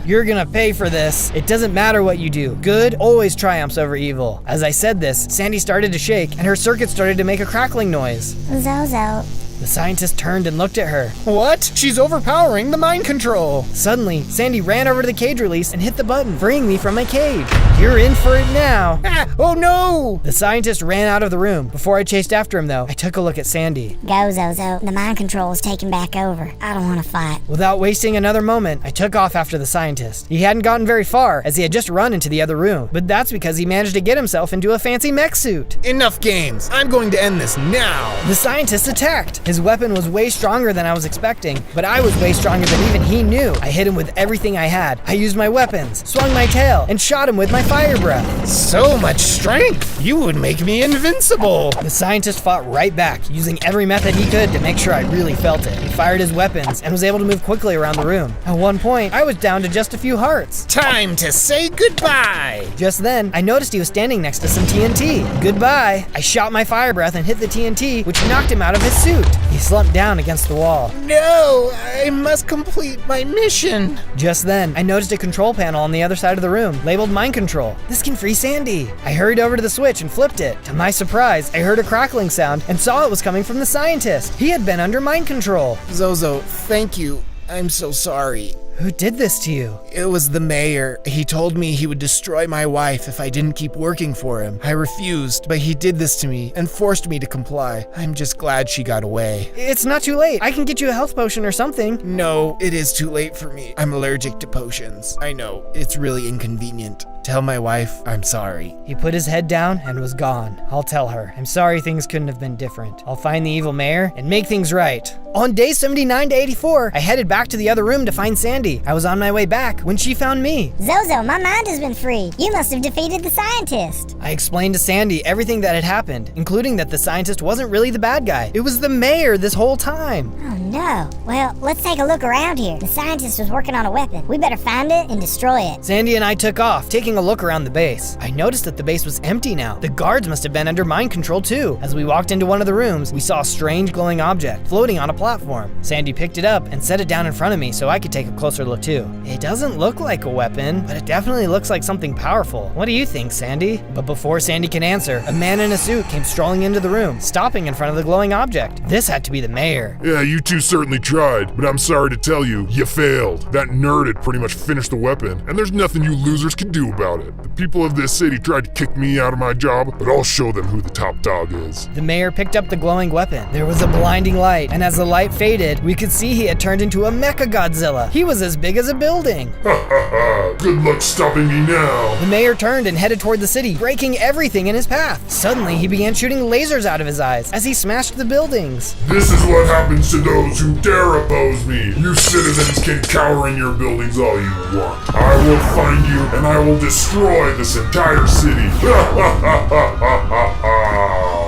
You're gonna pay for this. It doesn't matter what you do. Good always triumphs over evil. As I said this, Sandy started to shake and her circuit started to make a crackling noise. Zozo, The scientist turned and looked at her. What? She's overpowering the mind control. Suddenly, Sandy ran over to the cage release and hit the button, freeing me from my cage. You're in for it now. Ah, oh no! The scientist ran out of the room. Before I chased after him, though, I took a look at Sandy. Go, Zozo. The mind control is taking back over. I don't want to fight. Without wasting another moment, I took off after the scientist. He hadn't gotten very far, as he had just run into the other room. But that's because he managed to get himself into a fancy mech suit. Enough games. I'm going to end this now. The scientist attacked. His weapon was way stronger than I was expecting, but I was way stronger than even he knew. I hit him with everything I had. I used my weapons, swung my tail, and shot him with my fire breath. So much strength. You would make me invincible. The scientist fought right back, using every method he could to make sure I really felt it. He fired his weapons and was able to move quickly around the room. At one point, I was down to just a few hearts. Time to say goodbye. Just then, I noticed he was standing next to some TNT. Goodbye. I shot my fire breath and hit the TNT, which knocked him out of his suit. He slumped down against the wall. No, I must complete my mission. Just then, I noticed a control panel on the other side of the room, labeled Mind Control. This can free Sandy. I hurried over to the switch and flipped it. To my surprise, I heard a crackling sound and saw it was coming from the scientist. He had been under mind control. Zozo, thank you. I'm so sorry. Who did this to you? It was the mayor. He told me he would destroy my wife if I didn't keep working for him. I refused, but he did this to me and forced me to comply. I'm just glad she got away. It's not too late. I can get you a health potion or something. No, it is too late for me. I'm allergic to potions. I know, it's really inconvenient. Tell my wife I'm sorry. He put his head down and was gone. I'll tell her. I'm sorry things couldn't have been different. I'll find the evil mayor and make things right. On day 79 to 84, I headed back to the other room to find Sandy. I was on my way back when she found me. Zozo, my mind has been freed. You must have defeated the scientist. I explained to Sandy everything that had happened, including that the scientist wasn't really the bad guy. It was the mayor this whole time. Oh no. Well, let's take a look around here. The scientist was working on a weapon. We better find it and destroy it. Sandy and I took off, taking a look around the base. I noticed that the base was empty now. The guards must have been under mind control too. As we walked into one of the rooms, we saw a strange glowing object floating on a platform. Sandy picked it up and set it down in front of me so I could take a closer look too. It doesn't look like a weapon, but it definitely looks like something powerful. What do you think, Sandy? But before Sandy can answer, a man in a suit came strolling into the room, stopping in front of the glowing object. This had to be the mayor. Yeah, you two certainly tried, but I'm sorry to tell you, you failed. That nerd had pretty much finished the weapon, and there's nothing you losers can do about it. The people of this city tried to kick me out of my job, but I'll show them who the top dog is. The mayor picked up the glowing weapon. There was a blinding light, and as the light faded, we could see he had turned into a mecha Godzilla. He was as big as a building. Ha ha ha, good luck stopping me now. The mayor turned and headed toward the city, breaking everything in his path. Suddenly, he began shooting lasers out of his eyes as he smashed the buildings. This is what happens to those who dare oppose me. You citizens can cower in your buildings all you want. I will find you and I will destroy this entire city.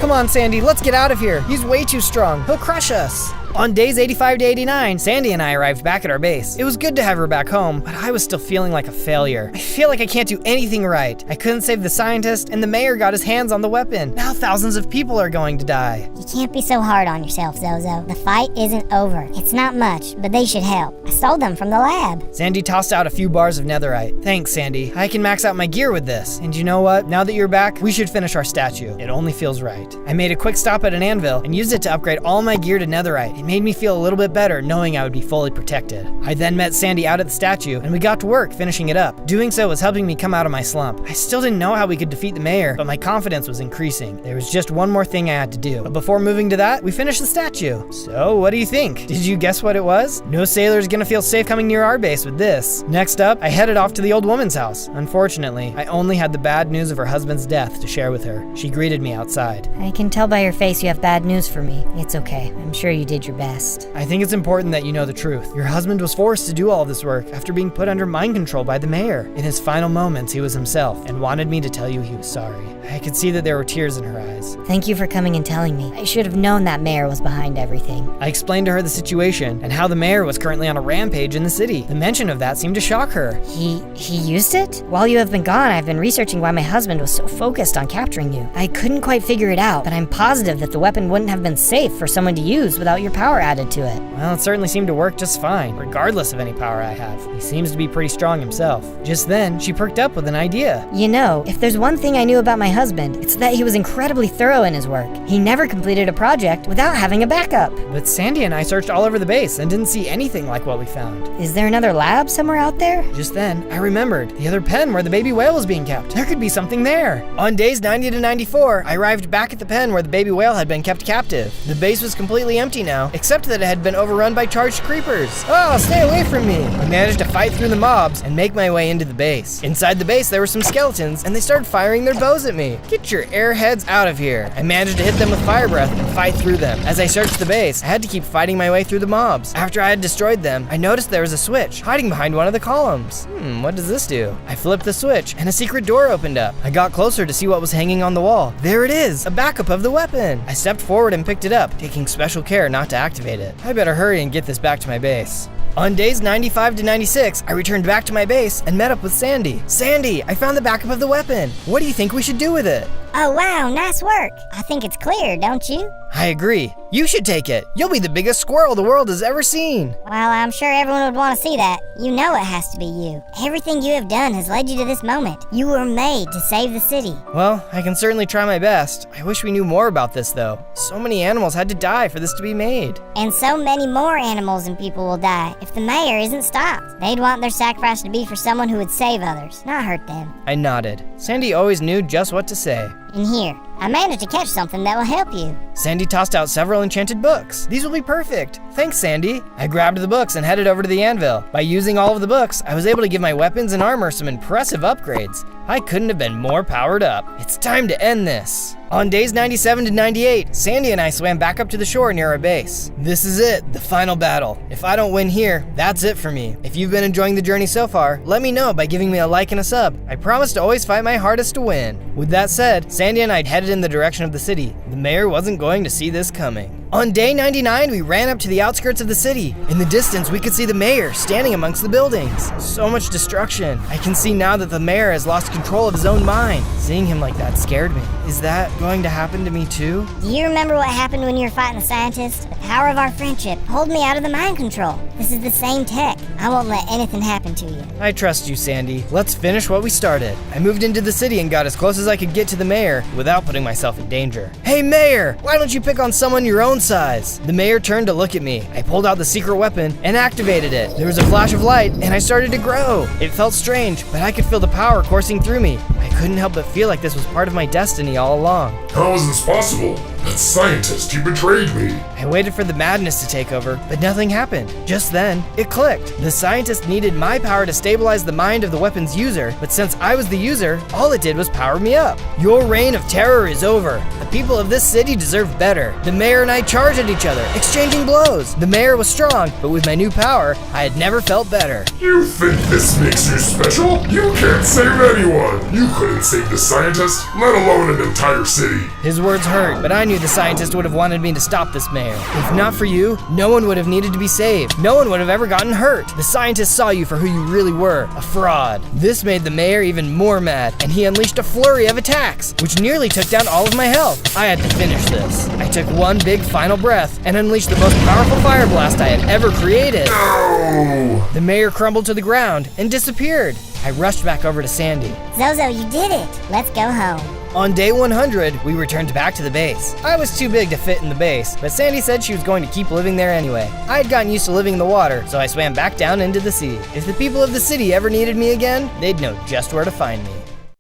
Come on, Sandy, let's get out of here. He's way too strong. He'll crush us. On days 85 to 89, Sandy and I arrived back at our base. It was good to have her back home, but I was still feeling like a failure. I feel like I can't do anything right. I couldn't save the scientist, and the mayor got his hands on the weapon. Now thousands of people are going to die. You can't be so hard on yourself, Zozo. The fight isn't over. It's not much, but they should help. I stole them from the lab. Sandy tossed out a few bars of netherite. Thanks, Sandy. I can max out my gear with this. And you know what? Now that you're back, we should finish our statue. It only feels right. I made a quick stop at an anvil and used it to upgrade all my gear to netherite. It made me feel a little bit better knowing I would be fully protected. I then met Sandy out at the statue and we got to work finishing it up. Doing so was helping me come out of my slump. I still didn't know how we could defeat the mayor, but my confidence was increasing. There was just one more thing I had to do. But before moving to that, we finished the statue. So what do you think? Did you guess what it was? No sailor's gonna feel safe coming near our base with this. Next up, I headed off to the old woman's house. Unfortunately, I only had the bad news of her husband's death to share with her. She greeted me outside. I can tell by your face you have bad news for me. It's okay. I'm sure you did your best. I think it's important that you know the truth. Your husband was forced to do all this work after being put under mind control by the mayor. In his final moments, he was himself and wanted me to tell you he was sorry. I could see that there were tears in her eyes. Thank you for coming and telling me. I should have known that mayor was behind everything. I explained to her the situation and how the mayor was currently on a rampage in the city. The mention of that seemed to shock her. He used it? While you have been gone, I've been researching why my husband was so focused on capturing you. I couldn't quite figure it out, but I'm positive that the weapon wouldn't have been safe for someone to use without your power added to it. Well, it certainly seemed to work just fine, regardless of any power I have. He seems to be pretty strong himself. Just then, she perked up with an idea. You know, if there's one thing I knew about my husband, it's that he was incredibly thorough in his work. He never completed a project without having a backup. But Sandy and I searched all over the base and didn't see anything like what we found. Is there another lab somewhere out there? Just then, I remembered the other pen where the baby whale was being kept. There could be something there. On days 90 to 94, I arrived back at the pen where the baby whale had been kept captive. The base was completely empty now, except that it had been overrun by charged creepers. Oh, stay away from me! I managed to fight through the mobs and make my way into the base. Inside the base, there were some skeletons, and they started firing their bows at me. Get your airheads out of here. I managed to hit them with fire breath and fight through them. As I searched the base, I had to keep fighting my way through the mobs. After I had destroyed them, I noticed there was a switch hiding behind one of the columns. What does this do? I flipped the switch, and a secret door opened up. I got closer to see what was hanging on the wall. There it is, a backup of the weapon. I stepped forward and picked it up, taking special care not to activate it. I better hurry and get this back to my base. On days 95 to 96, I returned back to my base and met up with Sandy. Sandy, I found the backup of the weapon. What do you think we should do with it? Oh wow, nice work. I think it's clear, don't you? I agree. You should take it. You'll be the biggest squirrel the world has ever seen. Well, I'm sure everyone would want to see that. You know it has to be you. Everything you have done has led you to this moment. You were made to save the city. Well, I can certainly try my best. I wish we knew more about this, though. So many animals had to die for this to be made. And so many more animals and people will die if the mayor isn't stopped. They'd want their sacrifice to be for someone who would save others, not hurt them. I nodded. Sandy always knew just what to say. And here, I managed to catch something that will help you. Sandy tossed out several enchanted books. These will be perfect. Thanks, Sandy. I grabbed the books and headed over to the anvil. By using all of the books, I was able to give my weapons and armor some impressive upgrades. I couldn't have been more powered up. It's time to end this. On days 97 to 98, Sandy and I swam back up to the shore near our base. This is it, the final battle. If I don't win here, that's it for me. If you've been enjoying the journey so far, let me know by giving me a like and a sub. I promise to always fight my hardest to win. With that said, Sandy and I headed in the direction of the city. The mayor wasn't going to see this coming. On day 99, we ran up to the outskirts of the city. In the distance, we could see the mayor standing amongst the buildings. So much destruction. I can see now that the mayor has lost control of his own mind. Seeing him like that scared me. Is that going to happen to me too? Do you remember what happened when you were fighting the scientists? The power of our friendship pulled me out of the mind control. This is the same tech. I won't let anything happen to you. I trust you, Sandy. Let's finish what we started. I moved into the city and got as close as I could get to the mayor without putting myself in danger. Hey, mayor! Why don't you pick on someone your own size? The mayor turned to look at me. I pulled out the secret weapon and activated it. There was a flash of light and I started to grow. It felt strange, but I could feel the power coursing through me. I couldn't help but feel like this was part of my destiny all along. How is this possible? That scientist, he betrayed me. I waited for the madness to take over, but nothing happened. Just then, it clicked. The scientist needed my power to stabilize the mind of the weapon's user, but since I was the user, all it did was power me up. Your reign of terror is over. The people of this city deserve better. The mayor and I charged at each other, exchanging blows. The mayor was strong, but with my new power, I had never felt better. You think this makes you special? You can't save anyone. You couldn't save the scientist, let alone an entire city. His words hurt, but I knew the scientist would have wanted me to stop this mayor. If not for you, no one would have needed to be saved. No one would have ever gotten hurt. The scientist saw you for who you really were, a fraud. This made the mayor even more mad, and he unleashed a flurry of attacks, which nearly took down all of my health. I had to finish this. I took one big final breath and unleashed the most powerful fire blast I had ever created. No! The mayor crumbled to the ground and disappeared. I rushed back over to Sandy. Zozo, you did it. Let's go home. On day 100, we returned back to the base. I was too big to fit in the base, but Sandy said she was going to keep living there anyway. I had gotten used to living in the water, so I swam back down into the sea. If the people of the city ever needed me again, they'd know just where to find me.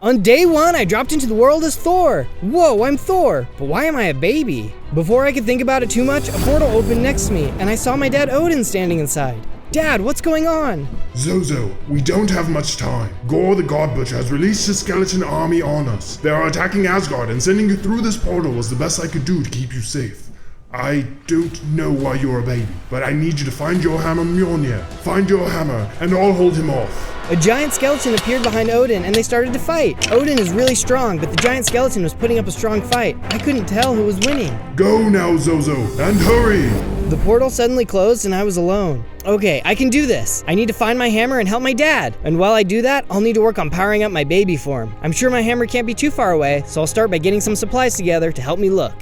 On day 1, I dropped into the world as Thor. Whoa, I'm Thor, but why am I a baby? Before I could think about it too much, a portal opened next to me, and I saw my dad Odin standing inside. Dad, what's going on? Zozo, we don't have much time. Gore the God Butcher has released his skeleton army on us. They are attacking Asgard, and sending you through this portal was the best I could do to keep you safe. I don't know why you're a baby, but I need you to find your hammer Mjolnir. Find your hammer, and I'll hold him off. A giant skeleton appeared behind Odin, and they started to fight. Odin is really strong, but the giant skeleton was putting up a strong fight. I couldn't tell who was winning. Go now, Zozo, and hurry! The portal suddenly closed and I was alone. Okay, I can do this. I need to find my hammer and help my dad. And while I do that, I'll need to work on powering up my baby form. I'm sure my hammer can't be too far away, so I'll start by getting some supplies together to help me look.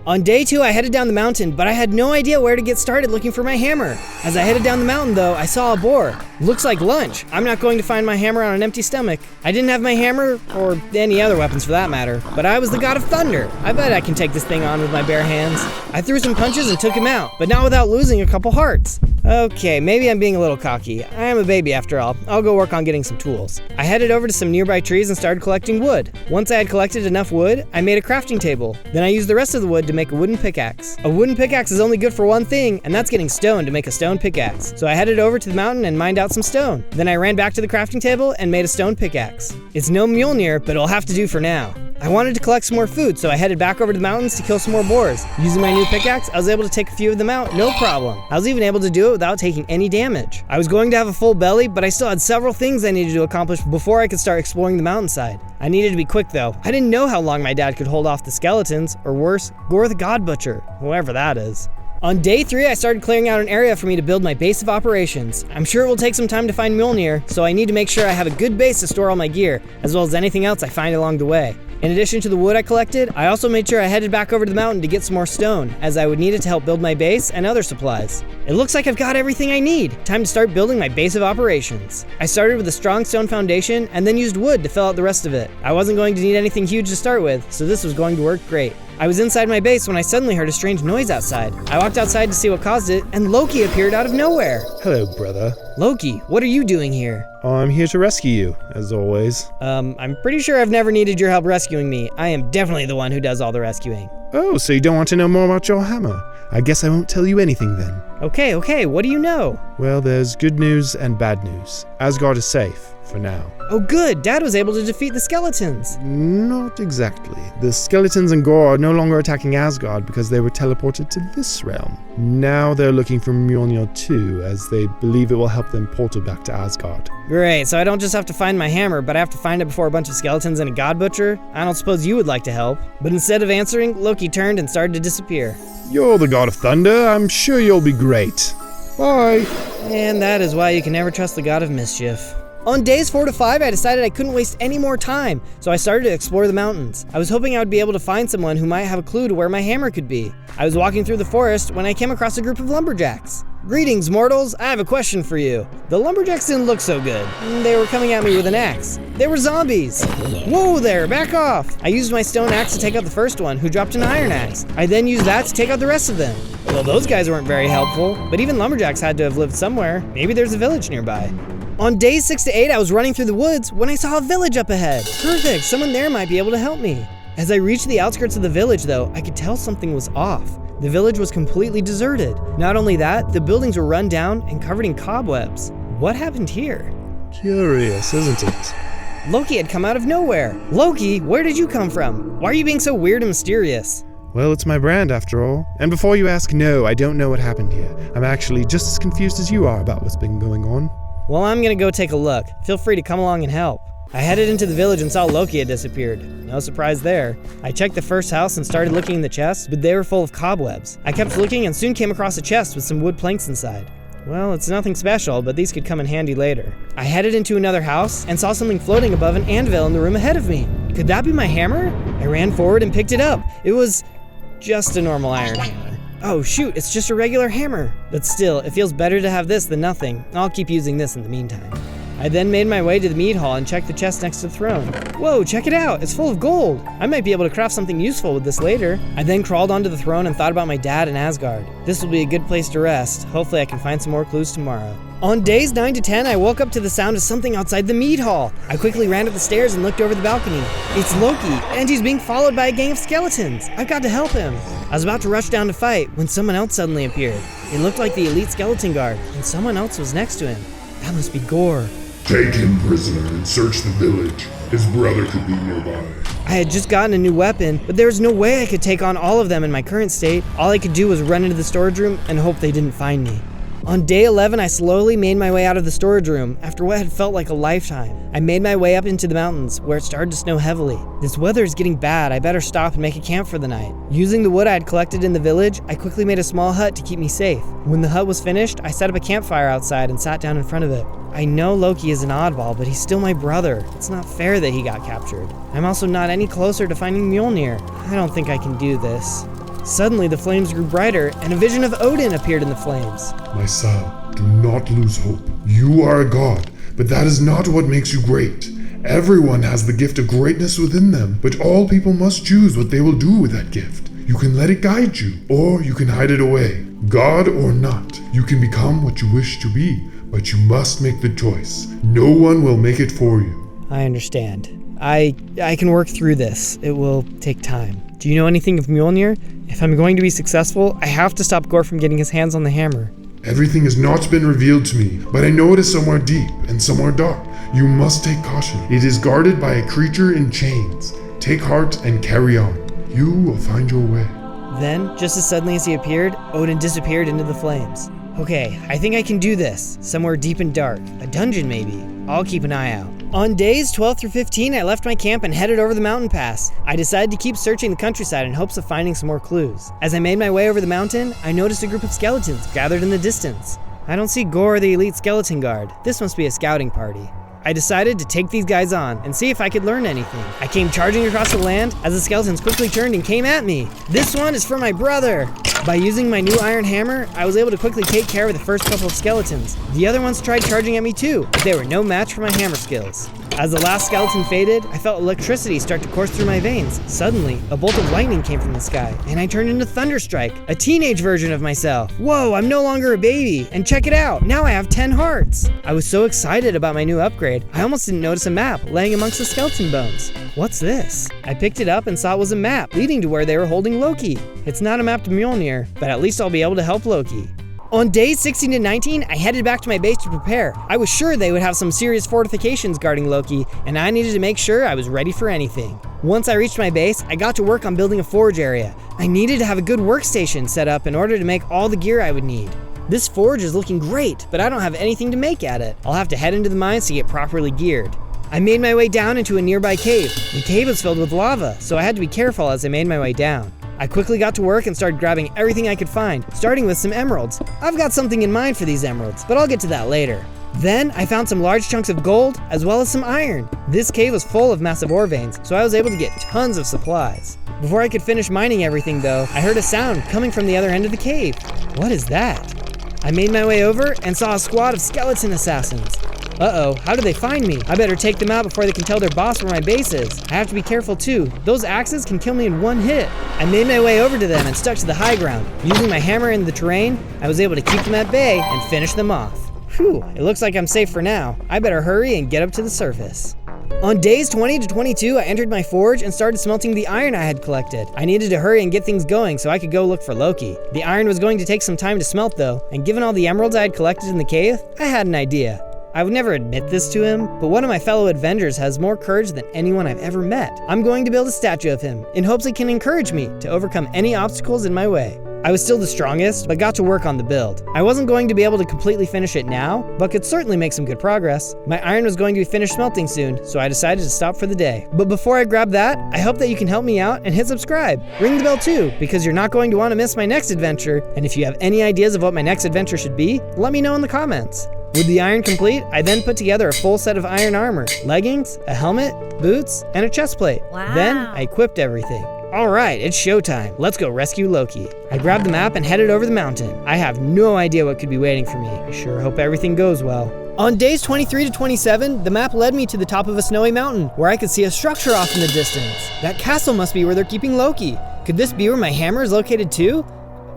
On day 2, I headed down the mountain, but I had no idea where to get started looking for my hammer. As I headed down the mountain though, I saw a boar. Looks like lunch. I'm not going to find my hammer on an empty stomach. I didn't have my hammer, or any other weapons for that matter, but I was the god of thunder. I bet I can take this thing on with my bare hands. I threw some punches and took him out, but not without losing a couple hearts. Okay, maybe I'm being a little cocky. I am a baby after all. I'll go work on getting some tools. I headed over to some nearby trees and started collecting wood. Once I had collected enough wood, I made a crafting table. Then I used the rest of the wood to make a wooden pickaxe. A wooden pickaxe is only good for one thing, and that's getting stone to make a stone pickaxe. So I headed over to the mountain and mined out some stone. Then I ran back to the crafting table and made a stone pickaxe. It's no Mjolnir, but it'll have to do for now. I wanted to collect some more food, so I headed back over to the mountains to kill some more boars. Using my new pickaxe, I was able to take a few of them out, no problem. I was even able to do it without taking any damage. I was going to have a full belly, but I still had several things I needed to accomplish before I could start exploring the mountainside. I needed to be quick though. I didn't know how long my dad could hold off the skeletons, or worse, Gore the God Butcher, whoever that is. On day 3, I started clearing out an area for me to build my base of operations. I'm sure it will take some time to find Mjolnir, so I need to make sure I have a good base to store all my gear, as well as anything else I find along the way. In addition to the wood I collected, I also made sure I headed back over to the mountain to get some more stone, as I would need it to help build my base and other supplies. It looks like I've got everything I need. Time to start building my base of operations. I started with a strong stone foundation and then used wood to fill out the rest of it. I wasn't going to need anything huge to start with, so this was going to work great. I was inside my base when I suddenly heard a strange noise outside. I walked outside to see what caused it, and Loki appeared out of nowhere. Hello, brother. Loki, what are you doing here? I'm here to rescue you, as always. I'm pretty sure I've never needed your help rescuing me. I am definitely the one who does all the rescuing. Oh, so you don't want to know more about your hammer? I guess I won't tell you anything then. Okay, what do you know? Well, there's good news and bad news. Asgard is safe, for now. Oh good, Dad was able to defeat the skeletons. Not exactly. The skeletons and Gore are no longer attacking Asgard because they were teleported to this realm. Now they're looking for Mjolnir too, as they believe it will help them portal back to Asgard. Great, so I don't just have to find my hammer, but I have to find it before a bunch of skeletons and a god butcher? I don't suppose you would like to help. But instead of answering, Loki turned and started to disappear. You're the god of thunder. I'm sure you'll be great. Bye. And that is why you can never trust the god of mischief. On days 4 to 5, I decided I couldn't waste any more time, so I started to explore the mountains. I was hoping I would be able to find someone who might have a clue to where my hammer could be. I was walking through the forest when I came across a group of lumberjacks. Greetings, mortals. I have a question for you. The lumberjacks didn't look so good. They were coming at me with an axe. They were zombies. Whoa there, back off. I used my stone axe to take out the first one, who dropped an iron axe. I then used that to take out the rest of them. Well, those guys weren't very helpful, but even lumberjacks had to have lived somewhere. Maybe there's a village nearby. On days 6 to 8, I was running through the woods when I saw a village up ahead. Perfect, someone there might be able to help me. As I reached the outskirts of the village though, I could tell something was off. The village was completely deserted. Not only that, the buildings were run down and covered in cobwebs. What happened here? Curious, isn't it? Loki had come out of nowhere. Loki, where did you come from? Why are you being so weird and mysterious? Well, it's my brand after all. And before you ask, no, I don't know what happened here. I'm actually just as confused as you are about what's been going on. Well, I'm gonna go take a look. Feel free to come along and help. I headed into the village and saw Loki had disappeared. No surprise there. I checked the first house and started looking in the chests, but they were full of cobwebs. I kept looking and soon came across a chest with some wood planks inside. Well, it's nothing special, but these could come in handy later. I headed into another house and saw something floating above an anvil in the room ahead of me. Could that be my hammer? I ran forward and picked it up. It was just a normal iron hammer. Oh shoot, it's just a regular hammer. But still, it feels better to have this than nothing. I'll keep using this in the meantime. I then made my way to the mead hall and checked the chest next to the throne. Whoa, check it out, it's full of gold. I might be able to craft something useful with this later. I then crawled onto the throne and thought about my dad and Asgard. This will be a good place to rest. Hopefully I can find some more clues tomorrow. On days 9 to 10, I woke up to the sound of something outside the mead hall. I quickly ran up the stairs and looked over the balcony. It's Loki, and he's being followed by a gang of skeletons. I've got to help him. I was about to rush down to fight when someone else suddenly appeared. It looked like the elite skeleton guard, and someone else was next to him. That must be Gore. Take him prisoner and search the village. His brother could be nearby. I had just gotten a new weapon, but there was no way I could take on all of them in my current state. All I could do was run into the storage room and hope they didn't find me. On day 11, I slowly made my way out of the storage room after what had felt like a lifetime. I made my way up into the mountains where it started to snow heavily. This weather is getting bad, I better stop and make a camp for the night. Using the wood I had collected in the village, I quickly made a small hut to keep me safe. When the hut was finished, I set up a campfire outside and sat down in front of it. I know Loki is an oddball, but he's still my brother. It's not fair that he got captured. I'm also not any closer to finding Mjolnir. I don't think I can do this. Suddenly, the flames grew brighter, and a vision of Odin appeared in the flames. My son, do not lose hope. You are a god, but that is not what makes you great. Everyone has the gift of greatness within them, but all people must choose what they will do with that gift. You can let it guide you, or you can hide it away. God or not, you can become what you wish to be, but you must make the choice. No one will make it for you. I understand. I can work through this. It will take time. Do you know anything of Mjolnir? If I'm going to be successful, I have to stop Gore from getting his hands on the hammer. Everything has not been revealed to me, but I know it is somewhere deep and somewhere dark. You must take caution. It is guarded by a creature in chains. Take heart and carry on. You will find your way. Then, just as suddenly as he appeared, Odin disappeared into the flames. Okay, I think I can do this. Somewhere deep and dark. A dungeon, maybe. I'll keep an eye out. On days 12 through 15, I left my camp and headed over the mountain pass. I decided to keep searching the countryside in hopes of finding some more clues. As I made my way over the mountain, I noticed a group of skeletons gathered in the distance. I don't see Gore or the elite skeleton guard. This must be a scouting party. I decided to take these guys on and see if I could learn anything. I came charging across the land as the skeletons quickly turned and came at me. This one is for my brother. By using my new iron hammer, I was able to quickly take care of the first couple of skeletons. The other ones tried charging at me too, but they were no match for my hammer skills. As the last skeleton faded, I felt electricity start to course through my veins. Suddenly, a bolt of lightning came from the sky, and I turned into Thunderstrike, a teenage version of myself. Whoa, I'm no longer a baby, and check it out, now I have 10 hearts. I was so excited about my new upgrade, I almost didn't notice a map laying amongst the skeleton bones. What's this? I picked it up and saw it was a map leading to where they were holding Loki. It's not a map to Mjolnir, but at least I'll be able to help Loki. On days 16 to 19, I headed back to my base to prepare. I was sure they would have some serious fortifications guarding Loki, and I needed to make sure I was ready for anything. Once I reached my base, I got to work on building a forge area. I needed to have a good workstation set up in order to make all the gear I would need. This forge is looking great, but I don't have anything to make at it. I'll have to head into the mines to get properly geared. I made my way down into a nearby cave. The cave was filled with lava, so I had to be careful as I made my way down. I quickly got to work and started grabbing everything I could find, starting with some emeralds. I've got something in mind for these emeralds, but I'll get to that later. Then I found some large chunks of gold, as well as some iron. This cave was full of massive ore veins, so I was able to get tons of supplies. Before I could finish mining everything though, I heard a sound coming from the other end of the cave. What is that? I made my way over and saw a squad of skeleton assassins. Uh-oh, how did they find me? I better take them out before they can tell their boss where my base is. I have to be careful too. Those axes can kill me in one hit. I made my way over to them and stuck to the high ground. Using my hammer in the terrain, I was able to keep them at bay and finish them off. Phew, it looks like I'm safe for now. I better hurry and get up to the surface. On days 20 to 22, I entered my forge and started smelting the iron I had collected. I needed to hurry and get things going so I could go look for Loki. The iron was going to take some time to smelt though, and given all the emeralds I had collected in the cave, I had an idea. I would never admit this to him, but one of my fellow Avengers has more courage than anyone I've ever met. I'm going to build a statue of him, in hopes it can encourage me to overcome any obstacles in my way. I was still the strongest, but got to work on the build. I wasn't going to be able to completely finish it now, but could certainly make some good progress. My iron was going to be finished smelting soon, so I decided to stop for the day. But before I grab that, I hope that you can help me out and hit subscribe. Ring the bell too, because you're not going to want to miss my next adventure, and if you have any ideas of what my next adventure should be, let me know in the comments. With the iron complete, I then put together a full set of iron armor, leggings, a helmet, boots, and a chest plate. Wow. Then I equipped everything. Alright, it's showtime. Let's go rescue Loki. I grabbed the map and headed over the mountain. I have no idea what could be waiting for me. I sure hope everything goes well. On days 23 to 27, the map led me to the top of a snowy mountain, where I could see a structure off in the distance. That castle must be where they're keeping Loki. Could this be where my hammer is located too?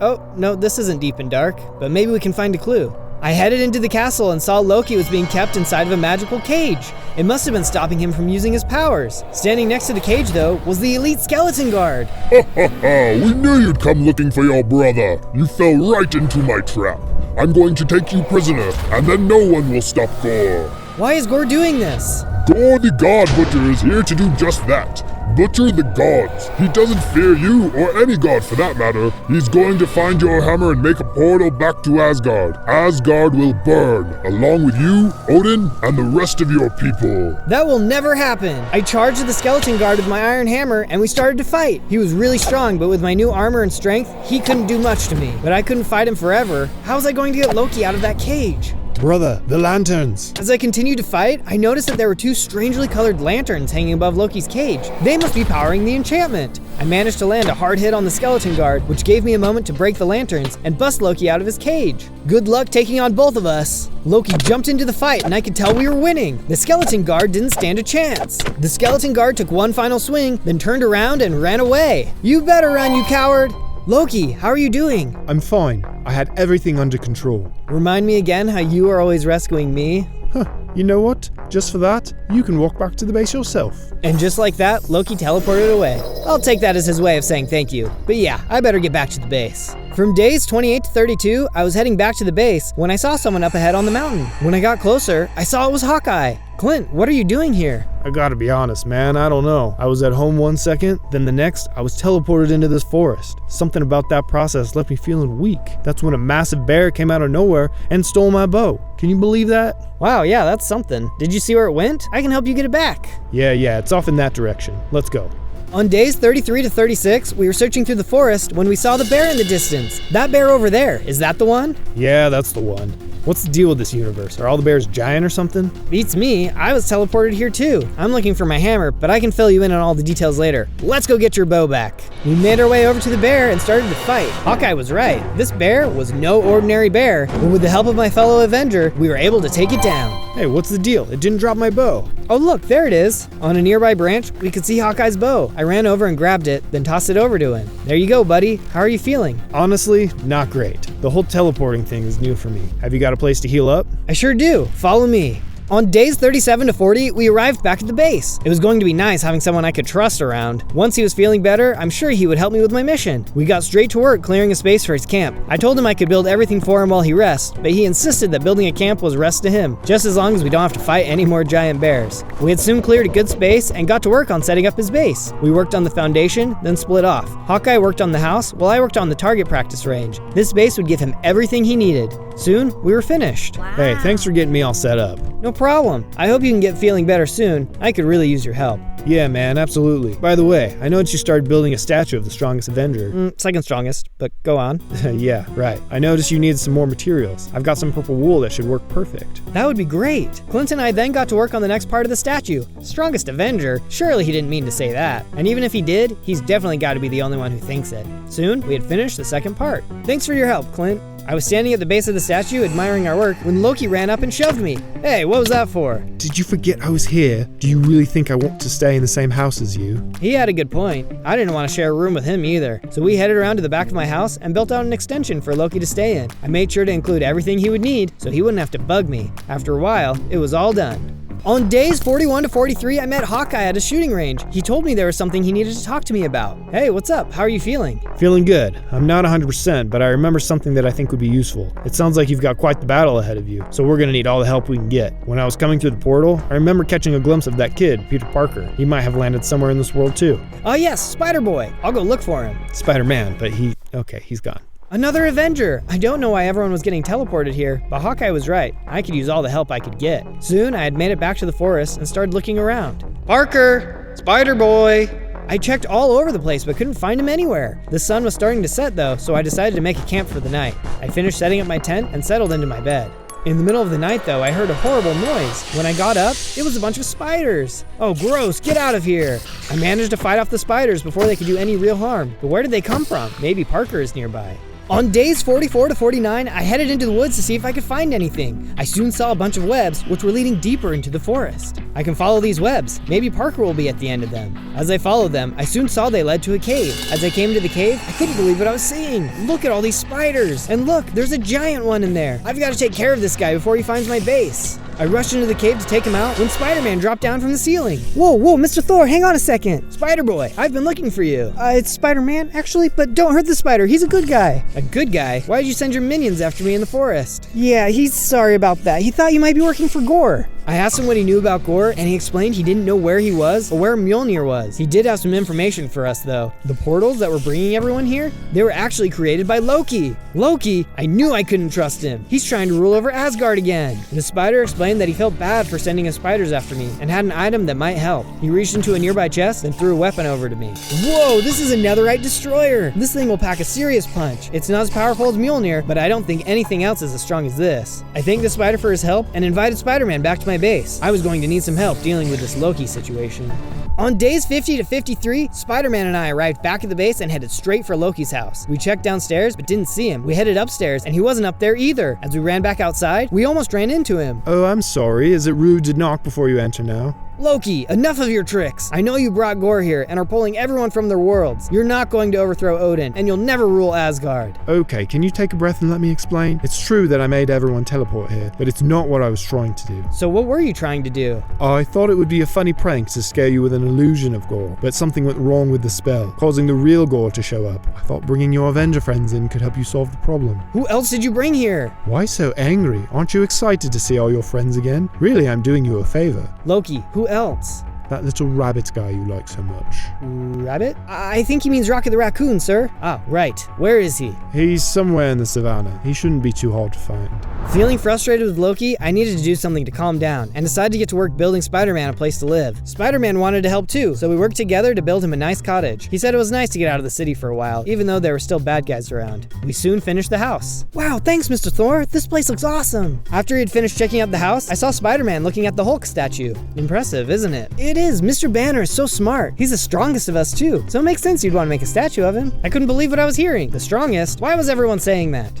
Oh, no, this isn't deep and dark, but maybe we can find a clue. I headed into the castle and saw Loki was being kept inside of a magical cage. It must have been stopping him from using his powers. Standing next to the cage, though, was the elite skeleton guard. Ha ha ha! We knew you'd come looking for your brother. You fell right into my trap. I'm going to take you prisoner, and then no one will stop Gore. Why is Gore doing this? Gore the God Butcher is here to do just that. Butcher the gods. He doesn't fear you, or any god for that matter. He's going to find your hammer and make a portal back to Asgard. Asgard will burn, along with you, Odin, and the rest of your people. That will never happen. I charged the skeleton guard with my iron hammer, and we started to fight. He was really strong, but with my new armor and strength, he couldn't do much to me. But I couldn't fight him forever. How was I going to get Loki out of that cage? Brother, the lanterns! As I continued to fight, I noticed that there were two strangely colored lanterns hanging above Loki's cage. They must be powering the enchantment. I managed to land a hard hit on the skeleton guard, which gave me a moment to break the lanterns and bust Loki out of his cage. Good luck taking on both of us. Loki jumped into the fight and I could tell we were winning. The skeleton guard didn't stand a chance. The skeleton guard took one final swing, then turned around and ran away. You better run, you coward! Loki, how are you doing? I'm fine. I had everything under control. Remind me again how you are always rescuing me. Huh, you know what? Just for that, you can walk back to the base yourself. And just like that, Loki teleported away. I'll take that as his way of saying thank you. But yeah, I better get back to the base. From days 28 to 32, I was heading back to the base when I saw someone up ahead on the mountain. When I got closer, I saw it was Hawkeye. Clint, what are you doing here? I gotta be honest, man, I don't know. I was at home one second, then the next, I was teleported into this forest. Something about that process left me feeling weak. That's when a massive bear came out of nowhere and stole my bow. Can you believe that? Wow, yeah, that's something. Did you see where it went? I can help you get it back. Yeah, it's off in that direction. Let's go. On days 33 to 36, we were searching through the forest when we saw the bear in the distance. That bear over there, is that the one? Yeah, that's the one. What's the deal with this universe? Are all the bears giant or something? Beats me, I was teleported here too. I'm looking for my hammer, but I can fill you in on all the details later. Let's go get your bow back. We made our way over to the bear and started to fight. Hawkeye was right. This bear was no ordinary bear, but with the help of my fellow Avenger, we were able to take it down. Hey, what's the deal? It didn't drop my bow. Oh look, there it is. On a nearby branch, we could see Hawkeye's bow. I ran over and grabbed it, then tossed it over to him. There you go, buddy. How are you feeling? Honestly, not great. The whole teleporting thing is new for me. Have you got a place to heal up? I sure do. Follow me. On days 37 to 40, we arrived back at the base. It was going to be nice having someone I could trust around. Once he was feeling better, I'm sure he would help me with my mission. We got straight to work clearing a space for his camp. I told him I could build everything for him while he rests, but he insisted that building a camp was rest to him, just as long as we don't have to fight any more giant bears. We had soon cleared a good space and got to work on setting up his base. We worked on the foundation, then split off. Hawkeye worked on the house, while I worked on the target practice range. This base would give him everything he needed. Soon, we were finished. Wow. Hey, thanks for getting me all set up. No problem. I hope you can get feeling better soon. I could really use your help. Yeah, man, absolutely. By the way, I noticed you started building a statue of the strongest Avenger. Second strongest, but go on. Yeah, right. I noticed you needed some more materials. I've got some purple wool that should work perfect. That would be great. Clint and I then got to work on the next part of the statue. Strongest Avenger? Surely he didn't mean to say that. And even if he did, he's definitely got to be the only one who thinks it. Soon, we had finished the second part. Thanks for your help, Clint. I was standing at the base of the statue admiring our work when Loki ran up and shoved me. Hey, what was that for? Did you forget I was here? Do you really think I want to stay in the same house as you? He had a good point. I didn't want to share a room with him either. So we headed around to the back of my house and built out an extension for Loki to stay in. I made sure to include everything he would need so he wouldn't have to bug me. After a while, it was all done. On days 41 to 43, I met Hawkeye at a shooting range. He told me there was something he needed to talk to me about. Hey, what's up? How are you feeling? Feeling good. I'm not 100%, but I remember something that I think would be useful. It sounds like you've got quite the battle ahead of you, so we're gonna need all the help we can get. When I was coming through the portal, I remember catching a glimpse of that kid, Peter Parker. He might have landed somewhere in this world too. Oh yes, Spider-Boy. I'll go look for him. Spider-Man, but he's gone. Another Avenger! I don't know why everyone was getting teleported here, but Hawkeye was right. I could use all the help I could get. Soon, I had made it back to the forest and started looking around. Parker! Spider-Boy! I checked all over the place but couldn't find him anywhere. The sun was starting to set though, so I decided to make a camp for the night. I finished setting up my tent and settled into my bed. In the middle of the night though, I heard a horrible noise. When I got up, it was a bunch of spiders. Oh gross, get out of here. I managed to fight off the spiders before they could do any real harm. But where did they come from? Maybe Parker is nearby. On days 44 to 49, I headed into the woods to see if I could find anything. I soon saw a bunch of webs, which were leading deeper into the forest. I can follow these webs. Maybe Parker will be at the end of them. As I followed them, I soon saw they led to a cave. As I came to the cave, I couldn't believe what I was seeing. Look at all these spiders. And look, there's a giant one in there. I've got to take care of this guy before he finds my base. I rushed into the cave to take him out when Spider-Man dropped down from the ceiling. Whoa, Mr. Thor, hang on a second. Spider-Boy, I've been looking for you. It's Spider-Man, actually, but don't hurt the spider. He's a good guy. A good guy? Why did you send your minions after me in the forest? Yeah, he's sorry about that. He thought you might be working for Gore. I asked him what he knew about Gore, and he explained he didn't know where he was or where Mjolnir was. He did have some information for us, though. The portals that were bringing everyone here, they were actually created by Loki. Loki? I knew I couldn't trust him. He's trying to rule over Asgard again. The spider explained that he felt bad for sending his spiders after me and had an item that might help. He reached into a nearby chest and threw a weapon over to me. Whoa, this is a netherite destroyer. This thing will pack a serious punch. It's not as powerful as Mjolnir, but I don't think anything else is as strong as this. I thanked the spider for his help and invited Spider-Man back to my base. I was going to need some help dealing with this Loki situation. On days 50 to 53, Spider-Man and I arrived back at the base and headed straight for Loki's house. We checked downstairs but didn't see him. We headed upstairs and he wasn't up there either. As we ran back outside, we almost ran into him. Oh, I'm sorry. Is it rude to knock before you enter now? Loki, enough of your tricks. I know you brought Gore here and are pulling everyone from their worlds. You're not going to overthrow Odin, and you'll never rule Asgard. Okay, can you take a breath and let me explain? It's true that I made everyone teleport here, but it's not what I was trying to do. So what were you trying to do? I thought it would be a funny prank to scare you with an illusion of Gore, but something went wrong with the spell, causing the real Gore to show up. I thought bringing your Avenger friends in could help you solve the problem. Who else did you bring here? Why so angry? Aren't you excited to see all your friends again? Really, I'm doing you a favor. Loki, who else? That little rabbit guy you like so much. Rabbit? I think he means Rocket the Raccoon, sir. Ah, right. Where is he? He's somewhere in the savannah. He shouldn't be too hard to find. Feeling frustrated with Loki, I needed to do something to calm down and decided to get to work building Spider-Man a place to live. Spider-Man wanted to help too, so we worked together to build him a nice cottage. He said it was nice to get out of the city for a while, even though there were still bad guys around. We soon finished the house. Wow, thanks, Mr. Thor. This place looks awesome. After he had finished checking out the house, I saw Spider-Man looking at the Hulk statue. Impressive, isn't it? It is. Mr. Banner is so smart. He's the strongest of us too, so it makes sense you'd want to make a statue of him. I couldn't believe what I was hearing. The strongest? Why was everyone saying that?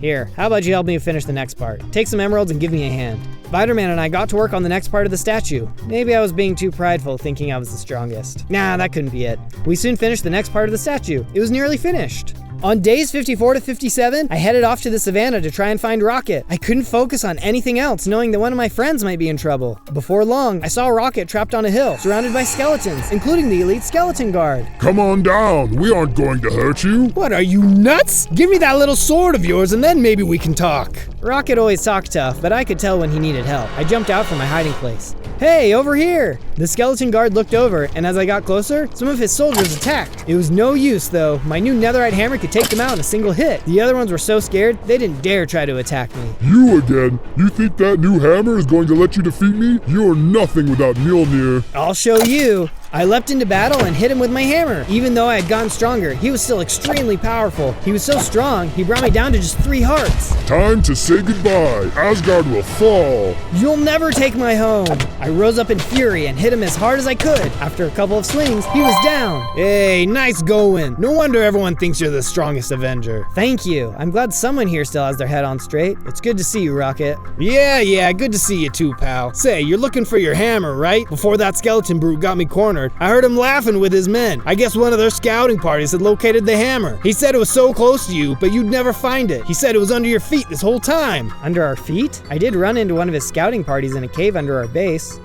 Here, how about you help me finish the next part? Take some emeralds and give me a hand. Spider-Man and I got to work on the next part of the statue. Maybe I was being too prideful thinking I was the strongest. Nah, that couldn't be it. We soon finished the next part of the statue. It was nearly finished. On days 54 to 57, I headed off to the savannah to try and find Rocket. I couldn't focus on anything else, knowing that one of my friends might be in trouble. Before long, I saw Rocket trapped on a hill, surrounded by skeletons, including the elite skeleton guard. Come on down. We aren't going to hurt you. What, are you nuts? Give me that little sword of yours and then maybe we can talk. Rocket always talked tough, but I could tell when he needed help. I jumped out from my hiding place. Hey, over here! The skeleton guard looked over, and as I got closer, some of his soldiers attacked. It was no use, though. My new netherite hammer could take them out in a single hit. The other ones were so scared, they didn't dare try to attack me. You again? You think that new hammer is going to let you defeat me? You're nothing without Mjolnir. I'll show you. I leapt into battle and hit him with my hammer. Even though I had gotten stronger, he was still extremely powerful. He was so strong, he brought me down to just 3 hearts. Time to say goodbye. Asgard will fall. You'll never take my home. I rose up in fury and hit him as hard as I could. After a couple of swings, he was down. Hey, nice going. No wonder everyone thinks you're the strongest Avenger. Thank you. I'm glad someone here still has their head on straight. It's good to see you, Rocket. Yeah, good to see you too, pal. Say, you're looking for your hammer, right? Before that skeleton brute got me cornered, I heard him laughing with his men. I guess one of their scouting parties had located the hammer. He said it was so close to you, but you'd never find it. He said it was under your feet this whole time. Under our feet? I did run into one of his scouting parties in a cave under our base.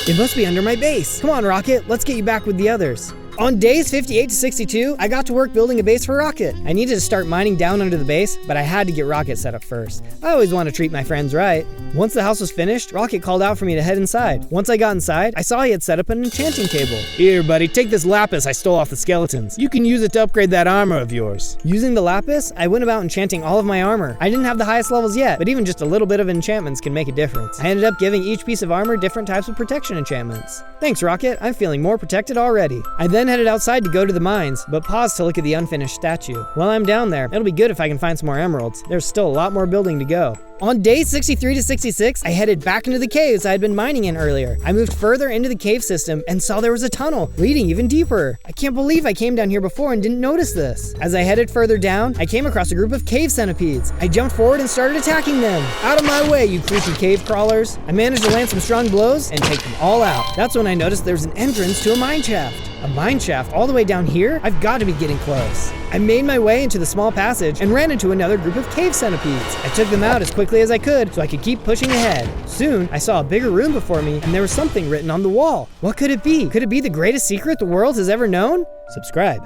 It must be under my base. Come on, Rocket, let's get you back with the others. On days 58 to 62, I got to work building a base for Rocket. I needed to start mining down under the base, but I had to get Rocket set up first. I always want to treat my friends right. Once the house was finished, Rocket called out for me to head inside. Once I got inside, I saw he had set up an enchanting table. Here, buddy, take this lapis I stole off the skeletons. You can use it to upgrade that armor of yours. Using the lapis, I went about enchanting all of my armor. I didn't have the highest levels yet, but even just a little bit of enchantments can make a difference. I ended up giving each piece of armor different types of protection enchantments. Thanks, Rocket. I'm feeling more protected already. I then headed outside to go to the mines, but paused to look at the unfinished statue. While I'm down there, it'll be good if I can find some more emeralds. There's still a lot more building to go. On days 63 to 66, I headed back into the caves I had been mining in earlier. I moved further into the cave system and saw there was a tunnel leading even deeper. I can't believe I came down here before and didn't notice this. As I headed further down, I came across a group of cave centipedes. I jumped forward and started attacking them. Out of my way, you creepy cave crawlers. I managed to land some strong blows and take them all out. That's when I noticed there's an entrance to a mine shaft. A mine shaft all the way down here? I've got to be getting close. I made my way into the small passage and ran into another group of cave centipedes. I took them out as quickly as I could so I could keep pushing ahead. Soon, I saw a bigger room before me and there was something written on the wall. What could it be? Could it be the greatest secret the world has ever known? Subscribe.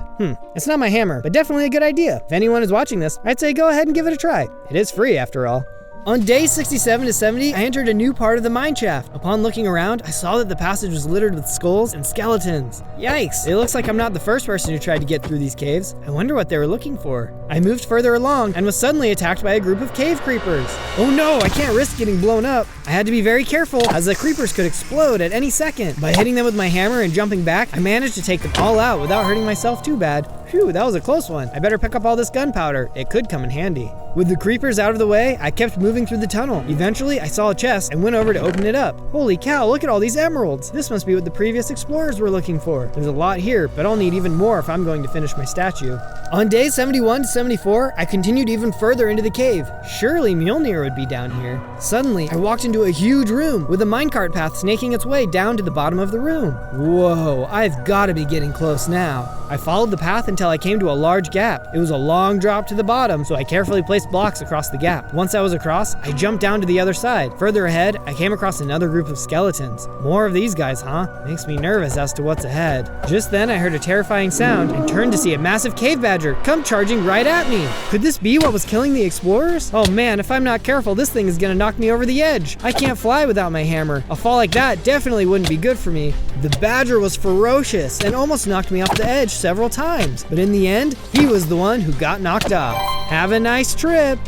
It's not my hammer, but definitely a good idea. If anyone is watching this, I'd say go ahead and give it a try. It is free after all. On days 67 to 70, I entered a new part of the mine shaft. Upon looking around, I saw that the passage was littered with skulls and skeletons. Yikes, it looks like I'm not the first person who tried to get through these caves. I wonder what they were looking for. I moved further along and was suddenly attacked by a group of cave creepers. Oh no, I can't risk getting blown up. I had to be very careful as the creepers could explode at any second. By hitting them with my hammer and jumping back, I managed to take them all out without hurting myself too bad. Phew, that was a close one. I better pick up all this gunpowder. It could come in handy. With the creepers out of the way, I kept moving through the tunnel. Eventually, I saw a chest and went over to open it up. Holy cow, look at all these emeralds. This must be what the previous explorers were looking for. There's a lot here, but I'll need even more if I'm going to finish my statue. On days 71 to 74, I continued even further into the cave. Surely Mjolnir would be down here. Suddenly, I walked into a huge room with a minecart path snaking its way down to the bottom of the room. Whoa, I've got to be getting close now. I followed the path until I came to a large gap. It was a long drop to the bottom, so I carefully placed blocks across the gap. Once I was across, I jumped down to the other side. Further ahead, I came across another group of skeletons. More of these guys, huh? Makes me nervous as to what's ahead. Just then, I heard a terrifying sound and turned to see a massive cave badger come charging right at me. Could this be what was killing the explorers? Oh man, if I'm not careful, this thing is gonna knock me over the edge. I can't fly without my hammer. A fall like that definitely wouldn't be good for me. The badger was ferocious and almost knocked me off the edge several times, but in the end, he was the one who got knocked off. Have a nice trip.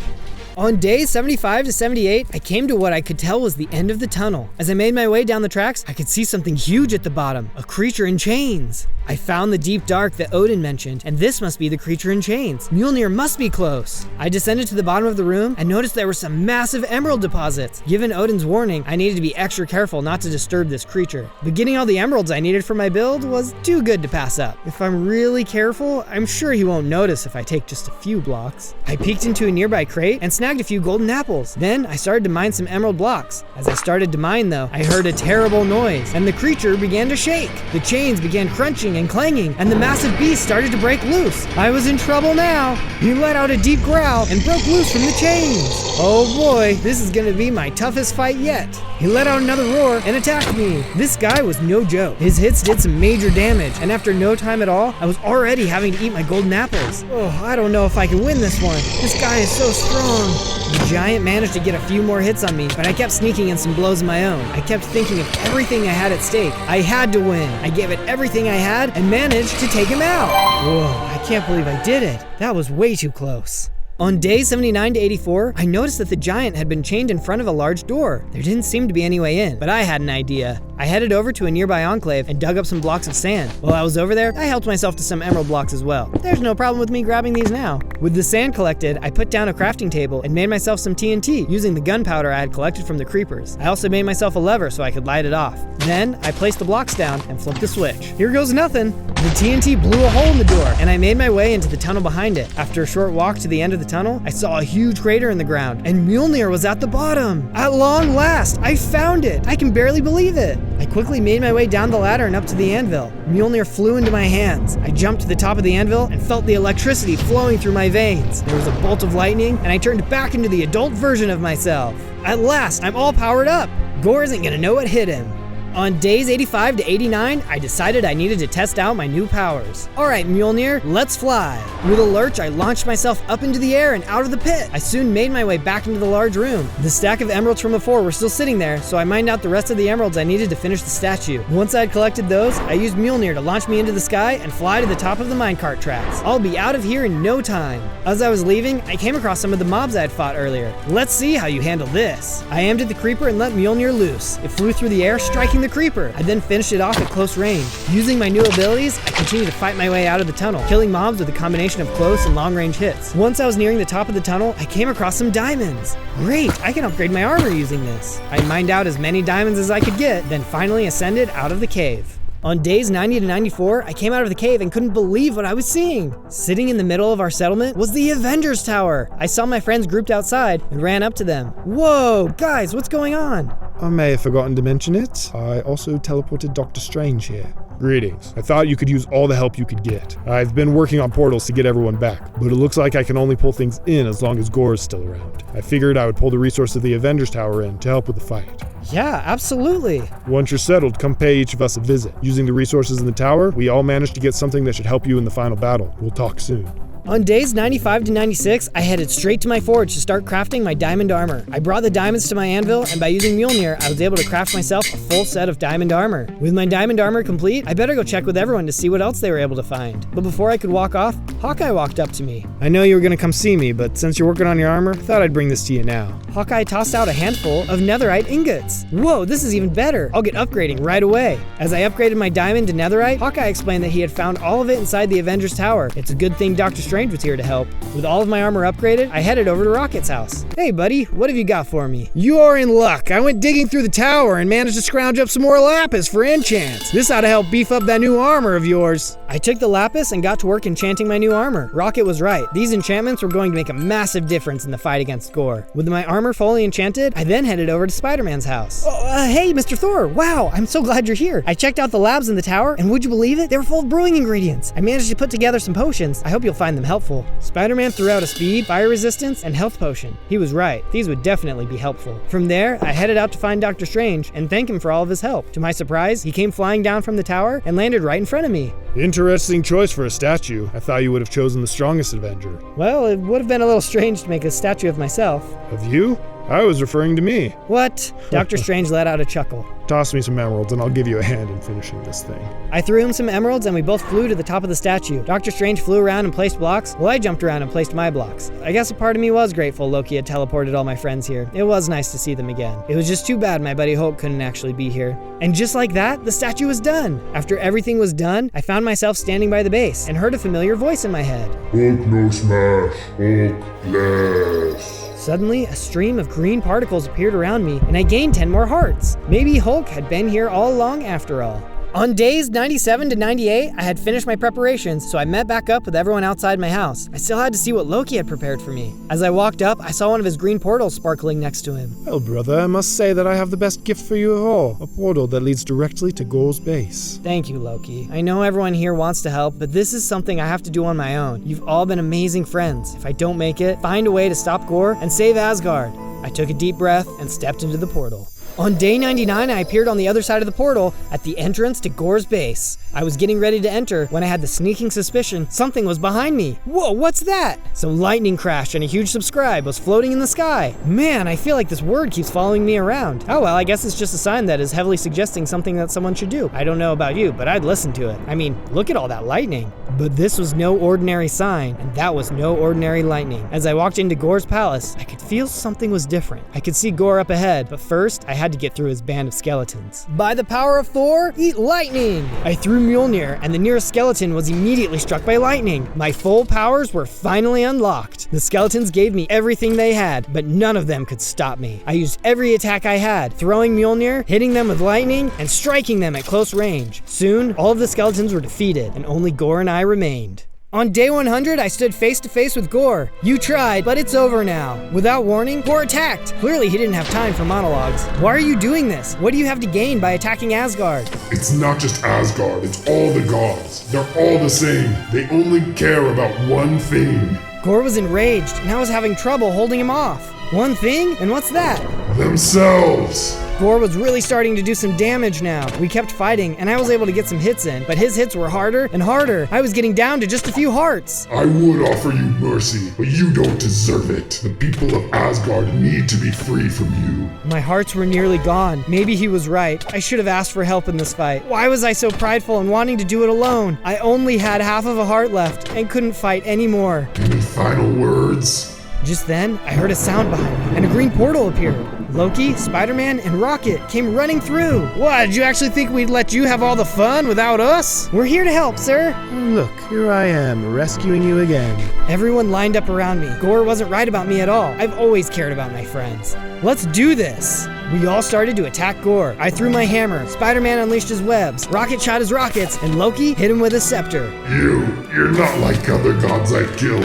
On days 75 to 78, I came to what I could tell was the end of the tunnel. As I made my way down the tracks, I could see something huge at the bottom, a creature in chains. I found the deep dark that Odin mentioned, and this must be the creature in chains. Mjolnir must be close. I descended to the bottom of the room and noticed there were some massive emerald deposits. Given Odin's warning, I needed to be extra careful not to disturb this creature. But getting all the emeralds I needed for my build was too good to pass up. If I'm really careful, I'm sure he won't notice if I take just a few blocks. I peeked into a nearby crate and snagged a few golden apples. Then I started to mine some emerald blocks. As I started to mine though, I heard a terrible noise and the creature began to shake. The chains began crunching and clanging and the massive beast started to break loose. I was in trouble now. He let out a deep growl and broke loose from the chains. Oh boy, this is gonna be my toughest fight yet. He let out another roar and attacked me. This guy was no joke. His hits did some major damage and after no time at all, I was already having to eat my golden apples. Oh, I don't know if I can win this one. This guy is so strong. The giant managed to get a few more hits on me, but I kept sneaking in some blows of my own. I kept thinking of everything I had at stake. I had to win. I gave it everything I had and managed to take him out. Whoa, I can't believe I did it. That was way too close. On days 79 to 84, I noticed that the giant had been chained in front of a large door. There didn't seem to be any way in, but I had an idea. I headed over to a nearby enclave and dug up some blocks of sand. While I was over there, I helped myself to some emerald blocks as well. There's no problem with me grabbing these now. With the sand collected, I put down a crafting table and made myself some TNT using the gunpowder I had collected from the creepers. I also made myself a lever so I could light it off. Then, I placed the blocks down and flipped the switch. Here goes nothing. The TNT blew a hole in the door and I made my way into the tunnel behind it. After a short walk to the end of the tunnel, I saw a huge crater in the ground and Mjolnir was at the bottom. At long last, I found it. I can barely believe it. I quickly made my way down the ladder and up to the anvil. Mjolnir flew into my hands. I jumped to the top of the anvil and felt the electricity flowing through my veins. There was a bolt of lightning and I turned back into the adult version of myself. At last, I'm all powered up. Gore isn't gonna know what hit him. On days 85 to 89, I decided I needed to test out my new powers. Alright Mjolnir, let's fly. With a lurch, I launched myself up into the air and out of the pit. I soon made my way back into the large room. The stack of emeralds from before were still sitting there, so I mined out the rest of the emeralds I needed to finish the statue. Once I had collected those, I used Mjolnir to launch me into the sky and fly to the top of the minecart tracks. I'll be out of here in no time. As I was leaving, I came across some of the mobs I had fought earlier. Let's see how you handle this. I aimed at the creeper and let Mjolnir loose. It flew through the air, striking the creeper. I then finished it off at close range. Using my new abilities, I continued to fight my way out of the tunnel, killing mobs with a combination of close and long range hits. Once I was nearing the top of the tunnel, I came across some diamonds. Great, I can upgrade my armor using this. I mined out as many diamonds as I could get, then finally ascended out of the cave. On days 90 to 94, I came out of the cave and couldn't believe what I was seeing. Sitting in the middle of our settlement was the Avengers Tower. I saw my friends grouped outside and ran up to them. Whoa, guys, what's going on? I may have forgotten to mention it. I also teleported Dr. Strange here. Greetings. I thought you could use all the help you could get. I've been working on portals to get everyone back, but it looks like I can only pull things in as long as Gore is still around. I figured I would pull the resources of the Avengers Tower in to help with the fight. Yeah, absolutely. Once you're settled, come pay each of us a visit. Using the resources in the tower, we all managed to get something that should help you in the final battle. We'll talk soon. On days 95 to 96, I headed straight to my forge to start crafting my diamond armor. I brought the diamonds to my anvil, and by using Mjolnir, I was able to craft myself a full set of diamond armor. With my diamond armor complete, I better go check with everyone to see what else they were able to find. But before I could walk off, Hawkeye walked up to me. I know you were gonna come see me, but since you're working on your armor, thought I'd bring this to you now. Hawkeye tossed out a handful of netherite ingots. Whoa, this is even better. I'll get upgrading right away. As I upgraded my diamond to netherite, Hawkeye explained that he had found all of it inside the Avengers Tower. It's a good thing Dr. Strange was here to help. With all of my armor upgraded, I headed over to Rocket's house. Hey buddy, what have you got for me? You are in luck. I went digging through the tower and managed to scrounge up some more lapis for enchants. This ought to help beef up that new armor of yours. I took the lapis and got to work enchanting my new armor. Rocket was right. These enchantments were going to make a massive difference in the fight against Gore. With my armor fully enchanted, I then headed over to Spider-Man's house. Hey, Mr. Thor. Wow, I'm so glad you're here. I checked out the labs in the tower, and would you believe it? They were full of brewing ingredients. I managed to put together some potions. I hope you'll find them helpful. Spider-Man threw out a speed, fire resistance, and health potion. He was right. These would definitely be helpful. From there, I headed out to find Dr. Strange and thank him for all of his help. To my surprise, he came flying down from the tower and landed right in front of me. Interesting choice for a statue. I thought you would have chosen the strongest Avenger. Well, it would have been a little strange to make a statue of myself. Of you? I was referring to me. What? Dr. Strange let out a chuckle. Toss me some emeralds and I'll give you a hand in finishing this thing. I threw him some emeralds and we both flew to the top of the statue. Dr. Strange flew around and placed blocks, while I jumped around and placed my blocks. I guess a part of me was grateful Loki had teleported all my friends here. It was nice to see them again. It was just too bad my buddy Hulk couldn't actually be here. And just like that, the statue was done. After everything was done, I found myself standing by the base and heard a familiar voice in my head. Hulk no smash, Hulk less. Suddenly, a stream of green particles appeared around me, and I gained 10 more hearts. Maybe Hulk had been here all along after all. On days 97 to 98, I had finished my preparations, so I met back up with everyone outside my house. I still had to see what Loki had prepared for me. As I walked up, I saw one of his green portals sparkling next to him. Well, brother, I must say that I have the best gift for you of all. A portal that leads directly to Gore's base. Thank you, Loki. I know everyone here wants to help, but this is something I have to do on my own. You've all been amazing friends. If I don't make it, find a way to stop Gore and save Asgard. I took a deep breath and stepped into the portal. On day 99, I appeared on the other side of the portal at the entrance to Gore's base. I was getting ready to enter when I had the sneaking suspicion something was behind me. Whoa, what's that? Some lightning crash and a huge subscribe was floating in the sky. Man, I feel like this word keeps following me around. Oh well, I guess it's just a sign that is heavily suggesting something that someone should do. I don't know about you, but I'd listen to it. I mean, look at all that lightning. But this was no ordinary sign, and that was no ordinary lightning. As I walked into Gore's palace, I could feel something was different. I could see Gore up ahead, but first, I had to get through his band of skeletons. By the power of Thor, eat lightning! I threw Mjolnir, and the nearest skeleton was immediately struck by lightning. My full powers were finally unlocked. The skeletons gave me everything they had, but none of them could stop me. I used every attack I had, throwing Mjolnir, hitting them with lightning, and striking them at close range. Soon, all of the skeletons were defeated, and only Gore and I remained. On day 100, I stood face to face with Gore. You tried, but it's over now. Without warning, Gore attacked. Clearly, he didn't have time for monologues. Why are you doing this? What do you have to gain by attacking Asgard? It's not just Asgard, it's all the gods. They're all the same. They only care about one thing. Gore was enraged, and I was having trouble holding him off. One thing? And what's that? Themselves. Gore was really starting to do some damage now. We kept fighting, and I was able to get some hits in, but his hits were harder and harder. I was getting down to just a few hearts. I would offer you mercy, but you don't deserve it. The people of Asgard need to be free from you. My hearts were nearly gone. Maybe he was right. I should have asked for help in this fight. Why was I so prideful and wanting to do it alone? I only had half of a heart left and couldn't fight anymore. Any final words? Just then, I heard a sound behind me, and a green portal appeared. Loki, Spider-Man, and Rocket came running through. What, did you actually think we'd let you have all the fun without us? We're here to help, sir. Look, here I am, rescuing you again. Everyone lined up around me. Gore wasn't right about me at all. I've always cared about my friends. Let's do this. We all started to attack Gore. I threw my hammer, Spider-Man unleashed his webs, Rocket shot his rockets, and Loki hit him with his scepter. You're not like other gods I've killed.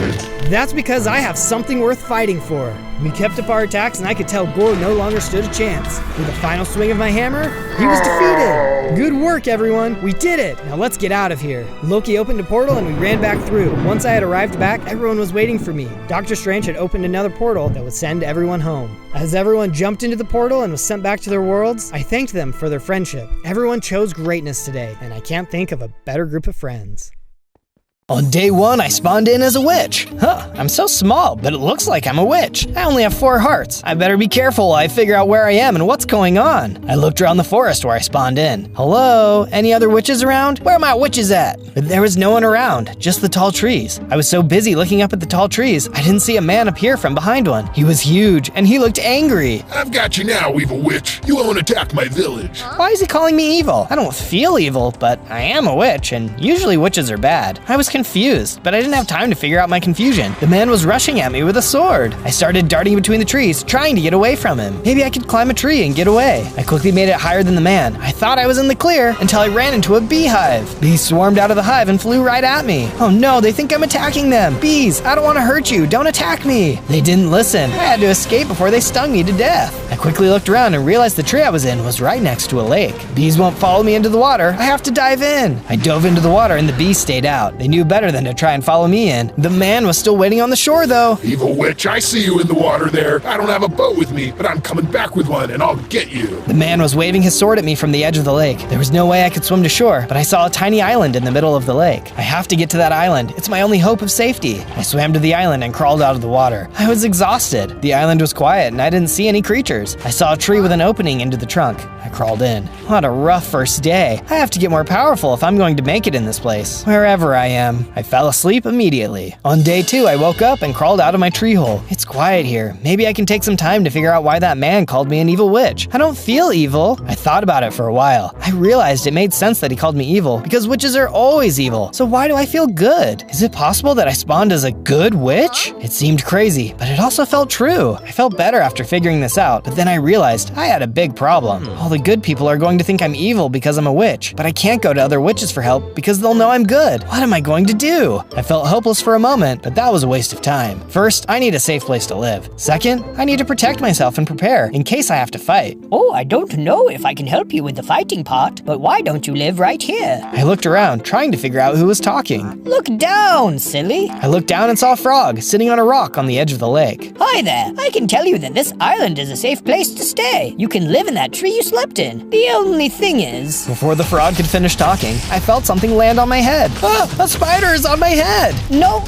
That's because I have something worth fighting for. We kept up our attacks, and I could tell Gore no longer stood a chance. With a final swing of my hammer, he was defeated. Good work, everyone. We did it. Now let's get out of here. Loki opened a portal, and we ran back through. Once I had arrived back, everyone was waiting for me. Dr. Strange had opened another portal that would send everyone home. As everyone jumped into the portal and was sent back to their worlds, I thanked them for their friendship. Everyone chose greatness today, and I can't think of a better group of friends. On day 1, I spawned in as a witch. Huh, I'm so small, but it looks like I'm a witch. I only have 4 hearts. I better be careful while I figure out where I am and what's going on. I looked around the forest where I spawned in. Hello? Any other witches around? Where are my witches at? But there was no one around, just the tall trees. I was so busy looking up at the tall trees, I didn't see a man appear from behind one. He was huge, and he looked angry. I've got you now, evil witch. You won't attack my village. Why is he calling me evil? I don't feel evil, but I am a witch, and usually witches are bad. I was confused, but I didn't have time to figure out my confusion. The man was rushing at me with a sword. I started darting between the trees, trying to get away from him. Maybe I could climb a tree and get away. I quickly made it higher than the man. I thought I was in the clear until I ran into a beehive. Bees swarmed out of the hive and flew right at me. Oh no, they think I'm attacking them. Bees, I don't want to hurt you. Don't attack me. They didn't listen. I had to escape before they stung me to death. I quickly looked around and realized the tree I was in was right next to a lake. Bees won't follow me into the water. I have to dive in. I dove into the water and the bees stayed out. They knew better than to try and follow me in. The man was still waiting on the shore though. Evil witch, I see you in the water there. I don't have a boat with me, but I'm coming back with one and I'll get you. The man was waving his sword at me from the edge of the lake. There was no way I could swim to shore, but I saw a tiny island in the middle of the lake. I have to get to that island. It's my only hope of safety. I swam to the island and crawled out of the water. I was exhausted. The island was quiet and I didn't see any creatures. I saw a tree with an opening into the trunk. I crawled in. What a rough first day. I have to get more powerful if I'm going to make it in this place. Wherever I am. I fell asleep immediately. On day 2, I woke up and crawled out of my tree hole. It's quiet here. Maybe I can take some time to figure out why that man called me an evil witch. I don't feel evil. I thought about it for a while. I realized it made sense that he called me evil because witches are always evil. So why do I feel good? Is it possible that I spawned as a good witch? It seemed crazy, but it also felt true. I felt better after figuring this out, but then I realized I had a big problem. All the good people are going to think I'm evil because I'm a witch, but I can't go to other witches for help because they'll know I'm good. What am I going to do? I felt hopeless for a moment, but that was a waste of time. First, I need a safe place to live. Second, I need to protect myself and prepare in case I have to fight. Oh, I don't know if I can help you with the fighting part, but why don't you live right here? I looked around, trying to figure out who was talking. Look down, silly. I looked down and saw a frog sitting on a rock on the edge of the lake. Hi there. I can tell you that this island is a safe place to stay. You can live in that tree you slept in. The only thing is... Before the frog could finish talking, I felt something land on my head. Ah, a spider is on my head! No,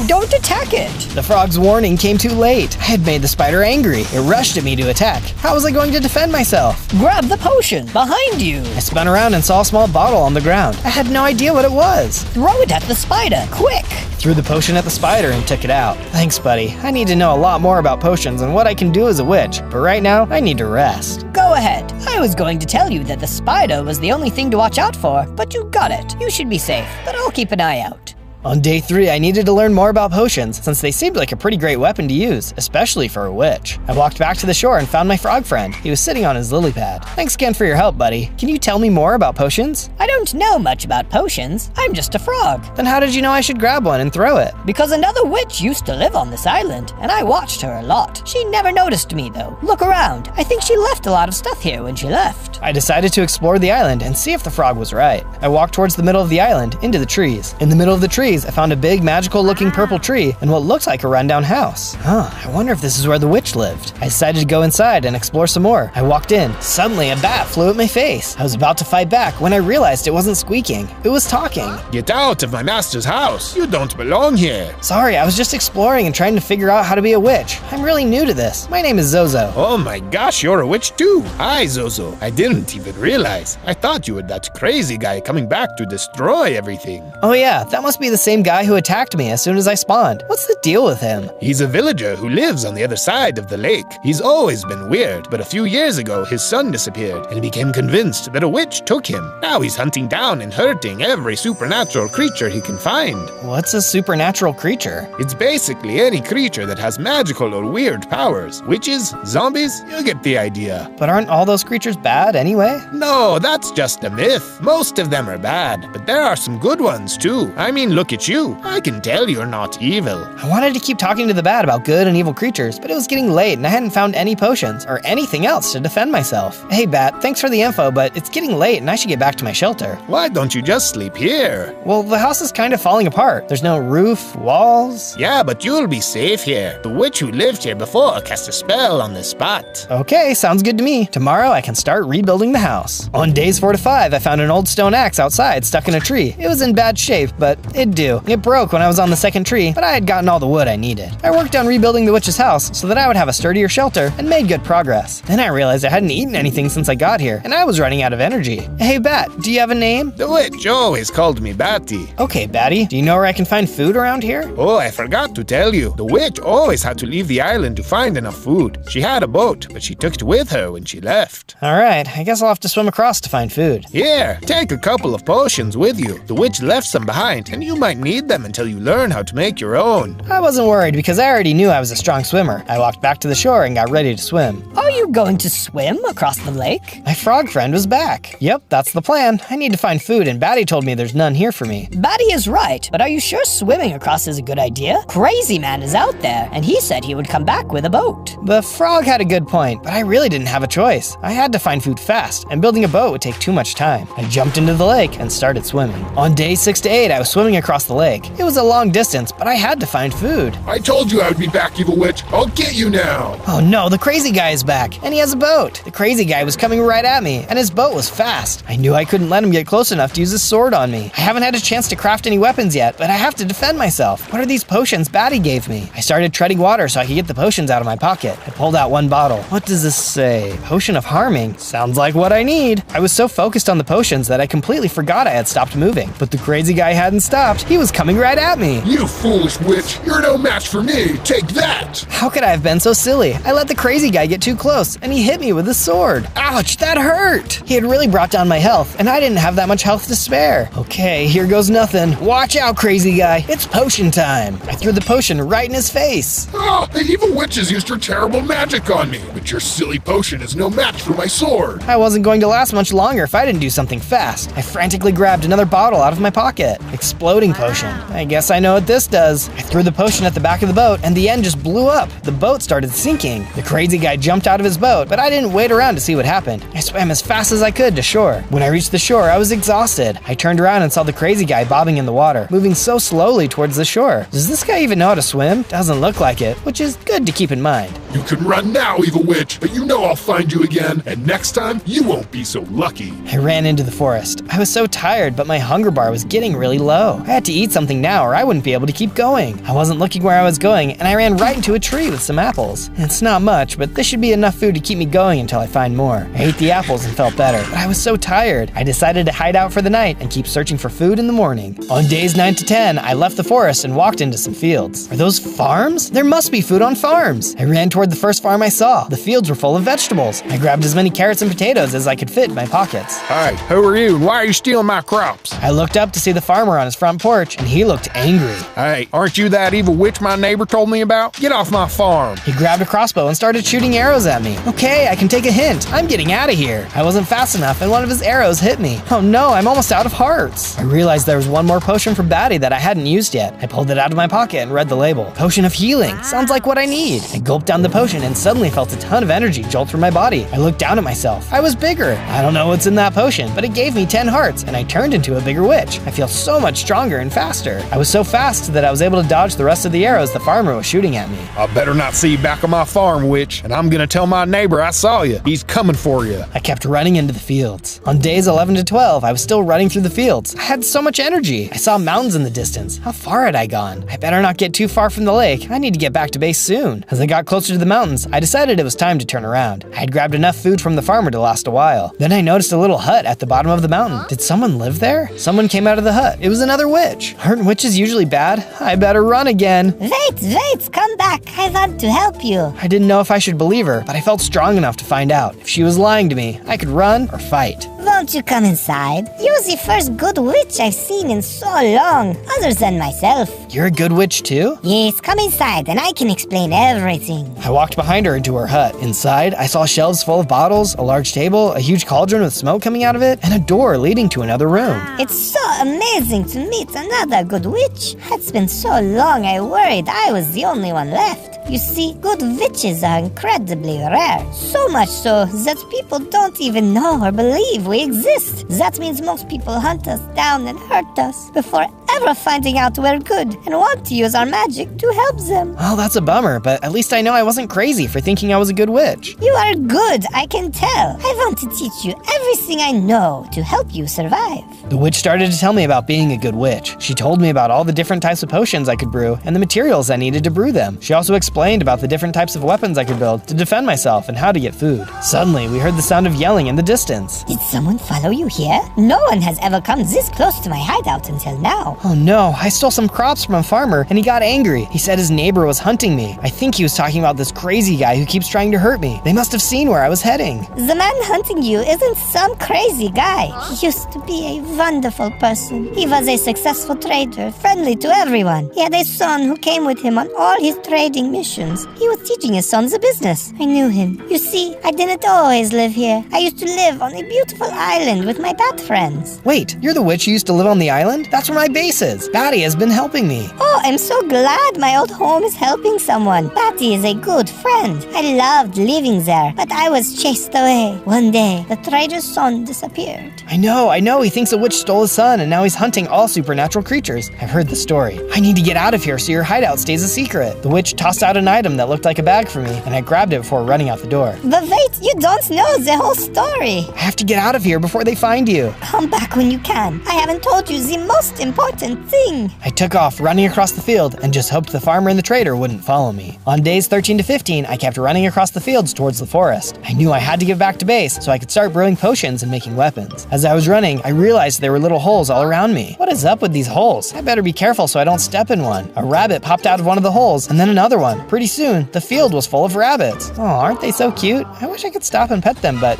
don't attack it. The frog's warning came too late. I had made the spider angry. It rushed at me to attack. How was I going to defend myself? Grab the potion behind you. I spun around and saw a small bottle on the ground. I had no idea what it was. Throw it at the spider, quick. I threw the potion at the spider and took it out. Thanks, buddy. I need to know a lot more about potions and what I can do as a witch, but right now, I need to rest. Go ahead. I was going to tell you that the spider was the only thing to watch out for, but you got it. You should be safe, but I'll keep an eye out. On day 3, I needed to learn more about potions, since they seemed like a pretty great weapon to use, especially for a witch. I walked back to the shore and found my frog friend. He was sitting on his lily pad. Thanks again for your help, buddy. Can you tell me more about potions? I don't know much about potions. I'm just a frog. Then how did you know I should grab one and throw it? Because another witch used to live on this island, and I watched her a lot. She never noticed me, though. Look around. I think she left a lot of stuff here when she left. I decided to explore the island and see if the frog was right. I walked towards the middle of the island, into the trees. In the middle of the trees, I found a big magical-looking purple tree and what looked like a rundown house. I wonder if this is where the witch lived. I decided to go inside and explore some more. I walked in. Suddenly, a bat flew at my face. I was about to fight back when I realized it wasn't squeaking. It was talking. Get out of my master's house. You don't belong here. Sorry, I was just exploring and trying to figure out how to be a witch. I'm really new to this. My name is Zozo. Oh my gosh, you're a witch too. Hi, Zozo. I didn't even realize. I thought you were that crazy guy coming back to destroy everything. Oh yeah, that must be the same guy who attacked me as soon as I spawned. What's the deal with him? He's a villager who lives on the other side of the lake. He's always been weird, but a few years ago his son disappeared and he became convinced that a witch took him. Now he's hunting down and hurting every supernatural creature he can find. What's a supernatural creature? It's basically any creature that has magical or weird powers. Witches, zombies, you get the idea. But aren't all those creatures bad anyway? No, that's just a myth. Most of them are bad, but there are some good ones too. I mean, look at you. I can tell you're not evil. I wanted to keep talking to the bat about good and evil creatures, but it was getting late and I hadn't found any potions or anything else to defend myself. Hey Bat, thanks for the info, but it's getting late and I should get back to my shelter. Why don't you just sleep here? Well, the house is kind of falling apart. There's no roof, walls. Yeah, but you'll be safe here. The witch who lived here before cast a spell on this spot. Okay, sounds good to me. Tomorrow I can start rebuilding the house. On days 4 to 5, I found an old stone axe outside stuck in a tree. It was in bad shape, but it'd do. It broke when I was on the second tree, but I had gotten all the wood I needed. I worked on rebuilding the witch's house so that I would have a sturdier shelter and made good progress. Then I realized I hadn't eaten anything since I got here, and I was running out of energy. Hey, Bat, do you have a name? The witch always called me Batty. Okay, Batty, do you know where I can find food around here? Oh, I forgot to tell you. The witch always had to leave the island to find enough food. She had a boat, but she took it with her when she left. Alright, I guess I'll have to swim across to find food. Here, take a couple of potions with you. The witch left some behind, and you might need them until you learn how to make your own. I wasn't worried because I already knew I was a strong swimmer. I walked back to the shore and got ready to swim. Are you going to swim across the lake? My frog friend was back. Yep, that's the plan. I need to find food, and Batty told me there's none here for me. Batty is right, but are you sure swimming across is a good idea? Crazy Man is out there, and he said he would come back with a boat. The frog had a good point, but I really didn't have a choice. I had to find food fast, and building a boat would take too much time. I jumped into the lake and started swimming. On day 6 to 8, I was swimming across the lake. It was a long distance, but I had to find food. I told you I would be back, evil witch. I'll get you now. Oh no, the crazy guy is back, and he has a boat. The crazy guy was coming right at me, and his boat was fast. I knew I couldn't let him get close enough to use his sword on me. I haven't had a chance to craft any weapons yet, but I have to defend myself. What are these potions Batty gave me? I started treading water so I could get the potions out of my pocket. I pulled out one bottle. What does this say? Potion of harming. Sounds like what I need. I was so focused on the potions that I completely forgot I had stopped moving. But the crazy guy hadn't stopped. He was coming right at me. You foolish witch. You're no match for me. Take that. How could I have been so silly? I let the crazy guy get too close, and he hit me with his sword. Ouch, that hurt. He had really brought down my health, and I didn't have that much health to spare. Okay, here goes nothing. Watch out, crazy guy. It's potion time. I threw the potion right in his face. Oh, the evil witch has used her terrible magic on me, but your silly potion is no match for my sword. I wasn't going to last much longer if I didn't do something fast. I frantically grabbed another bottle out of my pocket. Exploding potion. I guess I know what this does. I threw the potion at the back of the boat, and the end just blew up. The boat started sinking. The crazy guy jumped out of his boat, but I didn't wait around to see what happened. I swam as fast as I could to shore. When I reached the shore, I was exhausted. I turned around and saw the crazy guy bobbing in the water, moving so slowly towards the shore. Does this guy even know how to swim? Doesn't look like it, which is good to keep in mind. You can run now, evil witch, but you know I'll find you again, and next time, you won't be so lucky. I ran into the forest. I was so tired, but my hunger bar was getting really low. I had to eat something now or I wouldn't be able to keep going. I wasn't looking where I was going, and I ran right into a tree with some apples. It's not much, but this should be enough food to keep me going until I find more. I ate the apples and felt better, but I was so tired. I decided to hide out for the night and keep searching for food in the morning. On days 9 to 10, I left the forest and walked into some fields. Are those farms? There must be food on farms. I ran toward the first farm I saw. The fields were full of vegetables. I grabbed as many carrots and potatoes as I could fit in my pockets. Hey, who are you and why are you stealing my crops? I looked up to see the farmer on his front porch, and he looked angry. Hey, aren't you that evil witch my neighbor told me about? Get off my farm. He grabbed a crossbow and started shooting arrows at me. Okay, I can take a hint. I'm getting out of here. I wasn't fast enough, and one of his arrows hit me. Oh no, I'm almost out of hearts. I realized there was one more potion for Batty that I hadn't used yet. I pulled it out of my pocket and read the label. Potion of healing. Sounds like what I need. I gulped down the potion and suddenly felt a ton of energy jolt through my body. I looked down at myself. I was bigger. I don't know what's in that potion, but it gave me 10 hearts, and I turned into a bigger witch. I feel so much stronger and faster. I was so fast that I was able to dodge the rest of the arrows the farmer was shooting at me. I better not see you back on my farm, witch, and I'm gonna tell my neighbor I saw you. He's coming for you. I kept running into the fields. On days 11 to 12, I was still running through the fields. I had so much energy. I saw mountains in the distance. How far had I gone? I better not get too far from the lake. I need to get back to base soon. As I got closer to the mountains, I decided it was time to turn around. I had grabbed enough food from the farmer to last a while. Then I noticed a little hut at the bottom of the mountain. Did someone live there? Someone came out of the hut. It was another witch. Aren't witches usually bad? I better run again. Wait, come back. I want to help you. I didn't know if I should believe her, but I felt strong enough to find out. If she was lying to me, I could run or fight. Won't you come inside? You're the first good witch I've seen in so long, other than myself. You're a good witch too? Yes, come inside and I can explain everything. I walked behind her into her hut. Inside, I saw shelves full of bottles, a large table, a huge cauldron with smoke coming out of it, and a door leading to another room. It's so amazing to meet another good witch. It's been so long I worried I was the only one left. You see, good witches are incredibly rare. So much so that people don't even know or believe we exist. That means most people hunt us down and hurt us before ever finding out we're good and want to use our magic to help them. Well, that's a bummer, but at least I know I wasn't crazy for thinking I was a good witch. You are good, I can tell. I want to teach you everything I know to help you survive. The witch started to tell me about being a good witch. She told me about all the different types of potions I could brew and the materials I needed to brew them. She also explained about the different types of weapons I could build to defend myself and how to get food. Suddenly, we heard the sound of yelling in the distance. Did someone follow you here? No one has ever come this close to my hideout until now. Oh no, I stole some crops from a farmer and he got angry. He said his neighbor was hunting me. I think he was talking about this crazy guy who keeps trying to hurt me. They must have seen where I was heading. The man hunting you isn't some crazy guy. He used to be a wonderful person. He was a successful trader, friendly to everyone. He had a son who came with him on all his trading missions. He was teaching his son the business. I knew him. You see, I didn't always live here. I used to live on a beautiful island with my bat friends. Wait, you're the witch who used to live on the island? That's where my base is. Batty has been helping me. Oh, I'm so glad my old home is helping someone. Batty is a good friend. I loved living there, but I was chased away. One day, the trader's son disappeared. I know. He thinks a witch stole his son and now he's hunting all supernatural creatures. I've heard the story. I need to get out of here so your hideout stays a secret. The witch tossed out an item that looked like a bag for me and I grabbed it before running out the door. But wait, you don't know the whole story. I have to get out of here before they find you. Come back when you can. I haven't told you the most important thing. I took off running across the field and just hoped the farmer and the trader wouldn't follow me. On days 13 to 15, I kept running across the fields towards the forest. I knew I had to get back to base so I could start brewing potions and making weapons. As I was running, I realized there were little holes all around me. What is up with these holes? I better be careful so I don't step in one. A rabbit popped out of one of the holes and then another one. Pretty soon, the field was full of rabbits. Oh, aren't they so cute? I wish I could stop and pet them, but...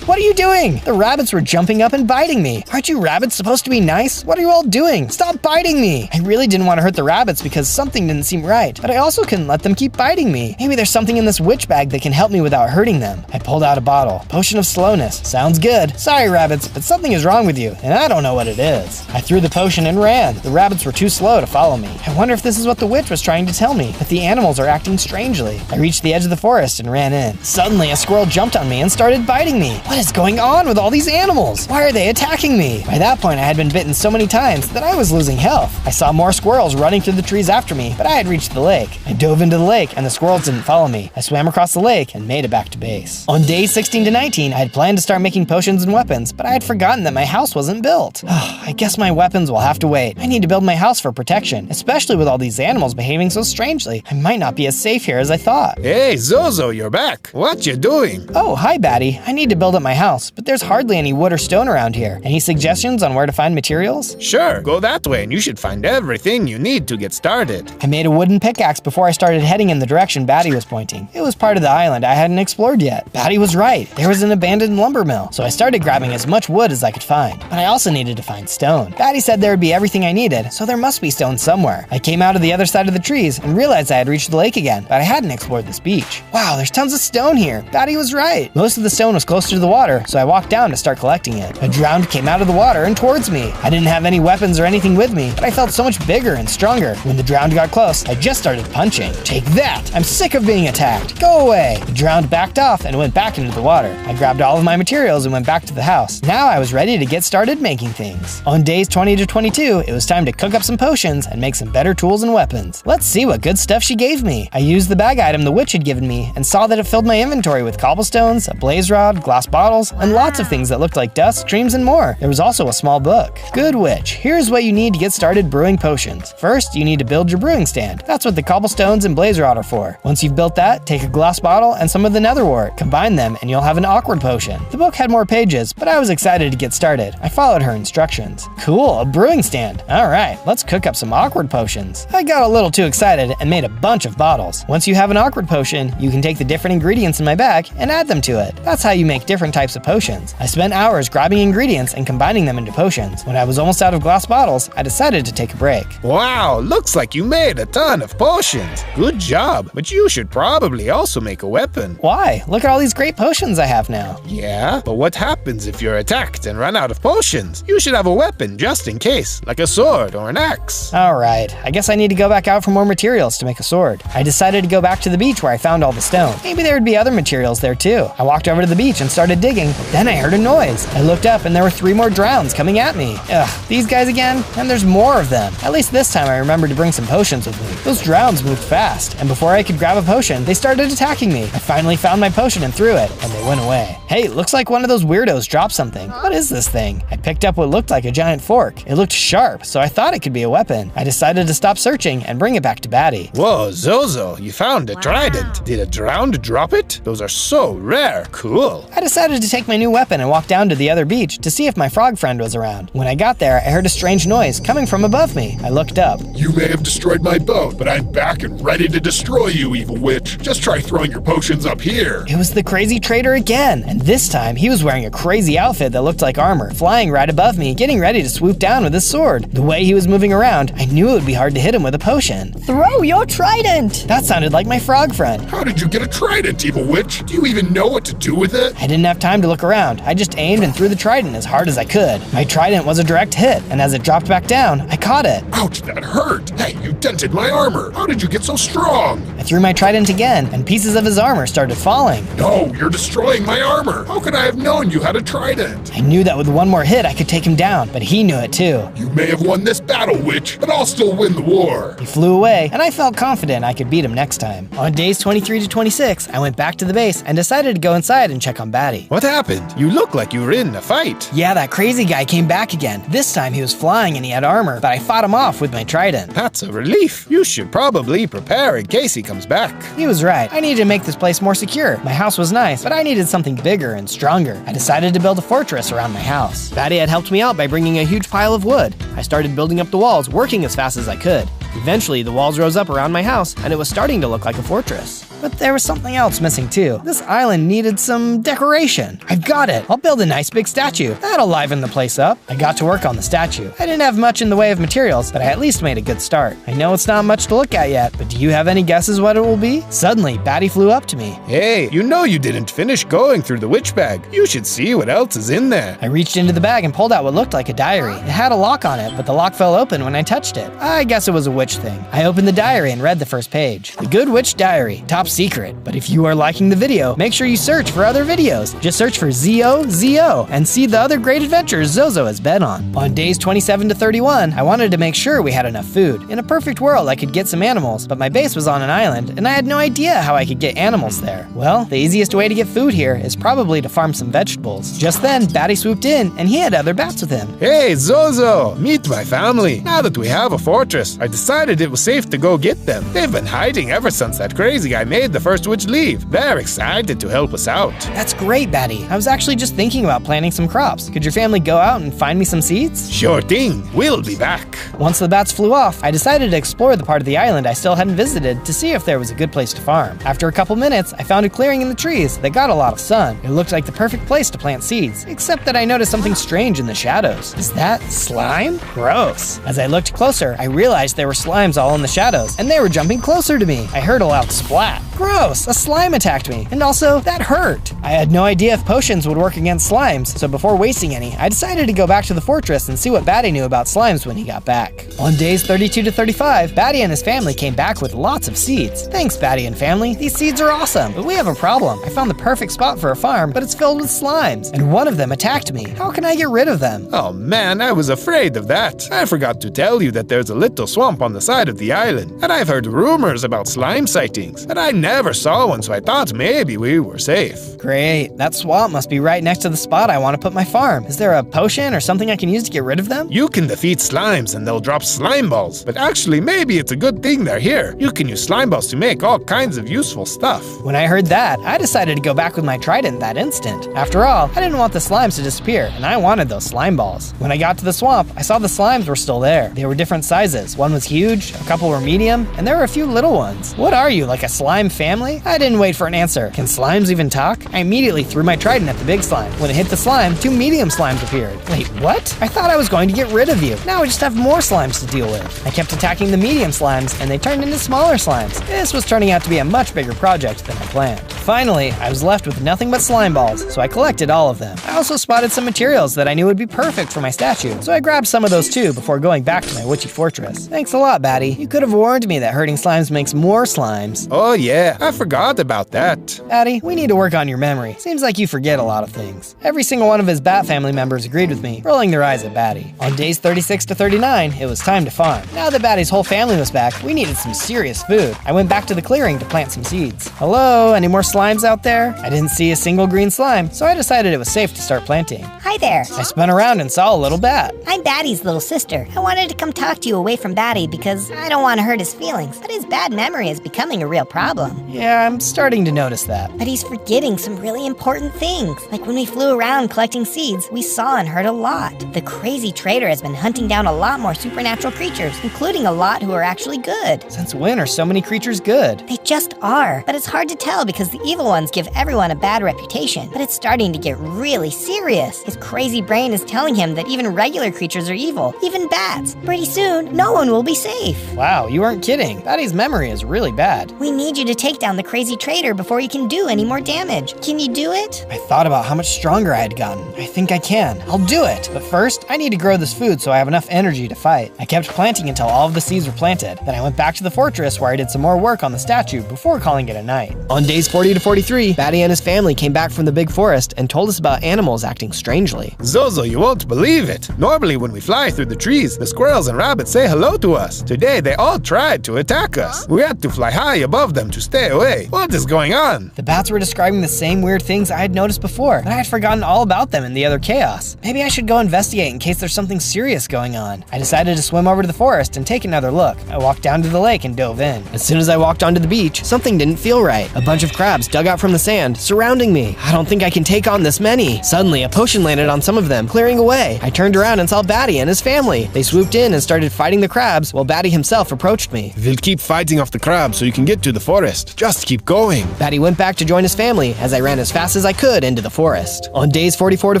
What are you doing? The rabbits were jumping up and biting me. Aren't you rabbits supposed to be nice? What are you all doing? Stop biting me! I really didn't want to hurt the rabbits because something didn't seem right, but I also couldn't let them keep biting me. Maybe there's something in this witch bag that can help me without hurting them. I pulled out a bottle. Potion of slowness. Sounds good. Sorry, rabbits, but something is wrong with you, and I don't know what it is. I threw the potion and ran. The rabbits were too slow to follow me. I wonder if this is what the witch was trying to tell me, but the animals are acting strangely. I reached the edge of the forest and ran in. Suddenly, a squirrel jumped on me and started biting me. What is going on with all these animals? Why are they attacking me? By that point, I had been bitten so many times that I was losing health. I saw more squirrels running through the trees after me, but I had reached the lake. I dove into the lake and the squirrels didn't follow me. I swam across the lake and made it back to base. On days 16 to 19, I had planned to start making potions and weapons, but I had forgotten that my house wasn't built. I guess my weapons will have to wait. I need to build my house for protection, especially with all these animals behaving so strangely. I might not be as safe here as I thought. Hey, Zozo, you're back. What you doing? Oh, hi, Batty. I need to build up my house, but there's hardly any wood or stone around here. Any suggestions on where to find materials? Sure, go that way and you should find everything you need to get started. I made a wooden pickaxe before I started heading in the direction Batty was pointing. It was part of the island I hadn't explored yet. Batty was right. There was an abandoned lumber mill, so I started grabbing as much wood as I could find. But I also needed to find stone. Batty said there would be everything I needed, so there must be stone somewhere. I came out of the other side of the trees and realized I had reached the lake again, but I hadn't explored this beach. Wow, there's tons of stone here. Batty was right. Most of the stone was closer to the water, so I walked down to start collecting it. A drowned came out of the water and towards me. I didn't have any weapons or anything with me, but I felt so much bigger and stronger. When the drowned got close, I just started punching. Take that! I'm sick of being attacked. Go away! The drowned backed off and went back into the water. I grabbed all of my materials and went back to the house. Now I was ready to get started making things. On days 20 to 22, it was time to cook up some potions and make some better tools and weapons. Let's see what good stuff she gave me. I used the bag item the witch had given me and saw that it filled my inventory with cobblestones, a blaze rod, glass bottles, and lots of things that looked like dust, creams, and more. There was also a small book. Good witch, here's what you need to get started brewing potions. First, you need to build your brewing stand. That's what the cobblestones and blaze rod are for. Once you've built that, take a glass bottle and some of the nether wart. Combine them and you'll have an awkward potion. The book had more pages, but I was excited to get started. I followed her instructions. Cool, a brewing stand. Alright, let's cook up some awkward potions. I got a little too excited and made a bunch of bottles. Once you have an awkward potion, you can take the different ingredients in my bag and add them to it. That's how you make different types of potions. I spent hours grabbing ingredients and combining them into potions. When I was almost out of glass bottles, I decided to take a break. Wow, Wow, looks like you made a ton of potions. Good job, but you should probably also make a weapon. Why? Look at all these great potions I have now. Yeah, but what happens if you're attacked and run out of potions? You should have a weapon just in case, like a sword or an axe. Alright, I guess I need to go back out for more materials to make a sword. I decided to go back to the beach where I found all the stone. Maybe there would be other materials there too. I walked over to the beach and started digging, but then I heard a noise. I looked up and there were 3 more drowns coming at me. Ugh, these guys again? And there's more of them. At least this time I remembered to bring some potions with me. Those drowns moved fast, and before I could grab a potion, they started attacking me. I finally found my potion and threw it, and they went away. Hey, looks like one of those weirdos dropped something. What is this thing? I picked up what looked like a giant fork. It looked sharp, so I thought it could be a weapon. I decided to stop searching and bring it back to Batty. Whoa, Zozo, you found a trident. Did a drowned drop it? Those are so rare. Cool. I decided to take my new weapon and walk down to the other beach to see if my frog friend was around. When I got there, I heard a strange noise coming from above me. I looked up. You may have destroyed my boat, but I'm back and ready to destroy you, evil witch. Just try throwing your potions up here. It was the crazy trader again, and this time he was wearing a crazy outfit that looked like armor, flying right above me, getting ready to swoop down with his sword. The way he was moving around, I knew it would be hard to hit him with a potion. Throw your trident! That sounded like my frog friend. How did you get a trident, evil witch? Do you even know what to do with it? I didn't have time to look around. I just aimed and threw the trident as hard as I could. My trident was a direct hit, and as it dropped back down, I caught it. Ouch, that hurt. Hey, you dented my armor. How did you get so strong? I threw my trident again, and pieces of his armor started falling. No, you're destroying my armor. How could I have known you had a trident? I knew that with one more hit I could take him down, but he knew it too. You may have won this battle, witch, but I'll still win the war. He flew away, and I felt confident I could beat him next time. On days 23 to 26, I went back to the base and decided to go inside and check on Batty. What happened? You look like you were in a fight. Yeah, that crazy guy came back again. This time he was flying and he had armor, but I fought him off with my trident. That's a relief. You should probably prepare in case he comes back. He was right. I needed to make this place more secure. My house was nice, but I needed something bigger and stronger. I decided to build a fortress around my house. Batty had helped me out by bringing a huge pile of wood. I started building up the walls, working as fast as I could. Eventually, the walls rose up around my house, and it was starting to look like a fortress. But there was something else missing too. This island needed some decoration. I've got it. I'll build a nice big statue. That'll liven the place up. I got to work on the statue. I didn't have much in the way of materials, but I at least made a good start. I know it's not much to look at yet, but do you have any guesses what it will be? Suddenly, Batty flew up to me. Hey, you know you didn't finish going through the witch bag. You should see what else is in there. I reached into the bag and pulled out what looked like a diary. It had a lock on it, but the lock fell open when I touched it. I guess it was a witch thing. I opened the diary and read the first page. The Good Witch Diary. Top secret. But if you are liking the video, make sure you search for other videos. Just search for Zozo and see the other great adventures Zozo has been on. On days 27 to 31, I wanted to make sure we had enough food. In a perfect world, I could get some animals, but my base was on an island, and I had no idea how I could get animals there. Well, the easiest way to get food here is probably to farm some vegetables. Just then, Batty swooped in, and he had other bats with him. Hey, Zozo, meet my family. Now that we have a fortress, I decided it was safe to go get them. They've been hiding ever since that crazy guy made the first witch leave. They're excited to help us out. That's great, Batty. I was actually just thinking about planting some crops. Could your family go out and find me some seeds? Sure thing. We'll be back. Once the bats flew off, I decided to explore the part of the island I still hadn't visited to see if there was a good place to farm. After a couple minutes, I found a clearing in the trees that got a lot of sun. It looked like the perfect place to plant seeds, except that I noticed something strange in the shadows. Is that slime? Gross. As I looked closer, I realized there were slimes all in the shadows, and they were jumping closer to me. I heard a loud splat. Gross, a slime attacked me, and also, that hurt. I had no idea if potions would work against slimes, so before wasting any, I decided to go back to the fortress and see what Batty knew about slimes when he got back. On days 32 to 35, Batty and his family came back with lots of seeds. Thanks, Batty and family. These seeds are awesome, but we have a problem. I found the perfect spot for a farm, but it's filled with slimes, and one of them attacked me. How can I get rid of them? Oh man, I was afraid of that. I forgot to tell you that there's a little swamp on the side of the island, and I've heard rumors about slime sightings, but I never saw one, so I thought maybe we were safe. Great. That swamp must be right next to the spot I want to put my farm. Is there a potion or something I can use to get rid of them? You can defeat slimes and they'll drop slime balls, but actually maybe it's a good thing they're here. You can use slime balls to make all kinds of useful stuff. When I heard that, I decided to go back with my trident that instant. After all, I didn't want the slimes to disappear, and I wanted those slime balls. When I got to the swamp, I saw the slimes were still there. They were different sizes. One was huge, a couple were medium, and there were a few little ones. What are you, like a slime family? I didn't wait for an answer. Can slimes even talk? I immediately threw my trident at the big slime. When it hit the slime, 2 medium slimes appeared. Wait, what? I thought I was going to get rid of you. Now I just have more slimes to deal with. I kept attacking the medium slimes, and they turned into smaller slimes. This was turning out to be a much bigger project than I planned. Finally, I was left with nothing but slime balls, so I collected all of them. I also spotted some materials that I knew would be perfect for my statue, so I grabbed some of those too before going back to my witchy fortress. Thanks a lot, Batty. You could have warned me that hurting slimes makes more slimes. Oh yeah, I forgot about that. Batty, we need to work on your memory. Seems like you forget a lot of things. Every single one of his bat family members agreed with me, rolling their eyes at Batty. On days 36 to 39, it was time to farm. Now that Batty's whole family was back, we needed some serious food. I went back to the clearing to plant some seeds. Hello, any more slimes out there? I didn't see a single green slime, so I decided it was safe to start planting. Hi there. I spun around and saw a little bat. I'm Batty's little sister. I wanted to come talk to you away from Batty because I don't want to hurt his feelings, but his bad memory is becoming a real problem. Yeah, I'm starting to notice that. But he's forgetting some really important things. Like when we flew around collecting seeds, we saw and heard a lot. The crazy trader has been hunting down a lot more supernatural creatures, including a lot who are actually good. Since when are so many creatures good? They just are. But it's hard to tell because the evil ones give everyone a bad reputation. But it's starting to get really serious. His crazy brain is telling him that even regular creatures are evil, even bats. Pretty soon, no one will be safe. Wow, you aren't kidding. Batty's memory is really bad. We need you to take down the crazy trader before he can do any more damage. Can you do it? I thought about how much stronger I had gotten. I think I can. I'll do it. But first, I need to grow this food so I have enough energy to fight. I kept planting until all of the seeds were planted. Then I went back to the fortress where I did some more work on the statue before calling it a night. On days 40 to 43, Batty and his family came back from the big forest and told us about animals acting strangely. Zozo, you won't believe it. Normally when we fly through the trees, the squirrels and rabbits say hello to us. Today they all tried to attack us. We had to fly high above them to stay away. What is going on? The bats were describing the same weird things I had noticed before, but I had forgotten all about them in the other chaos. Maybe I should go investigate in case there's something serious going on. I decided to swim over to the forest and take another look. I walked down to the lake and dove in. As soon as I walked onto the beach, something didn't feel right. A bunch of crabs dug out from the sand, surrounding me. I don't think I can take on this many. Suddenly, a potion landed on some of them, clearing away. I turned around and saw Batty and his family. They swooped in and started fighting the crabs while Batty himself approached me. We'll keep fighting off the crabs so you can get to the forest. Just keep going. Batty went back to join his family as I ran as fast as I could into the forest. On days 44 to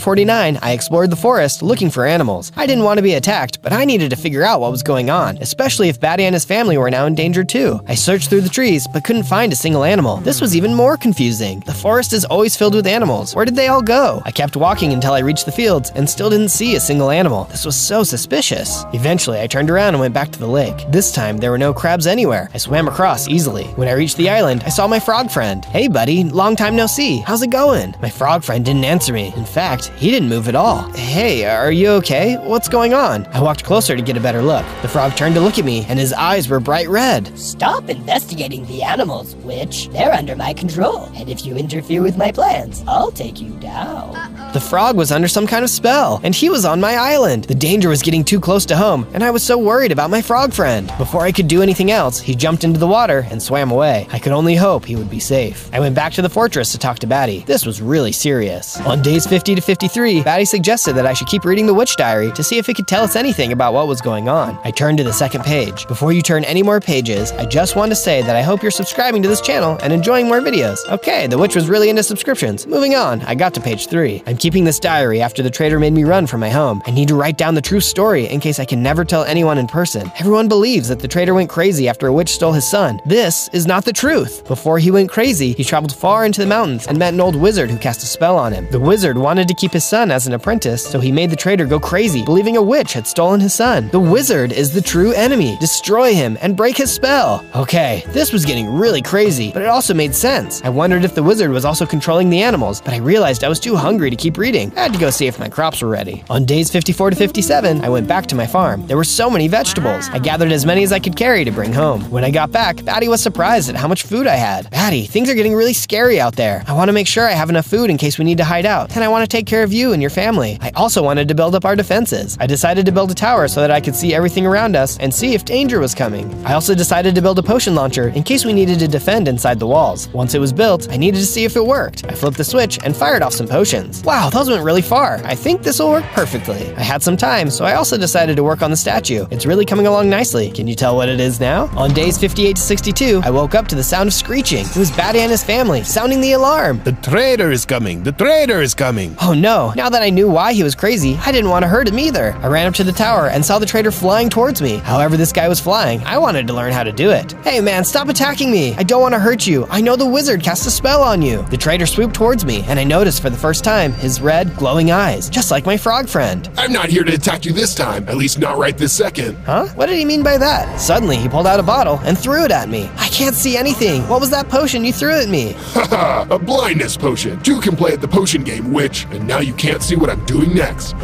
49, I explored the forest looking for animals. I didn't want to be attacked, but I needed to figure out what was going on, especially if Batty and his family were now in danger too. I searched through the trees, but couldn't find a single animal. This was even more confusing. The forest is always filled with animals. Where did they all go? I kept walking until I reached the fields and still didn't see a single animal. This was so suspicious. Eventually, I turned around and went back to the lake. This time, there were no crabs anywhere. I swam across easily. When I reached the island, I saw my frog friend. Hey buddy, long time no see. How's it going? My frog friend didn't answer me. In fact, he didn't move at all. Hey, are you okay? What's going on? I walked closer to get a better look. The frog turned to look at me and his eyes were bright red. Stop investigating the animals, witch. They're under my control. And if you interfere with my plans, I'll take you down. The frog was under some kind of spell, and he was on my island. The danger was getting too close to home, and I was so worried about my frog friend. Before I could do anything else, he jumped into the water and swam away. I could only hope he would be safe. I went back to the fortress to talk to Batty. This was really serious. On days 50 to 53, Batty suggested that I should keep reading the witch diary to see if it could tell us anything about what was going on. I turned to the second page. Before you turn any more pages, I just want to say that I hope you're subscribing to this channel and enjoying more videos. Okay, the witch was really into subscriptions. Moving on, I got to page 3. I'm keeping this diary after the trader made me run from my home. I need to write down the true story in case I can never tell anyone in person. Everyone believes that the trader went crazy after a witch stole his son. This is not the truth. Before he went crazy, he traveled far into the mountains and met an old wizard who cast a spell on him. The wizard wanted to keep his son as an apprentice, so he made the trader go crazy, believing a witch had stolen his son. The wizard is the true enemy. Destroy him and break his spell. Okay, this was getting really crazy, but it also made sense. I wondered if the wizard was also controlling the animals, but I realized I was too hungry to keep reading. I had to go see if my crops were ready. On days 54 to 57, I went back to my farm. There were so many vegetables. I gathered as many as I could carry to bring home. When I got back, Batty was surprised at how much food I had. Batty, things are getting really scary out there. I want to make sure I have enough food in case we need to hide out, and I want to take care of you and your family. I also wanted to build up our defenses. I decided to build a tower so that I could see everything around us and see if danger was coming. I also decided to build a potion launcher in case we needed to defend inside the walls. Once it it was built, I needed to see if it worked. I flipped the switch and fired off some potions. Wow, those went really far. I think this will work perfectly. I had some time, so I also decided to work on the statue. It's really coming along nicely. Can you tell what it is now? On days 58 to 62, I woke up to the sound of screeching. It was Batty and his family, sounding the alarm. The traitor is coming! The traitor is coming! Oh no, now that I knew why he was crazy, I didn't want to hurt him either. I ran up to the tower and saw the traitor flying towards me. However this guy was flying, I wanted to learn how to do it. Hey man, stop attacking me. I don't want to hurt you. I know the wizard cast a spell on you. The traitor swooped towards me, and I noticed for the first time his red, glowing eyes, just like my frog friend. I'm not here to attack you this time, at least not right this second. Huh? What did he mean by that? Suddenly, he pulled out a bottle and threw it at me. I can't see anything. What was that potion you threw at me? Haha, a blindness potion. Two can play at the potion game, witch, and now you can't see what I'm doing next.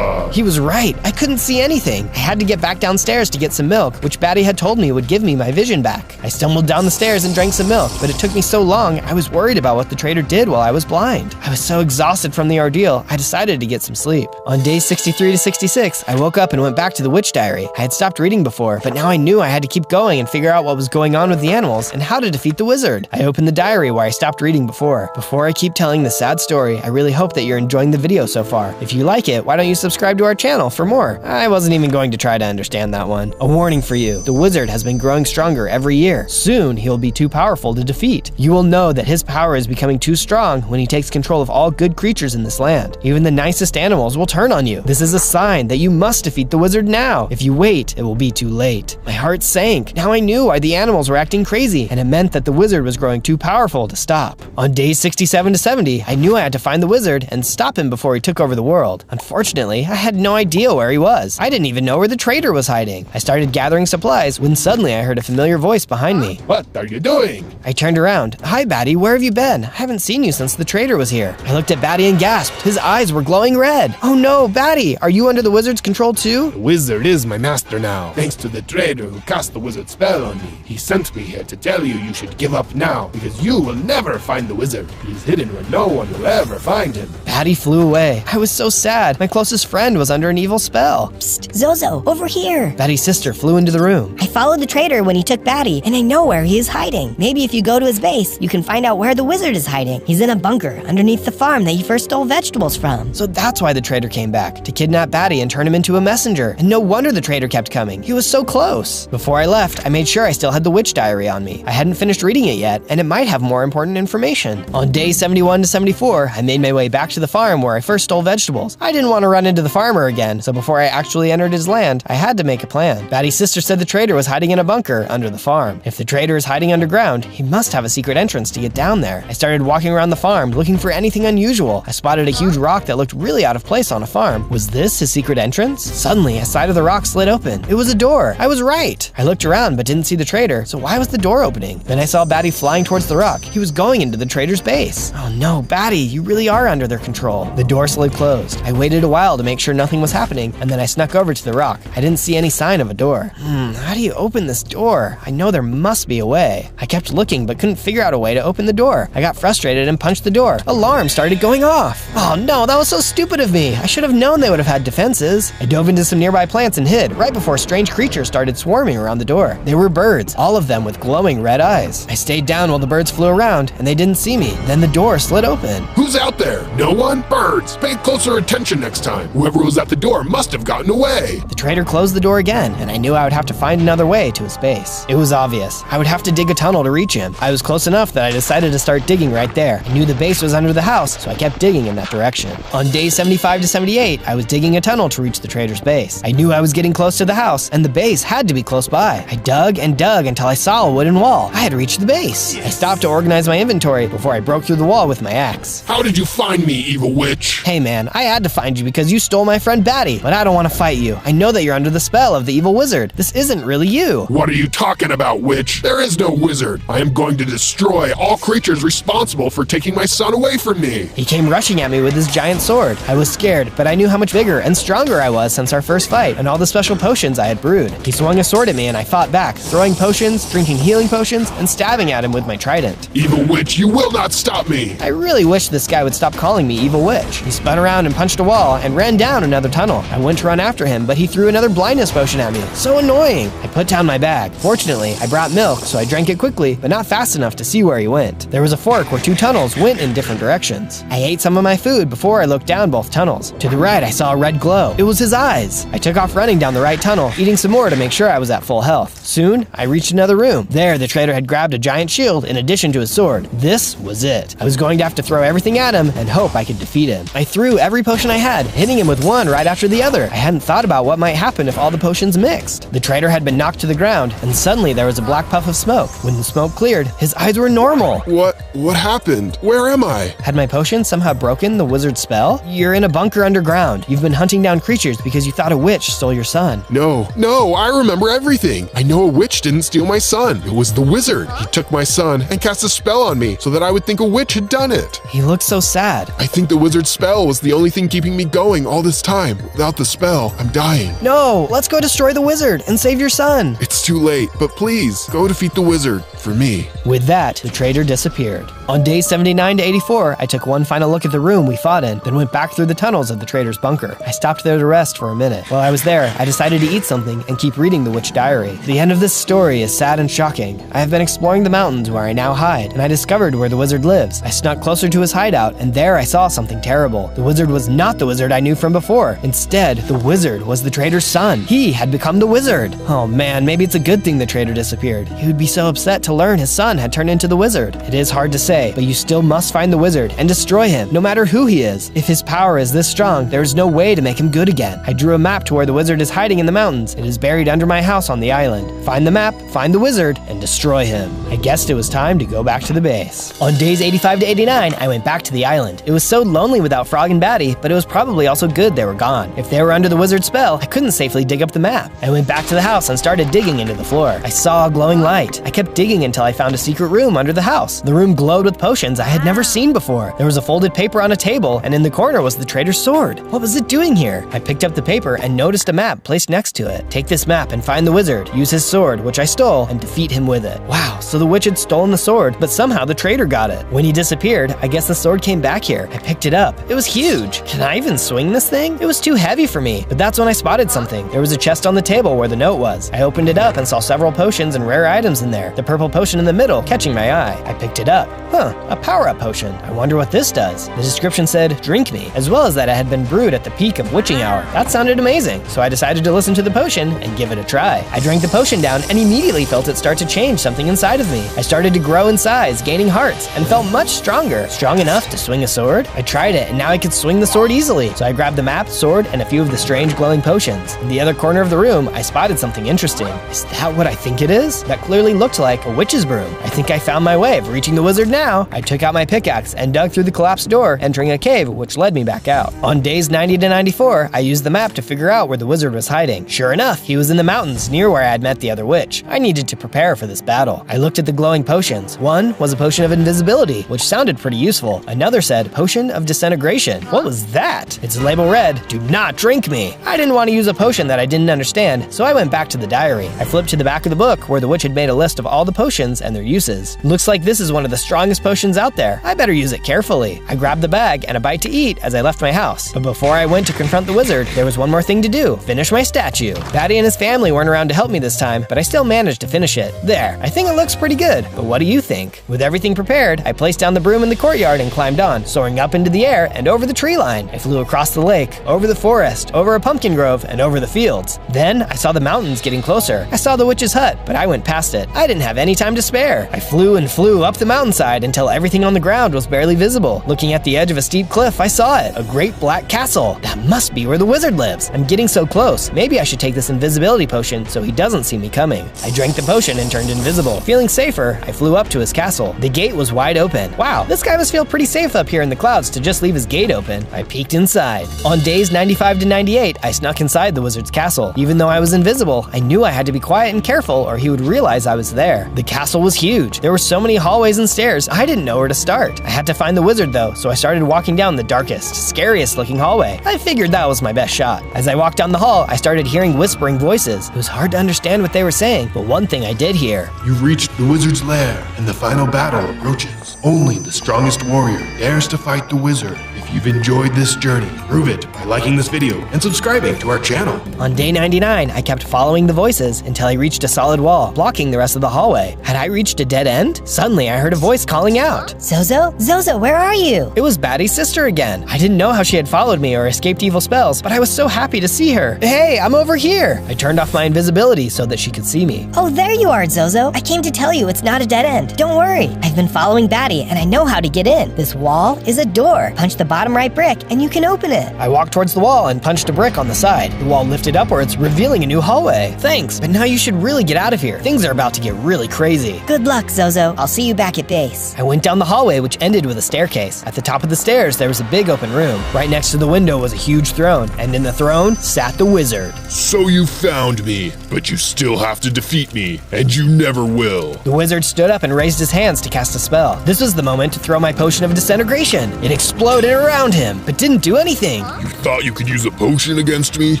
He was right. I couldn't see anything. I had to get back downstairs to get some milk, which Batty had told me would give me my vision back. I stumbled down the stairs and drank some milk, but it took me so long, I was worried about what the traitor did while I was blind. I was so exhausted from the ordeal, I decided to get some sleep. On days 63 to 66, I woke up and went back to the witch diary. I had stopped reading before, but now I knew I had to keep going and figure out what was going on with the animals and how to defeat the wizard. I opened the diary where I stopped reading before. Before I keep telling the sad story, I really hope that you're enjoying the video so far. If you like it, why don't you subscribe to our channel for more? I wasn't even going to try to understand that one. A warning for you. The wizard has been growing stronger every year. Soon, he'll be too powerful to defeat. You will know that his power is becoming too strong when he takes control of all good creatures in this land. Even the nicest animals will turn on you. This is a sign that you must defeat the wizard now. If you wait, it will be too late. My heart sank. Now I knew why the animals were acting crazy, and it meant that the wizard was growing too powerful to stop. On days 67 to 70, I knew I had to find the wizard and stop him before he took over the world. Unfortunately, I had no idea where he was. I didn't even know where the traitor was hiding. I started gathering supplies when suddenly I heard a familiar voice behind me. What are you doing? I turned around. Hi, Batty, where have you been? I haven't seen you since the traitor was here. I looked at Batty and gasped. His eyes were glowing red. Oh no, Batty, are you under the wizard's control too? The wizard is my master now. Thanks to the traitor who cast the wizard spell on me. He sent me here to tell you should give up now, because you will never find the wizard. He's hidden where no one will ever find him. Batty flew away. I was so sad. My closest friend was under an evil spell. Psst, Zozo, over here. Batty's sister flew into the room. I followed the traitor when he took Batty, and I know where he is hiding. Maybe if you go to his base, you can find out where the wizard is hiding. He's in a bunker underneath the farm that you first stole vegetables from. So that's why the traitor came back, to kidnap Batty and turn him into a messenger. And no wonder the traitor kept coming. He was so close. Before I left, I made sure I still had the witch diary on me. I hadn't finished reading it yet, and it might have more important information. On day 71 to 74, I made my way back to the farm where I first stole vegetables. I didn't want to run into the farmer again, so before I actually entered his land, I had to make a plan. Batty's sister said the traitor was hiding in a bunker under the farm. If the traitor is hiding underground, he must have a secret entrance to get down there. I started walking around the farm looking for anything unusual. I spotted a huge rock that looked really out of place on a farm. Was this his secret entrance? Suddenly, a side of the rock slid open. It was a door. I was right. I looked around but didn't see the traitor, so why was the door opening? Then I saw Batty flying towards the rock. He was going into the traitor's base. Oh no, Batty, you really are under their control. The door slid closed. I waited a while to make sure nothing was happening, and then I snuck over to the rock. I didn't see any sign of a door. How do you open this door? I know there must be a way. I kept looking but couldn't figure out a way to open the door. I got frustrated and punched the door. Alarm started going off. Oh no, that was so stupid of me. I should have known they would have had defenses. I dove into some nearby plants and hid right before strange creatures started swarming around the door. They were birds, all of them with glowing red eyes. I stayed down while the birds flew around and they didn't see me. Then the door slid open. Who's out there? No one? Birds! Pay closer attention next time. Whoever was at the door must have gotten away. The traitor closed the door again, and I knew I would have to find another way to his base. It was obvious. I would have to dig a tunnel to reach him. I was close enough that I decided to start digging right there. I knew the base was under the house, so I kept digging in that direction. On day 75 to 78, I was digging a tunnel to reach the traitor's base. I knew I was getting close to the house, and the base had to be close by. I dug and dug until I saw a wooden wall. I had reached the base. I stopped to organize my inventory before I broke through the wall with my axe. How did you find me, evil witch? Hey man, I had to find you because you stole my friend Batty, but I don't want to fight you. I know that you're under the spell of the evil wizard. This isn't really you. What are you talking about, witch? There is no wizard. I am going to destroy all creatures responsible for taking my son away from me. He came rushing at me with his giant sword. I was scared, but I knew how much bigger and stronger I was since our first fight and all the special potions I had brewed. He swung a sword at me and I fought back, throwing potions potions, drinking healing potions, and stabbing at him with my trident. Evil witch, you will not stop me! I really wish this guy would stop calling me Evil Witch. He spun around and punched a wall and ran down another tunnel. I went to run after him, but he threw another blindness potion at me. So annoying! I put down my bag. Fortunately, I brought milk, so I drank it quickly, but not fast enough to see where he went. There was a fork where 2 tunnels went in different directions. I ate some of my food before I looked down both tunnels. To the right, I saw a red glow. It was his eyes. I took off running down the right tunnel, eating some more to make sure I was at full health. Soon, I reached another room. There, the traitor had grabbed a giant shield in addition to his sword. This was it. I was going to have to throw everything at him and hope I could defeat him. I threw every potion I had, hitting him with one right after the other. I hadn't thought about what might happen if all the potions mixed. The traitor had been knocked to the ground, and suddenly there was a black puff of smoke. When the smoke cleared, his eyes were normal. What happened? Where am I? Had my potion somehow broken the wizard's spell? You're in a bunker underground. You've been hunting down creatures because you thought a witch stole your son. No, I remember everything. I know a witch didn't steal my son. It was the wizard. He took my son and cast a spell on me so that I would think a witch had done it. He looked so sad. I think the wizard's spell was the only thing keeping me going all this time. Without the spell, I'm dying. No, let's go destroy the wizard and save your son. It's too late, but please, go defeat the wizard for me. With that, the traitor disappeared. On days 79 to 84, I took one final look at the room we fought in, then went back through the tunnels of the traitor's bunker. I stopped there to rest for a minute. While I was there, I decided to eat something and keep reading the witch diary. The end of this story is sad and shocking. I have been exploring the mountains where I now hide, and I discovered where the wizard lives. I snuck closer to his hideout, and there I saw something terrible. The wizard was not the wizard I knew from before. Instead, the wizard was the traitor's son. He had become the wizard. Oh man, maybe it's a good thing the traitor disappeared. He would be so upset to learn his son had turned into the wizard. It is hard to say, but you still must find the wizard and destroy him, no matter who he is. If his power is this strong, there is no way to make him good again. I drew a map to where the wizard is hiding in the mountains. It is buried under my house on the island. Find the map, find the wizard, and destroy him. I guessed it was time to go back to the base. On days 85 to 89, I went back to the island. It was so lonely without Frog and Batty, but it was probably also good they were gone. If they were under the wizard's spell, I couldn't safely dig up the map. I went back to the house and started digging into the floor. I saw a glowing light. I kept digging until I found a secret room under the house. The room glowed with potions I had never seen before. There was a folded paper on a table, and in the corner was the traitor's sword. What was it doing here? I picked up the paper and noticed a map placed next to it. Take this map and find the wizard, use his sword, which I stole, and defeat him with it. Wow, so the witch had stolen the sword, but somehow the traitor got it. When he disappeared, I guess the sword came back here. I picked it up. It was huge. Can I even swing this thing? It was too heavy for me, but that's when I spotted something. There was a chest on the table where the note was. I opened it up and saw several potions and rare items in there. The purple potion in the middle catching my eye. I picked it up. A power-up potion. I wonder what this does. The description said, drink me, as well as that it had been brewed at the peak of witching hour. That sounded amazing, so I decided to listen to the potion and give it a try. I drank the potion down and immediately felt it start to change something inside of me. I started to grow in size, gaining hearts, and felt much stronger. Strong enough to swing a sword? I tried it, and now I could swing the sword easily. So I grabbed the map, sword, and a few of the strange glowing potions. In the other corner of the room, I spotted something interesting. Is that what I think it is? That clearly looked like a witch's broom. I think I found my way of reaching the wizard now. I took out my pickaxe and dug through the collapsed door, entering a cave which led me back out. On days 90 to 94, I used the map to figure out where the wizard was hiding. Sure enough, he was in the mountains near where I had met the other witch. I needed to prepare for this battle. I looked at the glowing potions. One was a potion of invisibility, which sounded pretty useful. Another said, potion of disintegration. What was that? Its label read, do not drink me. I didn't want to use a potion that I didn't understand, so I went back to the diary. I flipped to the back of the book where the witch had made a list of all the potions and their uses. Looks like this is one of the strongest potions out there. I better use it carefully. I grabbed the bag and a bite to eat as I left my house. But before I went to confront the wizard, there was one more thing to do. Finish my statue. Batty and his family weren't around to help me this time, but I still managed to finish it. There, I think it looks pretty good, but what do you think? With everything prepared, I placed down the broom in the courtyard and climbed on, soaring up into the air and over the tree line. I flew across the lake, over the forest, over a pumpkin grove, and over the fields. Then, I saw the mountains getting closer. I saw the witch's hut, but I went past it. I didn't have any time to spare. I flew and flew up the mountainside until everything on the ground was barely visible. Looking at the edge of a steep cliff, I saw it, a great black castle. That must be where the wizard lives. I'm getting so close. Maybe I should take this invisibility potion so he doesn't see me coming. I drank the potion and turned invisible. Feeling safer, I flew up to his castle. The gate was wide open. Wow, this guy must feel pretty safe up here in the clouds to just leave his gate open. I peeked inside. On days 95 to 98, I snuck inside the wizard's castle. Even though I was invisible, I knew I had to be quiet and careful or he would realize I was there. The castle was huge. There were so many hallways and stairs, I didn't know where to start. I had to find the wizard though, so I started walking down the darkest, scariest looking hallway. I figured that was my best shot. As I walked down the hall, I started hearing whispering voices. It was hard to understand what they were saying, but one thing I did hear. You've reached the wizard's lair, and the final battle approaches. Only the strongest warrior dares to fight the wizard. If you've enjoyed this journey, prove it by liking this video and subscribing to our channel. On day 99, I kept following the voices until I reached a solid wall, blocking the rest of the hallway. Had I reached a dead end? Suddenly, I heard a voice calling out. Zozo? Zozo, where are you? It was Batty's sister again. I didn't know how she had followed me or escaped evil spells, but I was so happy to see her. Hey, I'm over here. I turned off my invisibility so that she could see me. Oh, there you are, Zozo. I came to tell you it's not a dead end. Don't worry. I've been following Batty, and I know how to get in. This wall is a door. Punch the bottom right brick, and you can open it. I walked towards the wall and punched a brick on the side. The wall lifted upwards, revealing a new hallway. Thanks, but now you should really get out of here. Things are about to get really crazy. Good luck, Zozo. I'll see you back at base. I went down the hallway, which ended with a staircase. At the top of the stairs, there was a big open room. Right next to the window was a huge throne, and in the throne sat the wizard. So you found me, but you still have to defeat me, and you never will. The wizard stood up and raised his hands to cast a spell. This was the moment to throw my potion of disintegration. It exploded around him, but didn't do anything. You thought you could use a potion against me?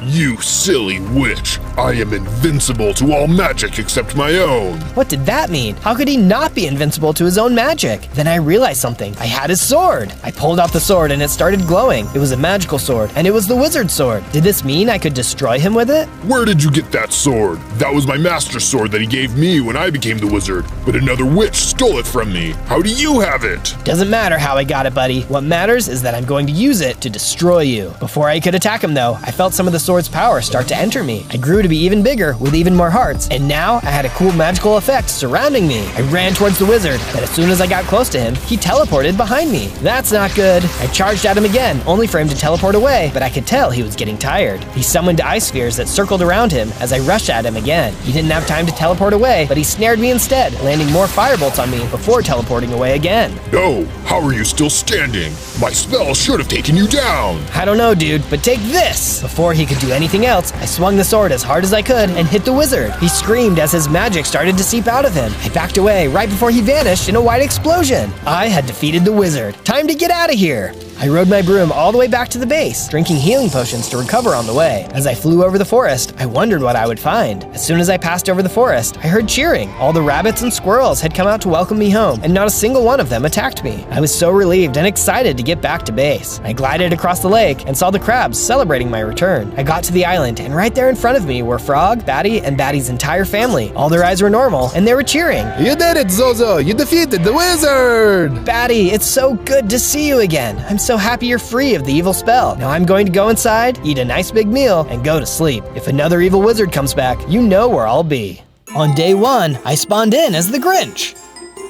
You silly witch. I am invincible to all magic except my own. What did that mean? How could he not be invincible to his own magic? Then I realized something. I had his sword. I pulled out the sword and it started glowing. It was a magical sword, and it was the wizard's sword. Did this mean I could destroy him with it? Where did you get that sword? That was my master's sword that he gave me when I became the wizard, but another witch stole it from me. How do you have it? Doesn't matter how I got it, buddy. What matters is that I'm going to use it to destroy you. Before I could attack him, though, I felt some of the sword's power start to enter me. I grew to be even bigger with even more hearts, and now I had a cool magical effect surrounding me. I ran towards the wizard, but as soon as I got close to him, he teleported behind me. That's not good. I charged at him again, only for him to teleport away, but I could tell he was getting tired. He summoned ice spheres that circled around him as I rushed at him again. He didn't have time to teleport away, but he snared me instead, landing more firebolts on me before teleporting away again. No, how are you still standing? My spell should have taken you down. I don't know, dude, but take this! Before he could do anything else, I swung the sword as hard as I could and hit the wizard. He screamed as his magic started to seep out of him. I backed away right before he vanished in a white explosion. I had defeated the wizard. Time to get out of here! I rode my broom all the way back to the base, drinking healing potions to recover on the way. As I flew over the forest, I wondered what I would find. As soon as I passed over the forest, I heard cheering. All the rabbits and squirrels had come out to welcome me home, and not a single one of them attacked me. I was so relieved and excited to get back to base. I glided across the lake and saw the crabs celebrating my return. I got to the island, and right there in front of me were Frog, Batty, and Batty's entire family. All their eyes were normal, and they were cheering. You did it, Zozo! You defeated the wizard! Batty, it's so good to see you again. I'm so happy you're free of the evil spell. Now I'm going to go inside, eat a nice big meal, and go to sleep. If another evil wizard comes back, you know where I'll be. On day 1, I spawned in as the Grinch.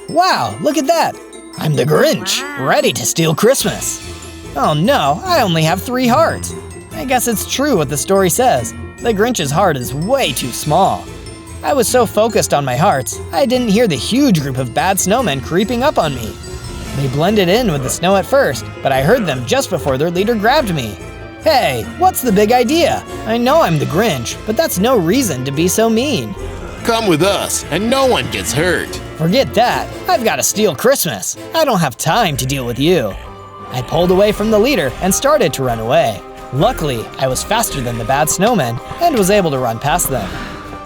Wow, look at that. I'm the Grinch, ready to steal Christmas. Oh no, I only have 3 hearts. I guess it's true what the story says. The Grinch's heart is way too small. I was so focused on my hearts, I didn't hear the huge group of bad snowmen creeping up on me. They blended in with the snow at first, but I heard them just before their leader grabbed me. Hey, what's the big idea? I know I'm the Grinch, but that's no reason to be so mean. Come with us, and no one gets hurt. Forget that. I've got to steal Christmas. I don't have time to deal with you. I pulled away from the leader and started to run away. Luckily, I was faster than the bad snowmen and was able to run past them.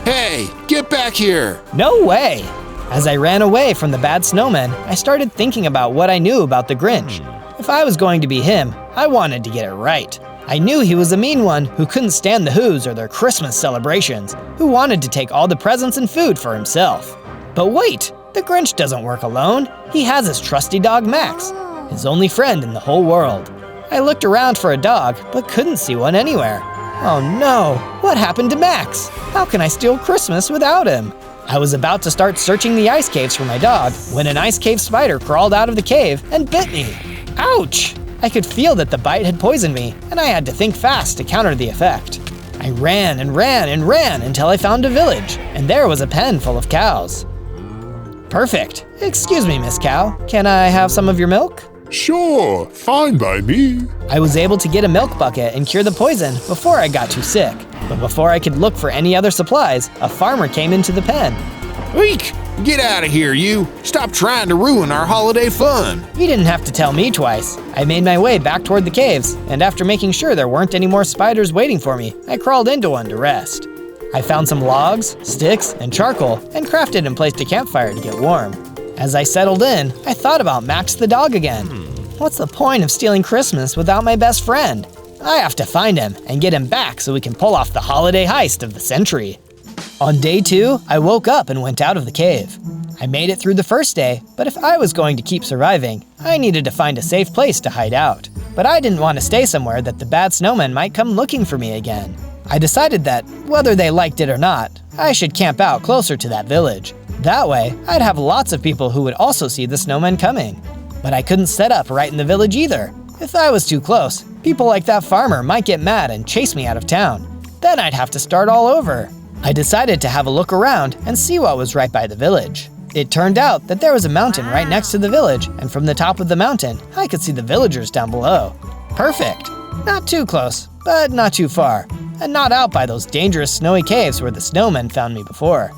Hey, get back here! No way! As I ran away from the bad snowmen, I started thinking about what I knew about the Grinch. If I was going to be him, I wanted to get it right. I knew he was a mean one who couldn't stand the Whos or their Christmas celebrations, who wanted to take all the presents and food for himself. But wait, the Grinch doesn't work alone. He has his trusty dog Max, his only friend in the whole world. I looked around for a dog, but couldn't see one anywhere. Oh no, what happened to Max? How can I steal Christmas without him? I was about to start searching the ice caves for my dog when an ice cave spider crawled out of the cave and bit me. Ouch! I could feel that the bite had poisoned me, and I had to think fast to counter the effect. I ran and ran and ran until I found a village, and there was a pen full of cows. Perfect. Excuse me, Miss Cow. Can I have some of your milk? Sure, fine by me. I was able to get a milk bucket and cure the poison before I got too sick. But before I could look for any other supplies, a farmer came into the pen. Eek! Get out of here, you! Stop trying to ruin our holiday fun! You didn't have to tell me twice. I made my way back toward the caves, and after making sure there weren't any more spiders waiting for me, I crawled into one to rest. I found some logs, sticks, and charcoal and crafted and placed a campfire to get warm. As I settled in, I thought about Max the dog again. What's the point of stealing Christmas without my best friend? I have to find him and get him back so we can pull off the holiday heist of the century. On day 2, I woke up and went out of the cave. I made it through the first day, but if I was going to keep surviving, I needed to find a safe place to hide out. But I didn't want to stay somewhere that the bad snowmen might come looking for me again. I decided that, whether they liked it or not, I should camp out closer to that village. That way, I'd have lots of people who would also see the snowmen coming. But I couldn't set up right in the village either. If I was too close, people like that farmer might get mad and chase me out of town. Then I'd have to start all over. I decided to have a look around and see what was right by the village. It turned out that there was a mountain right next to the village, and from the top of the mountain, I could see the villagers down below. Perfect. Not too close, but not too far, and not out by those dangerous snowy caves where the snowmen found me before.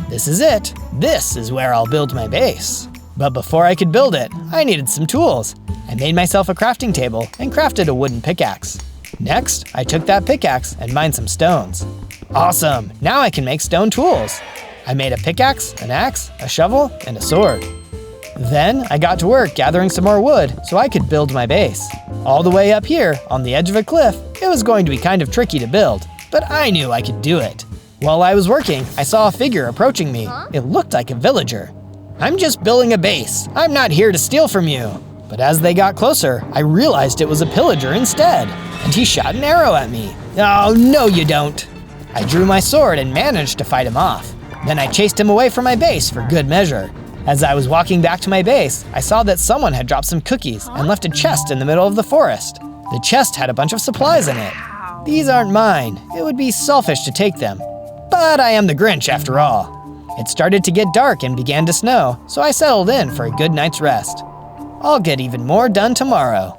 This is it. This is where I'll build my base. But before I could build it, I needed some tools. I made myself a crafting table and crafted a wooden pickaxe. Next, I took that pickaxe and mined some stones. Awesome, now I can make stone tools. I made a pickaxe, an axe, a shovel, and a sword. Then I got to work gathering some more wood so I could build my base. All the way up here, on the edge of a cliff, it was going to be kind of tricky to build, but I knew I could do it. While I was working, I saw a figure approaching me. It looked like a villager. I'm just building a base. I'm not here to steal from you. But as they got closer, I realized it was a pillager instead, and he shot an arrow at me. Oh, no you don't. I drew my sword and managed to fight him off. Then I chased him away from my base for good measure. As I was walking back to my base, I saw that someone had dropped some cookies and left a chest in the middle of the forest. The chest had a bunch of supplies in it. These aren't mine. It would be selfish to take them. But I am the Grinch after all. It started to get dark and began to snow, so I settled in for a good night's rest. I'll get even more done tomorrow.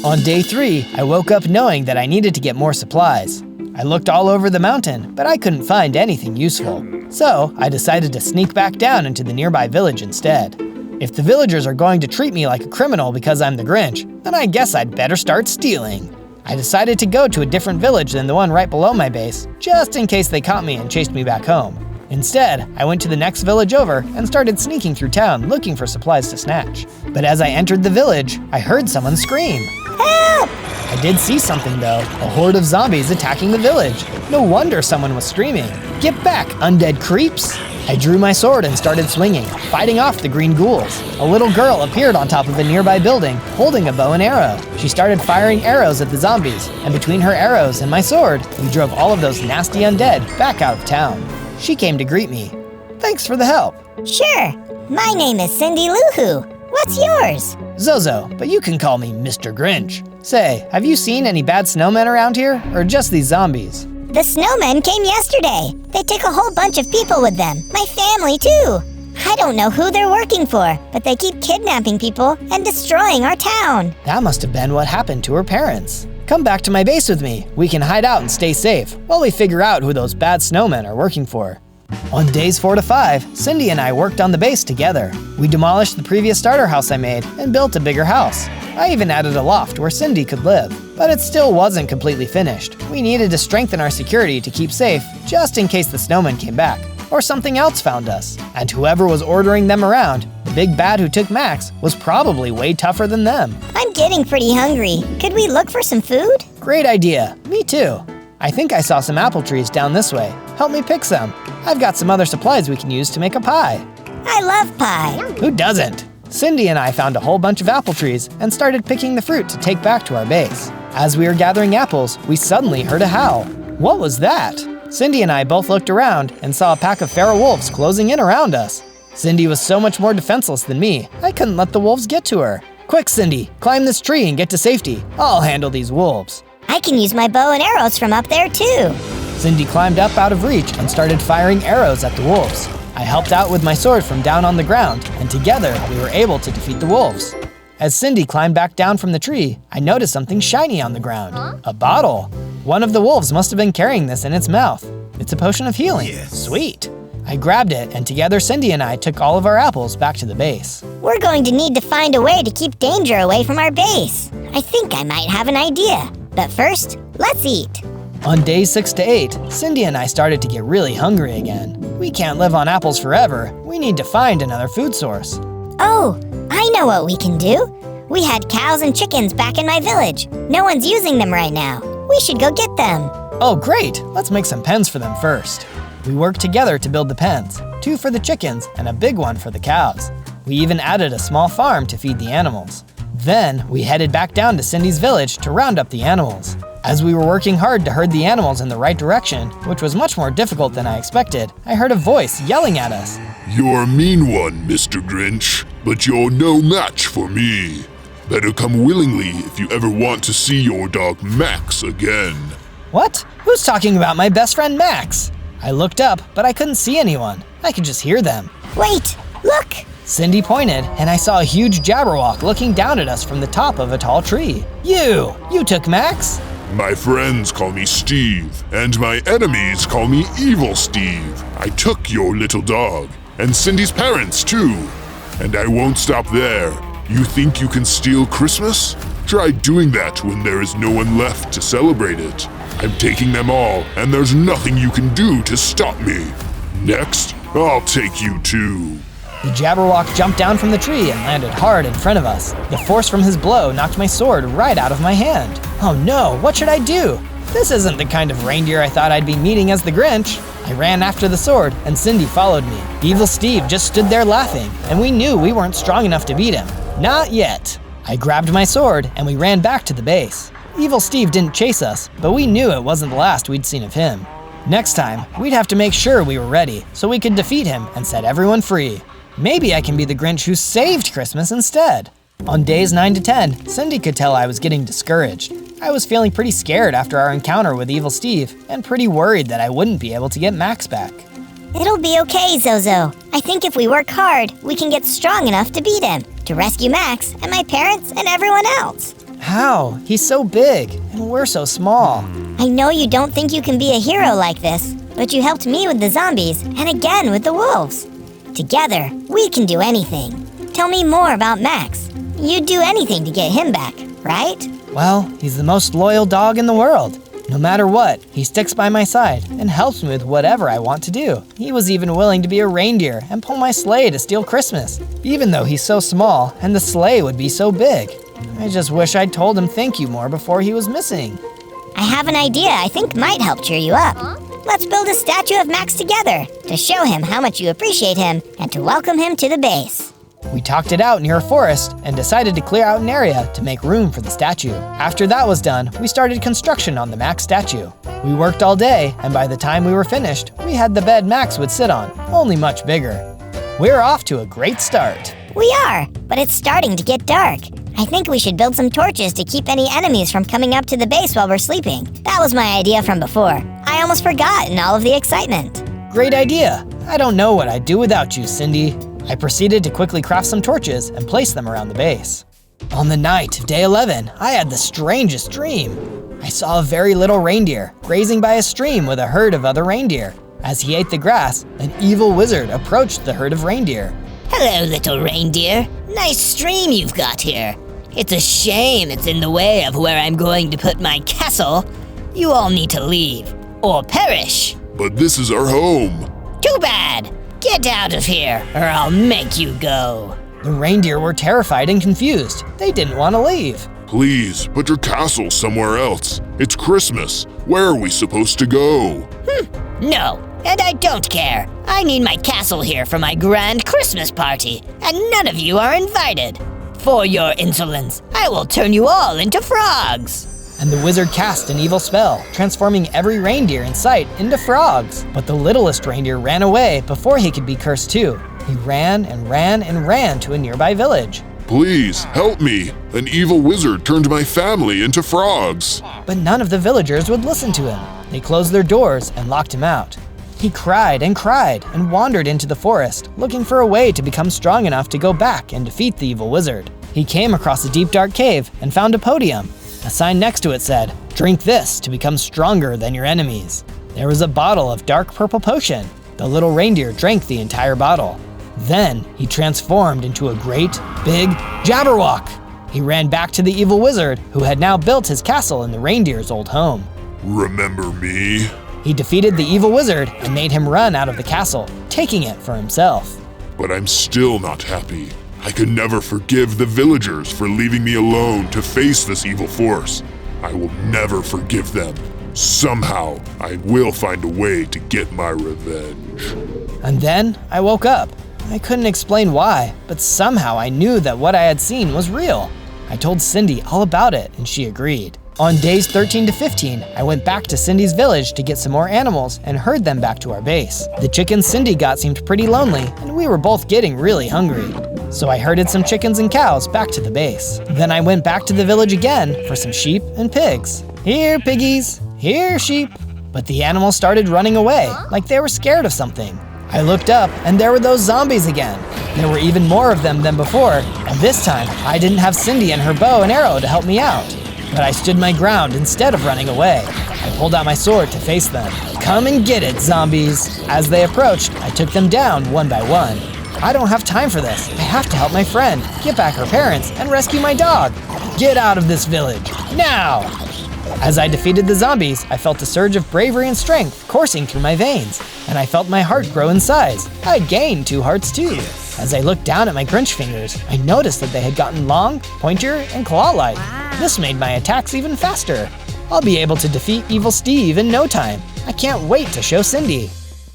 On day 3, I woke up knowing that I needed to get more supplies. I looked all over the mountain, but I couldn't find anything useful. So I decided to sneak back down into the nearby village instead. If the villagers are going to treat me like a criminal because I'm the Grinch, then I guess I'd better start stealing. I decided to go to a different village than the one right below my base, just in case they caught me and chased me back home. Instead, I went to the next village over and started sneaking through town looking for supplies to snatch. But as I entered the village, I heard someone scream. Help! I did see something though, a horde of zombies attacking the village. No wonder someone was screaming. Get back, undead creeps! I drew my sword and started swinging, fighting off the green ghouls. A little girl appeared on top of a nearby building, holding a bow and arrow. She started firing arrows at the zombies, and between her arrows and my sword, we drove all of those nasty undead back out of town. She came to greet me. Thanks for the help. Sure. My name is Cindy Lou Who. What's yours? Zozo, but you can call me Mr. Grinch. Say, have you seen any bad snowmen around here, or just these zombies? The snowmen came yesterday. They took a whole bunch of people with them. My family, too. I don't know who they're working for, but they keep kidnapping people and destroying our town. That must have been what happened to her parents. Come back to my base with me. We can hide out and stay safe while we figure out who those bad snowmen are working for. On days 4 to 5, Cindy and I worked on the base together. We demolished the previous starter house I made and built a bigger house. I even added a loft where Cindy could live, but it still wasn't completely finished. We needed to strengthen our security to keep safe, just in case the snowmen came back, or something else found us. And whoever was ordering them around, the big bad who took Max, was probably way tougher than them. I'm getting pretty hungry. Could we look for some food? Great idea. Me too. I think I saw some apple trees down this way. Help me pick some. I've got some other supplies we can use to make a pie. I love pie. Who doesn't? Cindy and I found a whole bunch of apple trees and started picking the fruit to take back to our base. As we were gathering apples, we suddenly heard a howl. What was that? Cindy and I both looked around and saw a pack of feral wolves closing in around us. Cindy was so much more defenseless than me, I couldn't let the wolves get to her. Quick, Cindy, climb this tree and get to safety. I'll handle these wolves. I can use my bow and arrows from up there too. Cindy climbed up out of reach and started firing arrows at the wolves. I helped out with my sword from down on the ground, and together we were able to defeat the wolves. As Cindy climbed back down from the tree, I noticed something shiny on the ground. A bottle. One of the wolves must have been carrying this in its mouth. It's a potion of healing. Yes. Sweet. I grabbed it, and together Cindy and I took all of our apples back to the base. We're going to need to find a way to keep danger away from our base. I think I might have an idea. But first, let's eat. On days 6 to 8, Cindy and I started to get really hungry again. We can't live on apples forever. We need to find another food source. Oh, I know what we can do. We had cows and chickens back in my village. No one's using them right now. We should go get them. Oh, great! Let's make some pens for them first. We worked together to build the pens, 2 for the chickens and a big one for the cows. We even added a small farm to feed the animals. Then, we headed back down to Cindy's village to round up the animals. As we were working hard to herd the animals in the right direction, which was much more difficult than I expected, I heard a voice yelling at us. You're a mean one, Mr. Grinch, but you're no match for me. Better come willingly if you ever want to see your dog Max again. What? Who's talking about my best friend Max? I looked up, but I couldn't see anyone. I could just hear them. Wait, look! Cindy pointed, and I saw a huge Jabberwock looking down at us from the top of a tall tree. You took Max? My friends call me Steve, and my enemies call me Evil Steve. I took your little dog, and Cindy's parents too. And I won't stop there. You think you can steal Christmas? Try doing that when there is no one left to celebrate it. I'm taking them all, and there's nothing you can do to stop me. Next, I'll take you too. The Jabberwock jumped down from the tree and landed hard in front of us. The force from his blow knocked my sword right out of my hand. Oh no, what should I do? This isn't the kind of reindeer I thought I'd be meeting as the Grinch. I ran after the sword, and Cindy followed me. Evil Steve just stood there laughing, and we knew we weren't strong enough to beat him. Not yet. I grabbed my sword, and we ran back to the base. Evil Steve didn't chase us, but we knew it wasn't the last we'd seen of him. Next time, we'd have to make sure we were ready, so we could defeat him and set everyone free. Maybe I can be the Grinch who saved Christmas instead. On days 9 to 10, Cindy could tell I was getting discouraged. I was feeling pretty scared after our encounter with Evil Steve, and pretty worried that I wouldn't be able to get Max back. It'll be okay, Zozo. I think if we work hard, we can get strong enough to beat him, to rescue Max and my parents and everyone else. How? He's so big, and we're so small. I know you don't think you can be a hero like this, but you helped me with the zombies and again with the wolves. Together, we can do anything. Tell me more about Max. You'd do anything to get him back, right? Well, he's the most loyal dog in the world. No matter what, he sticks by my side and helps me with whatever I want to do. He was even willing to be a reindeer and pull my sleigh to steal Christmas, even though he's so small and the sleigh would be so big. I just wish I'd told him thank you more before he was missing. I have an idea I think might help cheer you up. Let's build a statue of Max together to show him how much you appreciate him and to welcome him to the base. We talked it out near a forest and decided to clear out an area to make room for the statue. After that was done, we started construction on the Max statue. We worked all day, and by the time we were finished, we had the bed Max would sit on, only much bigger. We're off to a great start. We are, but it's starting to get dark. I think we should build some torches to keep any enemies from coming up to the base while we're sleeping. That was my idea from before. I almost forgot in all of the excitement. Great idea. I don't know what I'd do without you, Cindy. I proceeded to quickly craft some torches and place them around the base. On the night of day 11, I had the strangest dream. I saw a very little reindeer grazing by a stream with a herd of other reindeer. As he ate the grass, an evil wizard approached the herd of reindeer. Hello, little reindeer. Nice stream you've got here. It's a shame it's in the way of where I'm going to put my castle. You all need to leave, or perish. But this is our home. Too bad. Get out of here, or I'll make you go. The reindeer were terrified and confused. They didn't want to leave. Please, put your castle somewhere else. It's Christmas. Where are we supposed to go? No, and I don't care. I need my castle here for my grand Christmas party, and none of you are invited. For your insolence, I will turn you all into frogs. And the wizard cast an evil spell, transforming every reindeer in sight into frogs. But the littlest reindeer ran away before he could be cursed too. He ran and ran and ran to a nearby village. Please, help me. An evil wizard turned my family into frogs. But none of the villagers would listen to him. They closed their doors and locked him out. He cried and wandered into the forest, looking for a way to become strong enough to go back and defeat the evil wizard. He came across a deep dark cave and found a podium. A sign next to it said, "Drink this to become stronger than your enemies." There was a bottle of dark purple potion. The little reindeer drank the entire bottle. Then he transformed into a great, big Jabberwock. He ran back to the evil wizard, who had now built his castle in the reindeer's old home. Remember me? He defeated the evil wizard and made him run out of the castle, taking it for himself. But I'm still not happy. I could never forgive the villagers for leaving me alone to face this evil force. I will never forgive them. Somehow, I will find a way to get my revenge. And then I woke up. I couldn't explain why, but somehow I knew that what I had seen was real. I told Cindy all about it, and she agreed. On days 13 to 15, I went back to Cindy's village to get some more animals and herd them back to our base. The chickens Cindy got seemed pretty lonely, and we were both getting really hungry. So I herded some chickens and cows back to the base. Then I went back to the village again for some sheep and pigs. Here, piggies. Here, sheep. But the animals started running away, like they were scared of something. I looked up, and there were those zombies again. There were even more of them than before, and this time, I didn't have Cindy and her bow and arrow to help me out. But I stood my ground instead of running away. I pulled out my sword to face them. Come and get it, zombies! As they approached, I took them down one by one. I don't have time for this. I have to help my friend, get back her parents, and rescue my dog. Get out of this village, now! As I defeated the zombies, I felt a surge of bravery and strength coursing through my veins, and I felt my heart grow in size. I gained 2 hearts too. As I looked down at my GRINCH fingers, I noticed that they had gotten long, pointier, and claw-like. This made my attacks even faster. I'll be able to defeat Evil Steve in no time. I can't wait to show Cindy.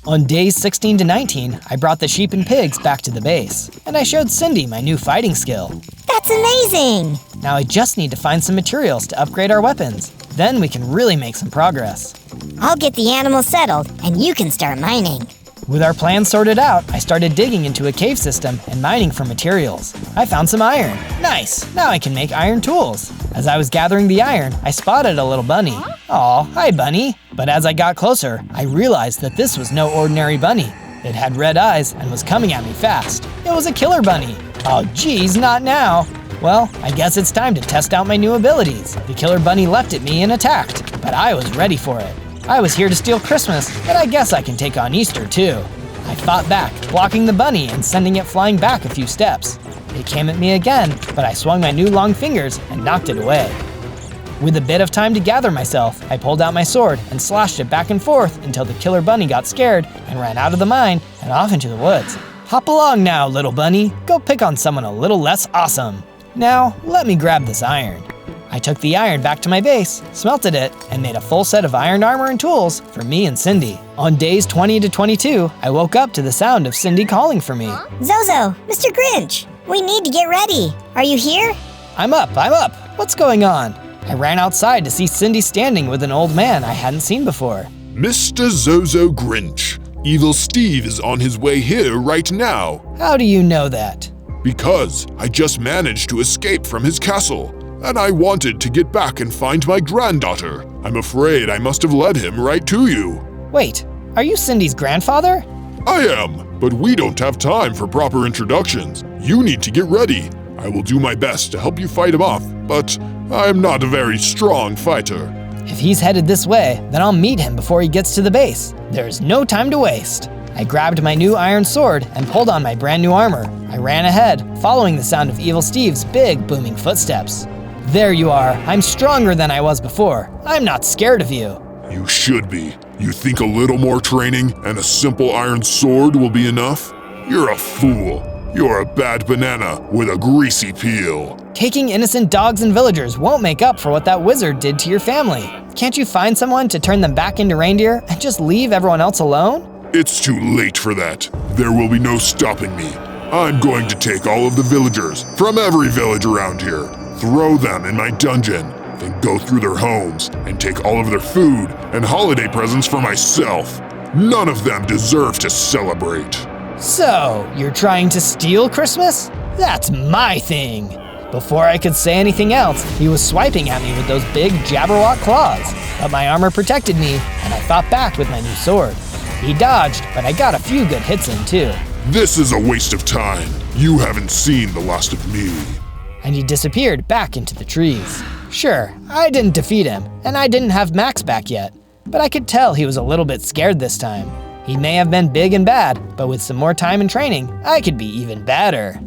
On days 16 to 19, I brought the sheep and pigs back to the base, and I showed Cindy my new fighting skill. That's amazing! Now I just need to find some materials to upgrade our weapons. Then we can really make some progress. I'll get the animals settled, and you can start mining. With our plan sorted out, I started digging into a cave system and mining for materials. I found some iron. Nice! Now I can make iron tools. As I was gathering the iron, I spotted a little bunny. Aw, hi bunny. But as I got closer, I realized that this was no ordinary bunny. It had red eyes and was coming at me fast. It was a killer bunny. Oh geez, not now. Well, I guess it's time to test out my new abilities. The killer bunny leapt at me and attacked, but I was ready for it. I was here to steal Christmas, but I guess I can take on Easter too. I fought back, blocking the bunny and sending it flying back a few steps. It came at me again, but I swung my new long fingers and knocked it away. With a bit of time to gather myself, I pulled out my sword and slashed it back and forth until the killer bunny got scared and ran out of the mine and off into the woods. Hop along now, little bunny. Go pick on someone a little less awesome. Now, let me grab this iron. I took the iron back to my base, smelted it, and made a full set of iron armor and tools for me and Cindy. On days 20 to 22, I woke up to the sound of Cindy calling for me. Zozo, Mr. Grinch, we need to get ready. Are you here? I'm up. What's going on? I ran outside to see Cindy standing with an old man I hadn't seen before. Mr. Zozo Grinch, Evil Steve is on his way here right now. How do you know that? Because I just managed to escape from his castle, and I wanted to get back and find my granddaughter. I'm afraid I must have led him right to you. Wait, are you Cindy's grandfather? I am, but we don't have time for proper introductions. You need to get ready. I will do my best to help you fight him off, but I'm not a very strong fighter. If he's headed this way, then I'll meet him before he gets to the base. There's no time to waste. I grabbed my new iron sword and pulled on my brand new armor. I ran ahead, following the sound of Evil Steve's big, booming footsteps. There you are. I'm stronger than I was before. I'm not scared of you. You should be. You think a little more training and a simple iron sword will be enough? You're a fool. You're a bad banana with a greasy peel. Taking innocent dogs and villagers won't make up for what that wizard did to your family. Can't you find someone to turn them back into reindeer and just leave everyone else alone? It's too late for that. There will be no stopping me. I'm going to take all of the villagers from every village around here, throw them in my dungeon, then go through their homes and take all of their food and holiday presents for myself. None of them deserve to celebrate. So, you're trying to steal Christmas? That's my thing. Before I could say anything else, he was swiping at me with those big Jabberwock claws. But my armor protected me, and I fought back with my new sword. He dodged, but I got a few good hits in too. This is a waste of time. You haven't seen the last of me. And he disappeared back into the trees. Sure, I didn't defeat him, and I didn't have Max back yet, but I could tell he was a little bit scared this time. He may have been big and bad, but with some more time and training, I could be even badder.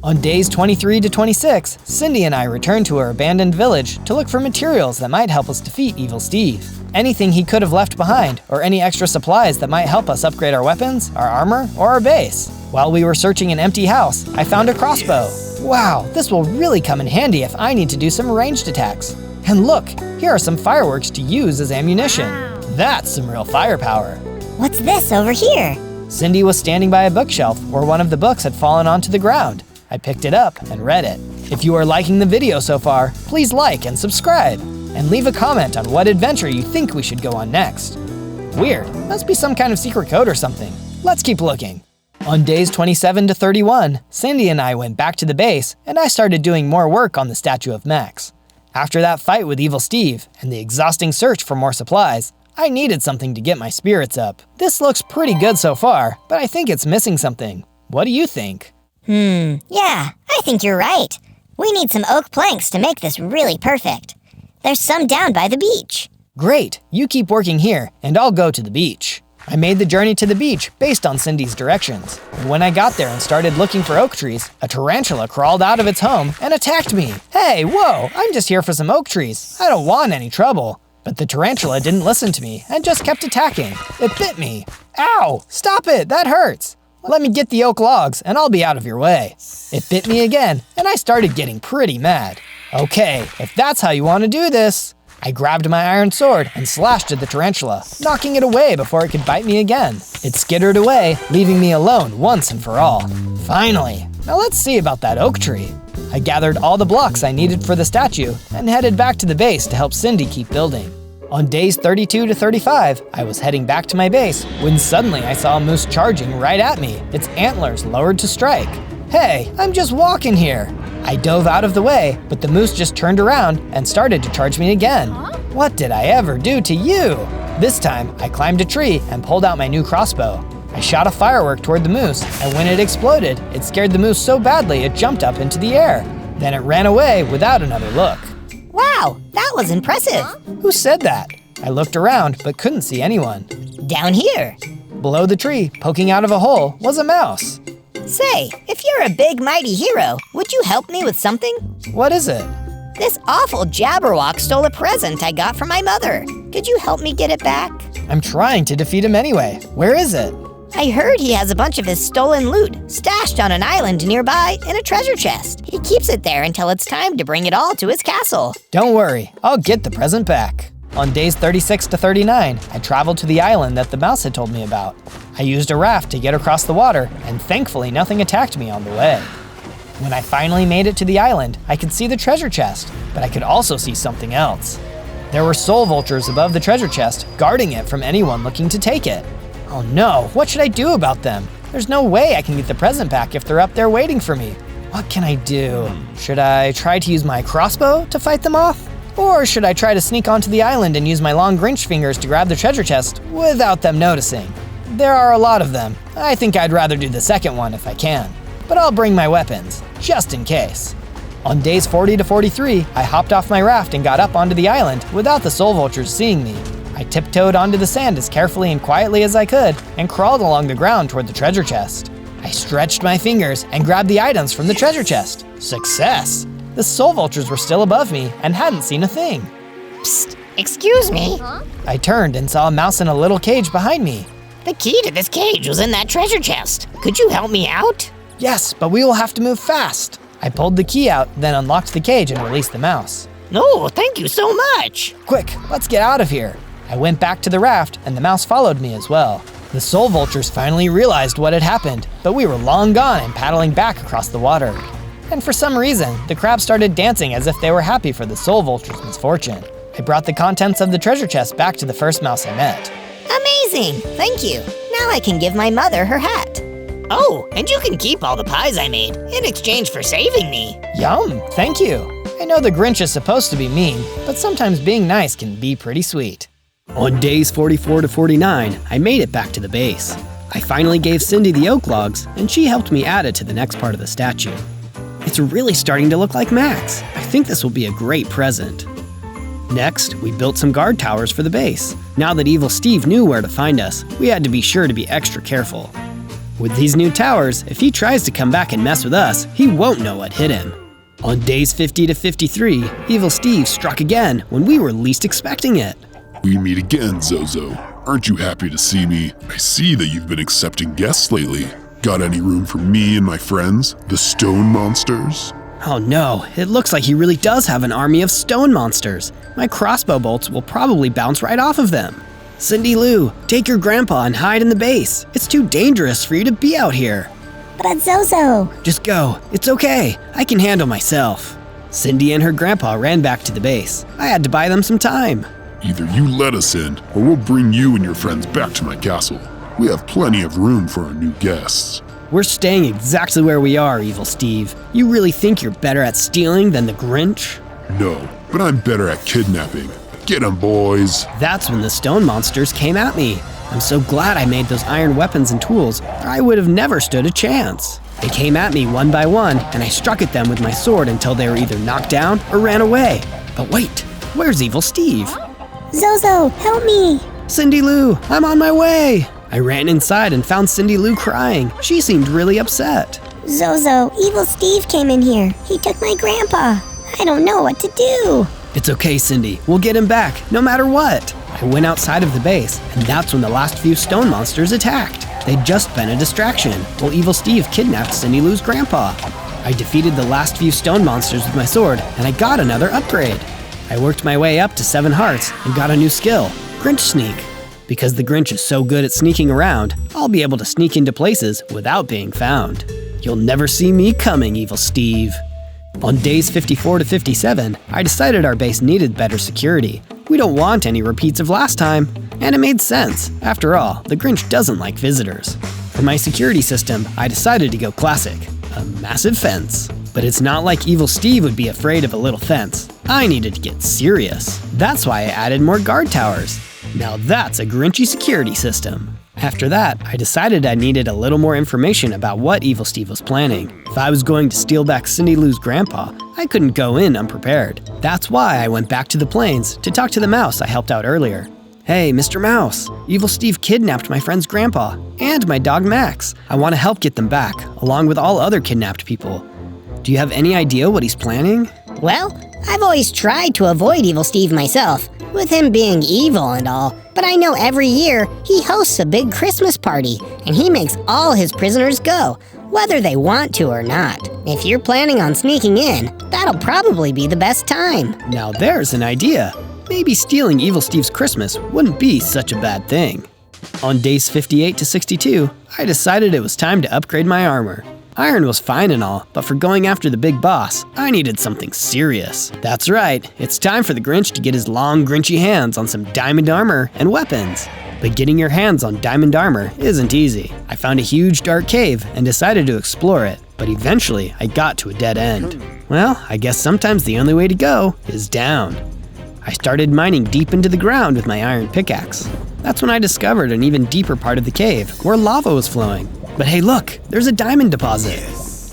On days 23 to 26, Cindy and I returned to our abandoned village to look for materials that might help us defeat Evil Steve. Anything he could have left behind, or any extra supplies that might help us upgrade our weapons, our armor, or our base. While we were searching an empty house, I found a crossbow. Wow, this will really come in handy if I need to do some ranged attacks. And look, here are some fireworks to use as ammunition. That's some real firepower. What's this over here? Cindy was standing by a bookshelf where one of the books had fallen onto the ground. I picked it up and read it. If you are liking the video so far, please like and subscribe, and leave a comment on what adventure you think we should go on next. Weird, must be some kind of secret code or something. Let's keep looking. On days 27 to 31, Cindy and I went back to the base, and I started doing more work on the statue of Max. After that fight with Evil Steve, and the exhausting search for more supplies, I needed something to get my spirits up. This looks pretty good so far, but I think it's missing something. What do you think? Yeah, I think you're right. We need some oak planks to make this really perfect. There's some down by the beach. Great, you keep working here, and I'll go to the beach. I made the journey to the beach based on Cindy's directions. And when I got there and started looking for oak trees, a tarantula crawled out of its home and attacked me. Hey, whoa, I'm just here for some oak trees. I don't want any trouble. But the tarantula didn't listen to me and just kept attacking. It bit me. Ow, stop it, that hurts. Let me get the oak logs and I'll be out of your way. It bit me again and I started getting pretty mad. Okay, if that's how you want to do this. I grabbed my iron sword and slashed at the tarantula, knocking it away before it could bite me again. It skittered away, leaving me alone once and for all. Finally, now let's see about that oak tree. I gathered all the blocks I needed for the statue and headed back to the base to help Cindy keep building. On days 32 to 35, I was heading back to my base when suddenly I saw a moose charging right at me, its antlers lowered to strike. Hey, I'm just walking here. I dove out of the way, but the moose just turned around and started to charge me again. What did I ever do to you? This time, I climbed a tree and pulled out my new crossbow. I shot a firework toward the moose, and when it exploded, it scared the moose so badly it jumped up into the air. Then it ran away without another look. Wow, that was impressive. Who said that? I looked around, but couldn't see anyone. Down here. Below the tree, poking out of a hole, was a mouse. Say, if you're a big mighty hero, would you help me with something? What is it? This awful Jabberwock stole a present I got from my mother. Could you help me get it back? I'm trying to defeat him anyway. Where is it? I heard he has a bunch of his stolen loot stashed on an island nearby in a treasure chest. He keeps it there until it's time to bring it all to his castle. Don't worry, I'll get the present back. On days 36 to 39, I traveled to the island that the mouse had told me about. I used a raft to get across the water, and thankfully nothing attacked me on the way. When I finally made it to the island, I could see the treasure chest, but I could also see something else. There were soul vultures above the treasure chest, guarding it from anyone looking to take it. Oh no, what should I do about them? There's no way I can get the present back if they're up there waiting for me. What can I do? Should I try to use my crossbow to fight them off? Or should I try to sneak onto the island and use my long GRINCH fingers to grab the treasure chest without them noticing? There are a lot of them. I think I'd rather do the second one if I can. But I'll bring my weapons, just in case. On days 40 to 43, I hopped off my raft and got up onto the island without the soul vultures seeing me. I tiptoed onto the sand as carefully and quietly as I could and crawled along the ground toward the treasure chest. I stretched my fingers and grabbed the items from the treasure chest. Success! The soul vultures were still above me and hadn't seen a thing. Psst, excuse me. I turned and saw a mouse in a little cage behind me. The key to this cage was in that treasure chest. Could you help me out? Yes, but we will have to move fast. I pulled the key out, then unlocked the cage and released the mouse. No, thank you so much. Quick, let's get out of here. I went back to the raft and the mouse followed me as well. The soul vultures finally realized what had happened, but we were long gone and paddling back across the water. And for some reason, the crabs started dancing as if they were happy for the soul vulture's misfortune. I brought the contents of the treasure chest back to the first mouse I met. Amazing, thank you. Now I can give my mother her hat. Oh, and you can keep all the pies I made in exchange for saving me. Yum, thank you. I know the Grinch is supposed to be mean, but sometimes being nice can be pretty sweet. On days 44 to 49, I made it back to the base. I finally gave Cindy the oak logs, and she helped me add it to the next part of the statue. It's really starting to look like Max. I think this will be a great present. Next, we built some guard towers for the base. Now that Evil Steve knew where to find us, we had to be sure to be extra careful. With these new towers, if he tries to come back and mess with us, he won't know what hit him. On days 50 to 53, Evil Steve struck again when we were least expecting it. We meet again, Zozo. Aren't you happy to see me? I see that you've been accepting guests lately. Got any room for me and my friends, the stone monsters? Oh no, it looks like he really does have an army of stone monsters. My crossbow bolts will probably bounce right off of them. Cindy Lou, take your grandpa and hide in the base. It's too dangerous for you to be out here. But Zozo. Just go, it's okay. I can handle myself. Cindy and her grandpa ran back to the base. I had to buy them some time. Either you let us in, or we'll bring you and your friends back to my castle. We have plenty of room for our new guests. We're staying exactly where we are, Evil Steve. You really think you're better at stealing than the Grinch? No, but I'm better at kidnapping. Get 'em, boys. That's when the stone monsters came at me. I'm so glad I made those iron weapons and tools, or I would have never stood a chance. They came at me one by one, and I struck at them with my sword until they were either knocked down or ran away. But wait, where's Evil Steve? Zozo, help me. Cindy Lou, I'm on my way. I ran inside and found Cindy Lou crying. She seemed really upset. Zozo, Evil Steve came in here. He took my grandpa. I don't know what to do. It's okay, Cindy. We'll get him back, no matter what. I went outside of the base, and that's when the last few stone monsters attacked. They'd just been a distraction, while Evil Steve kidnapped Cindy Lou's grandpa. I defeated the last few stone monsters with my sword, and I got another upgrade. I worked my way up to 7 hearts and got a new skill, Grinch Sneak. Because the Grinch is so good at sneaking around, I'll be able to sneak into places without being found. You'll never see me coming, Evil Steve. On days 54 to 57, I decided our base needed better security. We don't want any repeats of last time, and it made sense. After all, the Grinch doesn't like visitors. For my security system, I decided to go classic, a massive fence. But it's not like Evil Steve would be afraid of a little fence. I needed to get serious. That's why I added more guard towers. Now that's a Grinchy security system. After that, I decided I needed a little more information about what Evil Steve was planning. If I was going to steal back Cindy Lou's grandpa, I couldn't go in unprepared. That's why I went back to the plains to talk to the mouse I helped out earlier. Hey, Mr. Mouse, Evil Steve kidnapped my friend's grandpa and my dog Max. I want to help get them back, along with all other kidnapped people. Do you have any idea what he's planning? Well, I've always tried to avoid Evil Steve myself, with him being evil and all, but I know every year he hosts a big Christmas party, and he makes all his prisoners go, whether they want to or not. If you're planning on sneaking in, that'll probably be the best time. Now there's an idea. Maybe stealing Evil Steve's Christmas wouldn't be such a bad thing. On days 58 to 62, I decided it was time to upgrade my armor. Iron was fine and all, but for going after the big boss, I needed something serious. That's right, it's time for the Grinch to get his long, Grinchy hands on some diamond armor and weapons. But getting your hands on diamond armor isn't easy. I found a huge dark cave and decided to explore it, but eventually I got to a dead end. Well, I guess sometimes the only way to go is down. I started mining deep into the ground with my iron pickaxe. That's when I discovered an even deeper part of the cave, where lava was flowing. But hey look, there's a diamond deposit.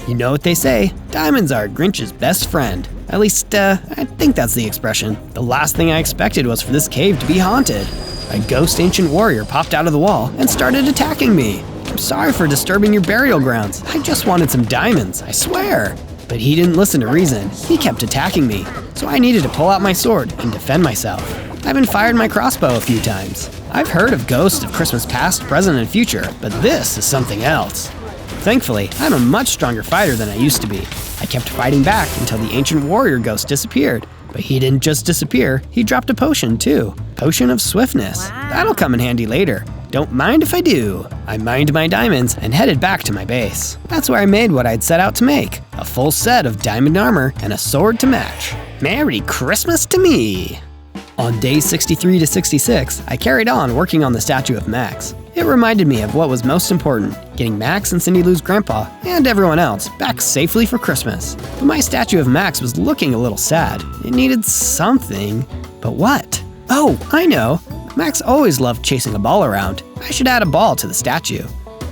You know what they say, diamonds are Grinch's best friend. At least, I think that's the expression. The last thing I expected was for this cave to be haunted. A ghost ancient warrior popped out of the wall and started attacking me. I'm sorry for disturbing your burial grounds. I just wanted some diamonds, I swear. But he didn't listen to reason. He kept attacking me, so I needed to pull out my sword and defend myself. I've been fired my crossbow a few times. I've heard of ghosts of Christmas past, present, and future, but this is something else. Thankfully, I'm a much stronger fighter than I used to be. I kept fighting back until the ancient warrior ghost disappeared. But he didn't just disappear, he dropped a potion too. Potion of Swiftness. That'll come in handy later. Don't mind if I do. I mined my diamonds and headed back to my base. That's where I made what I'd set out to make. A full set of diamond armor and a sword to match. Merry Christmas to me! On days 63 to 66, I carried on working on the statue of Max. It reminded me of what was most important, getting Max and Cindy Lou's grandpa, and everyone else, back safely for Christmas. But my statue of Max was looking a little sad. It needed something. But what? Oh, I know! Max always loved chasing a ball around. I should add a ball to the statue.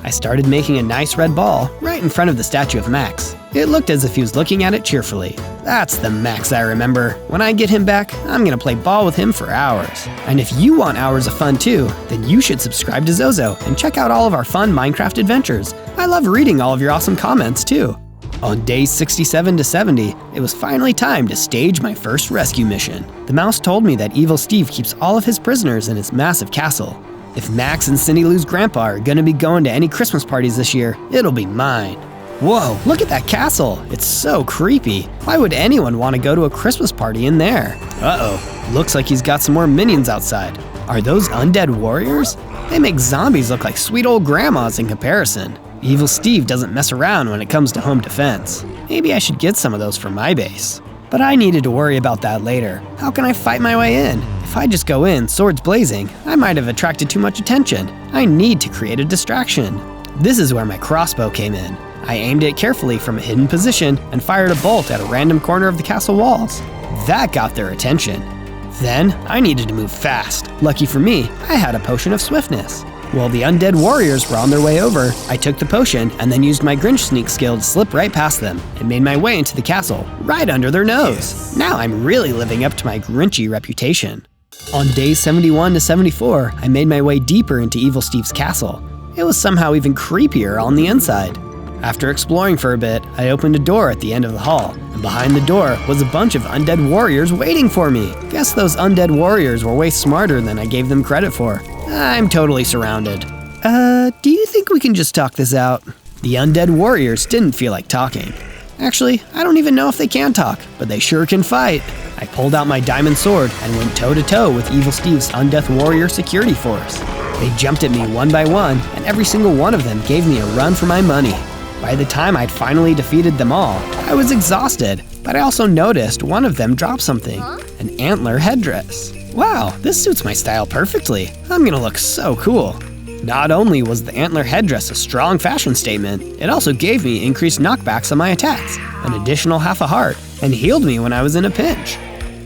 I started making a nice red ball right in front of the statue of Max. It looked as if he was looking at it cheerfully. That's the Max I remember. When I get him back, I'm gonna play ball with him for hours. And if you want hours of fun too, then you should subscribe to Zozo and check out all of our fun Minecraft adventures. I love reading all of your awesome comments too. On days 67 to 70, it was finally time to stage my first rescue mission. The mouse told me that Evil Steve keeps all of his prisoners in his massive castle. If Max and Cindy Lou's grandpa are gonna be going to any Christmas parties this year, it'll be mine. Whoa, look at that castle. It's so creepy. Why would anyone want to go to a Christmas party in there? Uh-oh, looks like he's got some more minions outside. Are those undead warriors? They make zombies look like sweet old grandmas in comparison. Evil Steve doesn't mess around when it comes to home defense. Maybe I should get some of those for my base. But I needed to worry about that later. How can I fight my way in? If I just go in, swords blazing, I might have attracted too much attention. I need to create a distraction. This is where my crossbow came in. I aimed it carefully from a hidden position and fired a bolt at a random corner of the castle walls. That got their attention. Then, I needed to move fast. Lucky for me, I had a potion of swiftness. While the undead warriors were on their way over, I took the potion and then used my Grinch sneak skill to slip right past them and made my way into the castle, right under their nose. Now I'm really living up to my Grinchy reputation. On days 71 to 74, I made my way deeper into Evil Steve's castle. It was somehow even creepier on the inside. After exploring for a bit, I opened a door at the end of the hall, and behind the door was a bunch of undead warriors waiting for me. Guess those undead warriors were way smarter than I gave them credit for. I'm totally surrounded. Do you think we can just talk this out? The undead warriors didn't feel like talking. Actually, I don't even know if they can talk, but they sure can fight. I pulled out my diamond sword and went toe-to-toe with Evil Steve's undead warrior security force. They jumped at me one by one, and every single one of them gave me a run for my money. By the time I'd finally defeated them all, I was exhausted, but I also noticed one of them drop something, an antler headdress. Wow, this suits my style perfectly. I'm gonna look so cool. Not only was the antler headdress a strong fashion statement, it also gave me increased knockbacks on my attacks, an additional half a heart, and healed me when I was in a pinch.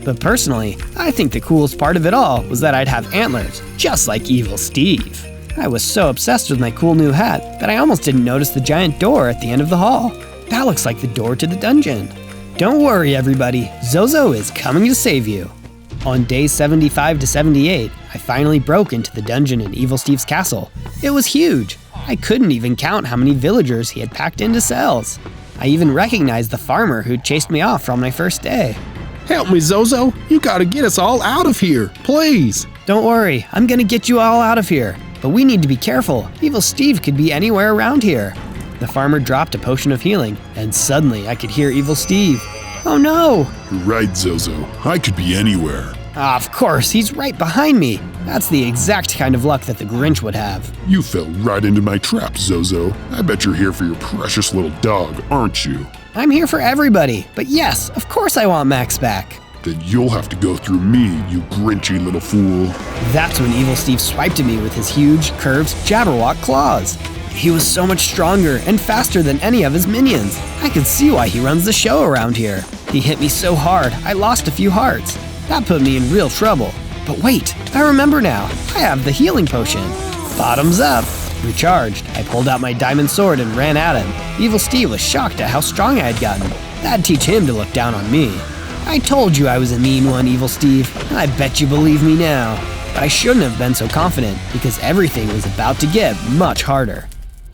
But personally, I think the coolest part of it all was that I'd have antlers, just like Evil Steve. I was so obsessed with my cool new hat that I almost didn't notice the giant door at the end of the hall. That looks like the door to the dungeon. Don't worry, everybody, Zozo is coming to save you. On days 75 to 78, I finally broke into the dungeon in Evil Steve's castle. It was huge. I couldn't even count how many villagers he had packed into cells. I even recognized the farmer who'd chased me off on my first day. Help me, Zozo. You gotta get us all out of here, please. Don't worry, I'm gonna get you all out of here. But we need to be careful. Evil Steve could be anywhere around here. The farmer dropped a potion of healing, and suddenly I could hear Evil Steve. Oh no! You're right, Zozo. I could be anywhere. Of course, he's right behind me. That's the exact kind of luck that the Grinch would have. You fell right into my trap, Zozo. I bet you're here for your precious little dog, aren't you? I'm here for everybody, but yes, of course I want Max back. Then you'll have to go through me, you grinchy little fool. That's when Evil Steve swiped at me with his huge, curved, Jabberwock claws. He was so much stronger and faster than any of his minions. I could see why he runs the show around here. He hit me so hard, I lost a few hearts. That put me in real trouble. But wait, I remember now. I have the healing potion. Bottoms up. Recharged, I pulled out my diamond sword and ran at him. Evil Steve was shocked at how strong I had gotten. That'd teach him to look down on me. I told you I was a mean one, Evil Steve, and I bet you believe me now. But I shouldn't have been so confident, because everything was about to get much harder.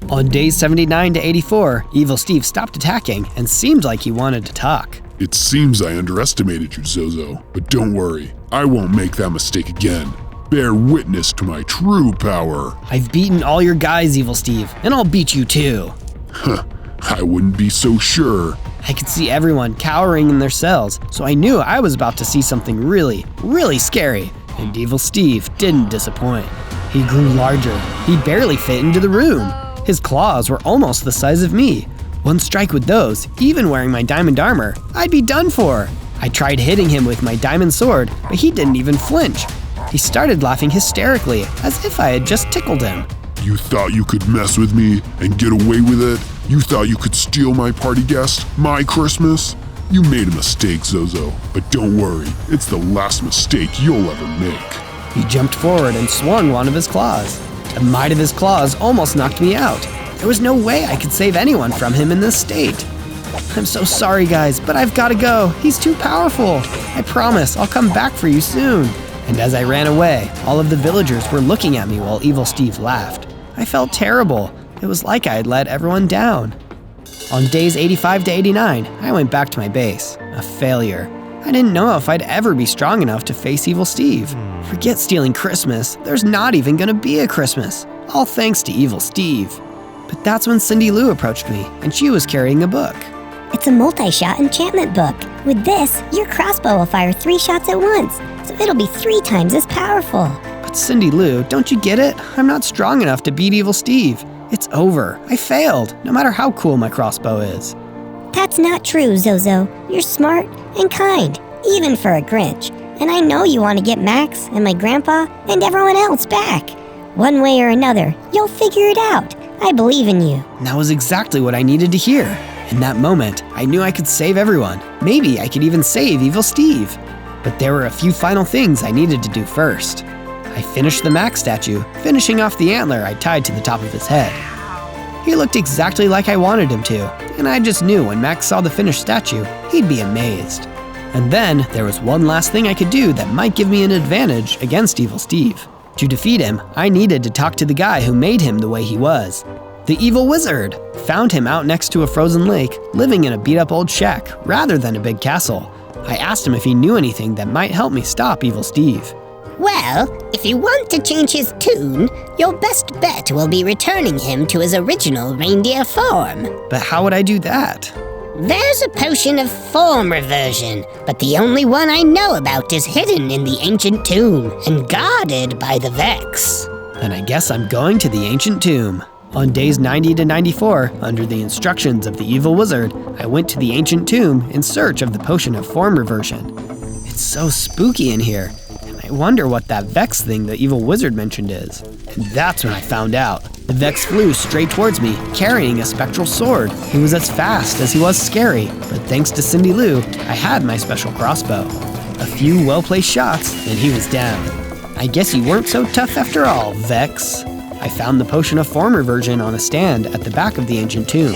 On days 79 to 84, Evil Steve stopped attacking and seemed like he wanted to talk. It seems I underestimated you, Zozo, but don't worry. I won't make that mistake again. Bear witness to my true power. I've beaten all your guys, Evil Steve, and I'll beat you too. Huh, I wouldn't be so sure. I could see everyone cowering in their cells, so I knew I was about to see something really, really scary, and Evil Steve didn't disappoint. He grew larger. He barely fit into the room. His claws were almost the size of me. One strike with those, even wearing my diamond armor, I'd be done for. I tried hitting him with my diamond sword, but he didn't even flinch. He started laughing hysterically, as if I had just tickled him. You thought you could mess with me and get away with it? You thought you could steal my party guest, my Christmas? You made a mistake, Zozo, but don't worry, it's the last mistake you'll ever make. He jumped forward and swung one of his claws. The might of his claws almost knocked me out. There was no way I could save anyone from him in this state. I'm so sorry, guys, but I've got to go. He's too powerful. I promise I'll come back for you soon. And as I ran away, all of the villagers were looking at me while Evil Steve laughed. I felt terrible. It was like I had let everyone down. On days 85 to 89, I went back to my base. A failure. I didn't know if I'd ever be strong enough to face Evil Steve. Forget stealing Christmas. There's not even gonna be a Christmas. All thanks to Evil Steve. But that's when Cindy Lou approached me, and she was carrying a book. It's a multi-shot enchantment book. With this, your crossbow will fire 3 shots at once, so it'll be 3 times as powerful. But Cindy Lou, don't you get it? I'm not strong enough to beat Evil Steve. It's over. I failed, no matter how cool my crossbow is. That's not true, Zozo. You're smart and kind, even for a Grinch. And I know you want to get Max and my grandpa and everyone else back. One way or another, you'll figure it out. I believe in you. That was exactly what I needed to hear. In that moment, I knew I could save everyone. Maybe I could even save Evil Steve. But there were a few final things I needed to do first. I finished the Max statue, finishing off the antler I tied to the top of his head. He looked exactly like I wanted him to, and I just knew when Max saw the finished statue, he'd be amazed. And then there was one last thing I could do that might give me an advantage against Evil Steve. To defeat him, I needed to talk to the guy who made him the way he was. The Evil Wizard! Found him out next to a frozen lake, living in a beat-up old shack rather than a big castle. I asked him if he knew anything that might help me stop Evil Steve. Well, if you want to change his tune, your best bet will be returning him to his original reindeer form. But how would I do that? There's a potion of form reversion, but the only one I know about is hidden in the ancient tomb and guarded by the Vex. Then I guess I'm going to the ancient tomb. On days 90 to 94, under the instructions of the Evil Wizard, I went to the ancient tomb in search of the potion of form reversion. It's so spooky in here. I wonder what that Vex thing the Evil Wizard mentioned is. And that's when I found out. The Vex flew straight towards me, carrying a spectral sword. He was as fast as he was scary, but thanks to Cindy Lou, I had my special crossbow. A few well-placed shots, and he was down. I guess you weren't so tough after all, Vex. I found the potion of form reversion on a stand at the back of the ancient tomb.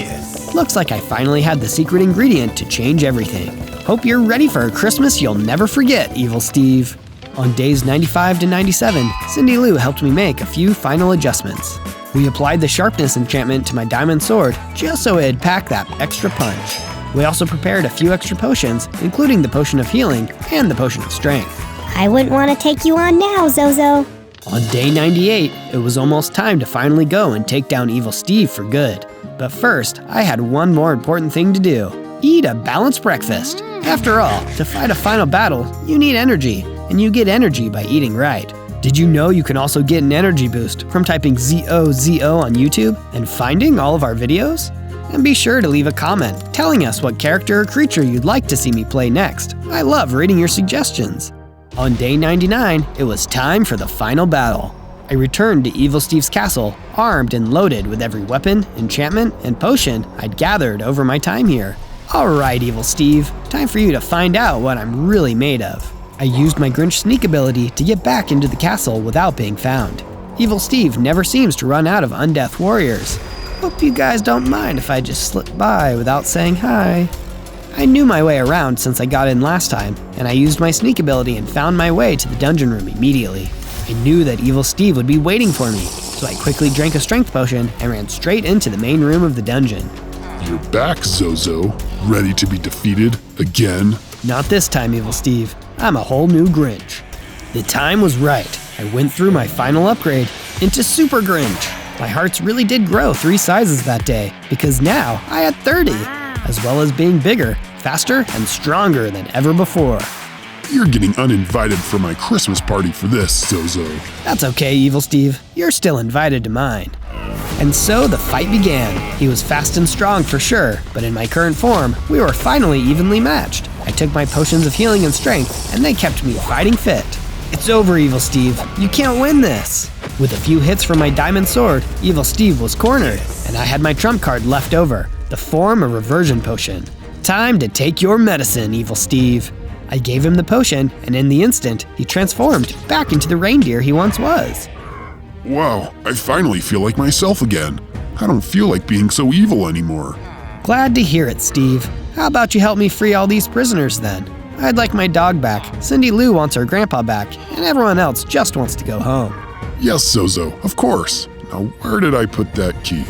Looks like I finally had the secret ingredient to change everything. Hope you're ready for a Christmas you'll never forget, Evil Steve. On days 95 to 97, Cindy Lou helped me make a few final adjustments. We applied the sharpness enchantment to my diamond sword just so it'd pack that extra punch. We also prepared a few extra potions, including the potion of healing and the potion of strength. I wouldn't want to take you on now, Zozo. On day 98, it was almost time to finally go and take down Evil Steve for good. But first, I had one more important thing to do. Eat a balanced breakfast. After all, to fight a final battle, you need energy, and you get energy by eating right. Did you know you can also get an energy boost from typing ZOZO on YouTube and finding all of our videos? And be sure to leave a comment telling us what character or creature you'd like to see me play next. I love reading your suggestions. On day 99, it was time for the final battle. I returned to Evil Steve's castle, armed and loaded with every weapon, enchantment, and potion I'd gathered over my time here. Alright, Evil Steve, time for you to find out what I'm really made of. I used my Grinch sneak ability to get back into the castle without being found. Evil Steve never seems to run out of undeath warriors. Hope you guys don't mind if I just slip by without saying hi. I knew my way around since I got in last time, and I used my sneak ability and found my way to the dungeon room immediately. I knew that Evil Steve would be waiting for me, so I quickly drank a strength potion and ran straight into the main room of the dungeon. You're back, Zozo. Ready to be defeated again? Not this time, Evil Steve. I'm a whole new Grinch. The time was right. I went through my final upgrade into Super Grinch. My hearts really did grow 3 sizes that day, because now I had 30, as well as being bigger, faster, and stronger than ever before. You're getting uninvited for my Christmas party for this, Zozo. That's okay, Evil Steve. You're still invited to mine. And so the fight began. He was fast and strong for sure, but in my current form, we were finally evenly matched. I took my potions of healing and strength, and they kept me fighting fit. It's over, Evil Steve. You can't win this. With a few hits from my diamond sword, Evil Steve was cornered, and I had my trump card left over, the form of reversion potion. Time to take your medicine, Evil Steve. I gave him the potion, and in the instant, he transformed back into the reindeer he once was. Wow, I finally feel like myself again. I don't feel like being so evil anymore. Glad to hear it, Steve. How about you help me free all these prisoners then? I'd like my dog back, Cindy Lou wants her grandpa back, and everyone else just wants to go home. Yes, Zozo, of course. Now where did I put that key?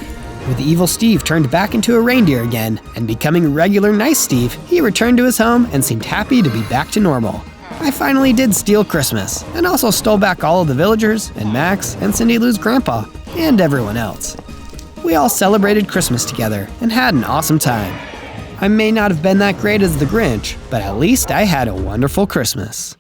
With evil Steve turned back into a reindeer again, and becoming regular nice Steve, he returned to his home and seemed happy to be back to normal. I finally did steal Christmas, and also stole back all of the villagers, and Max, and Cindy Lou's grandpa, and everyone else. We all celebrated Christmas together, and had an awesome time. I may not have been that great as the Grinch, but at least I had a wonderful Christmas.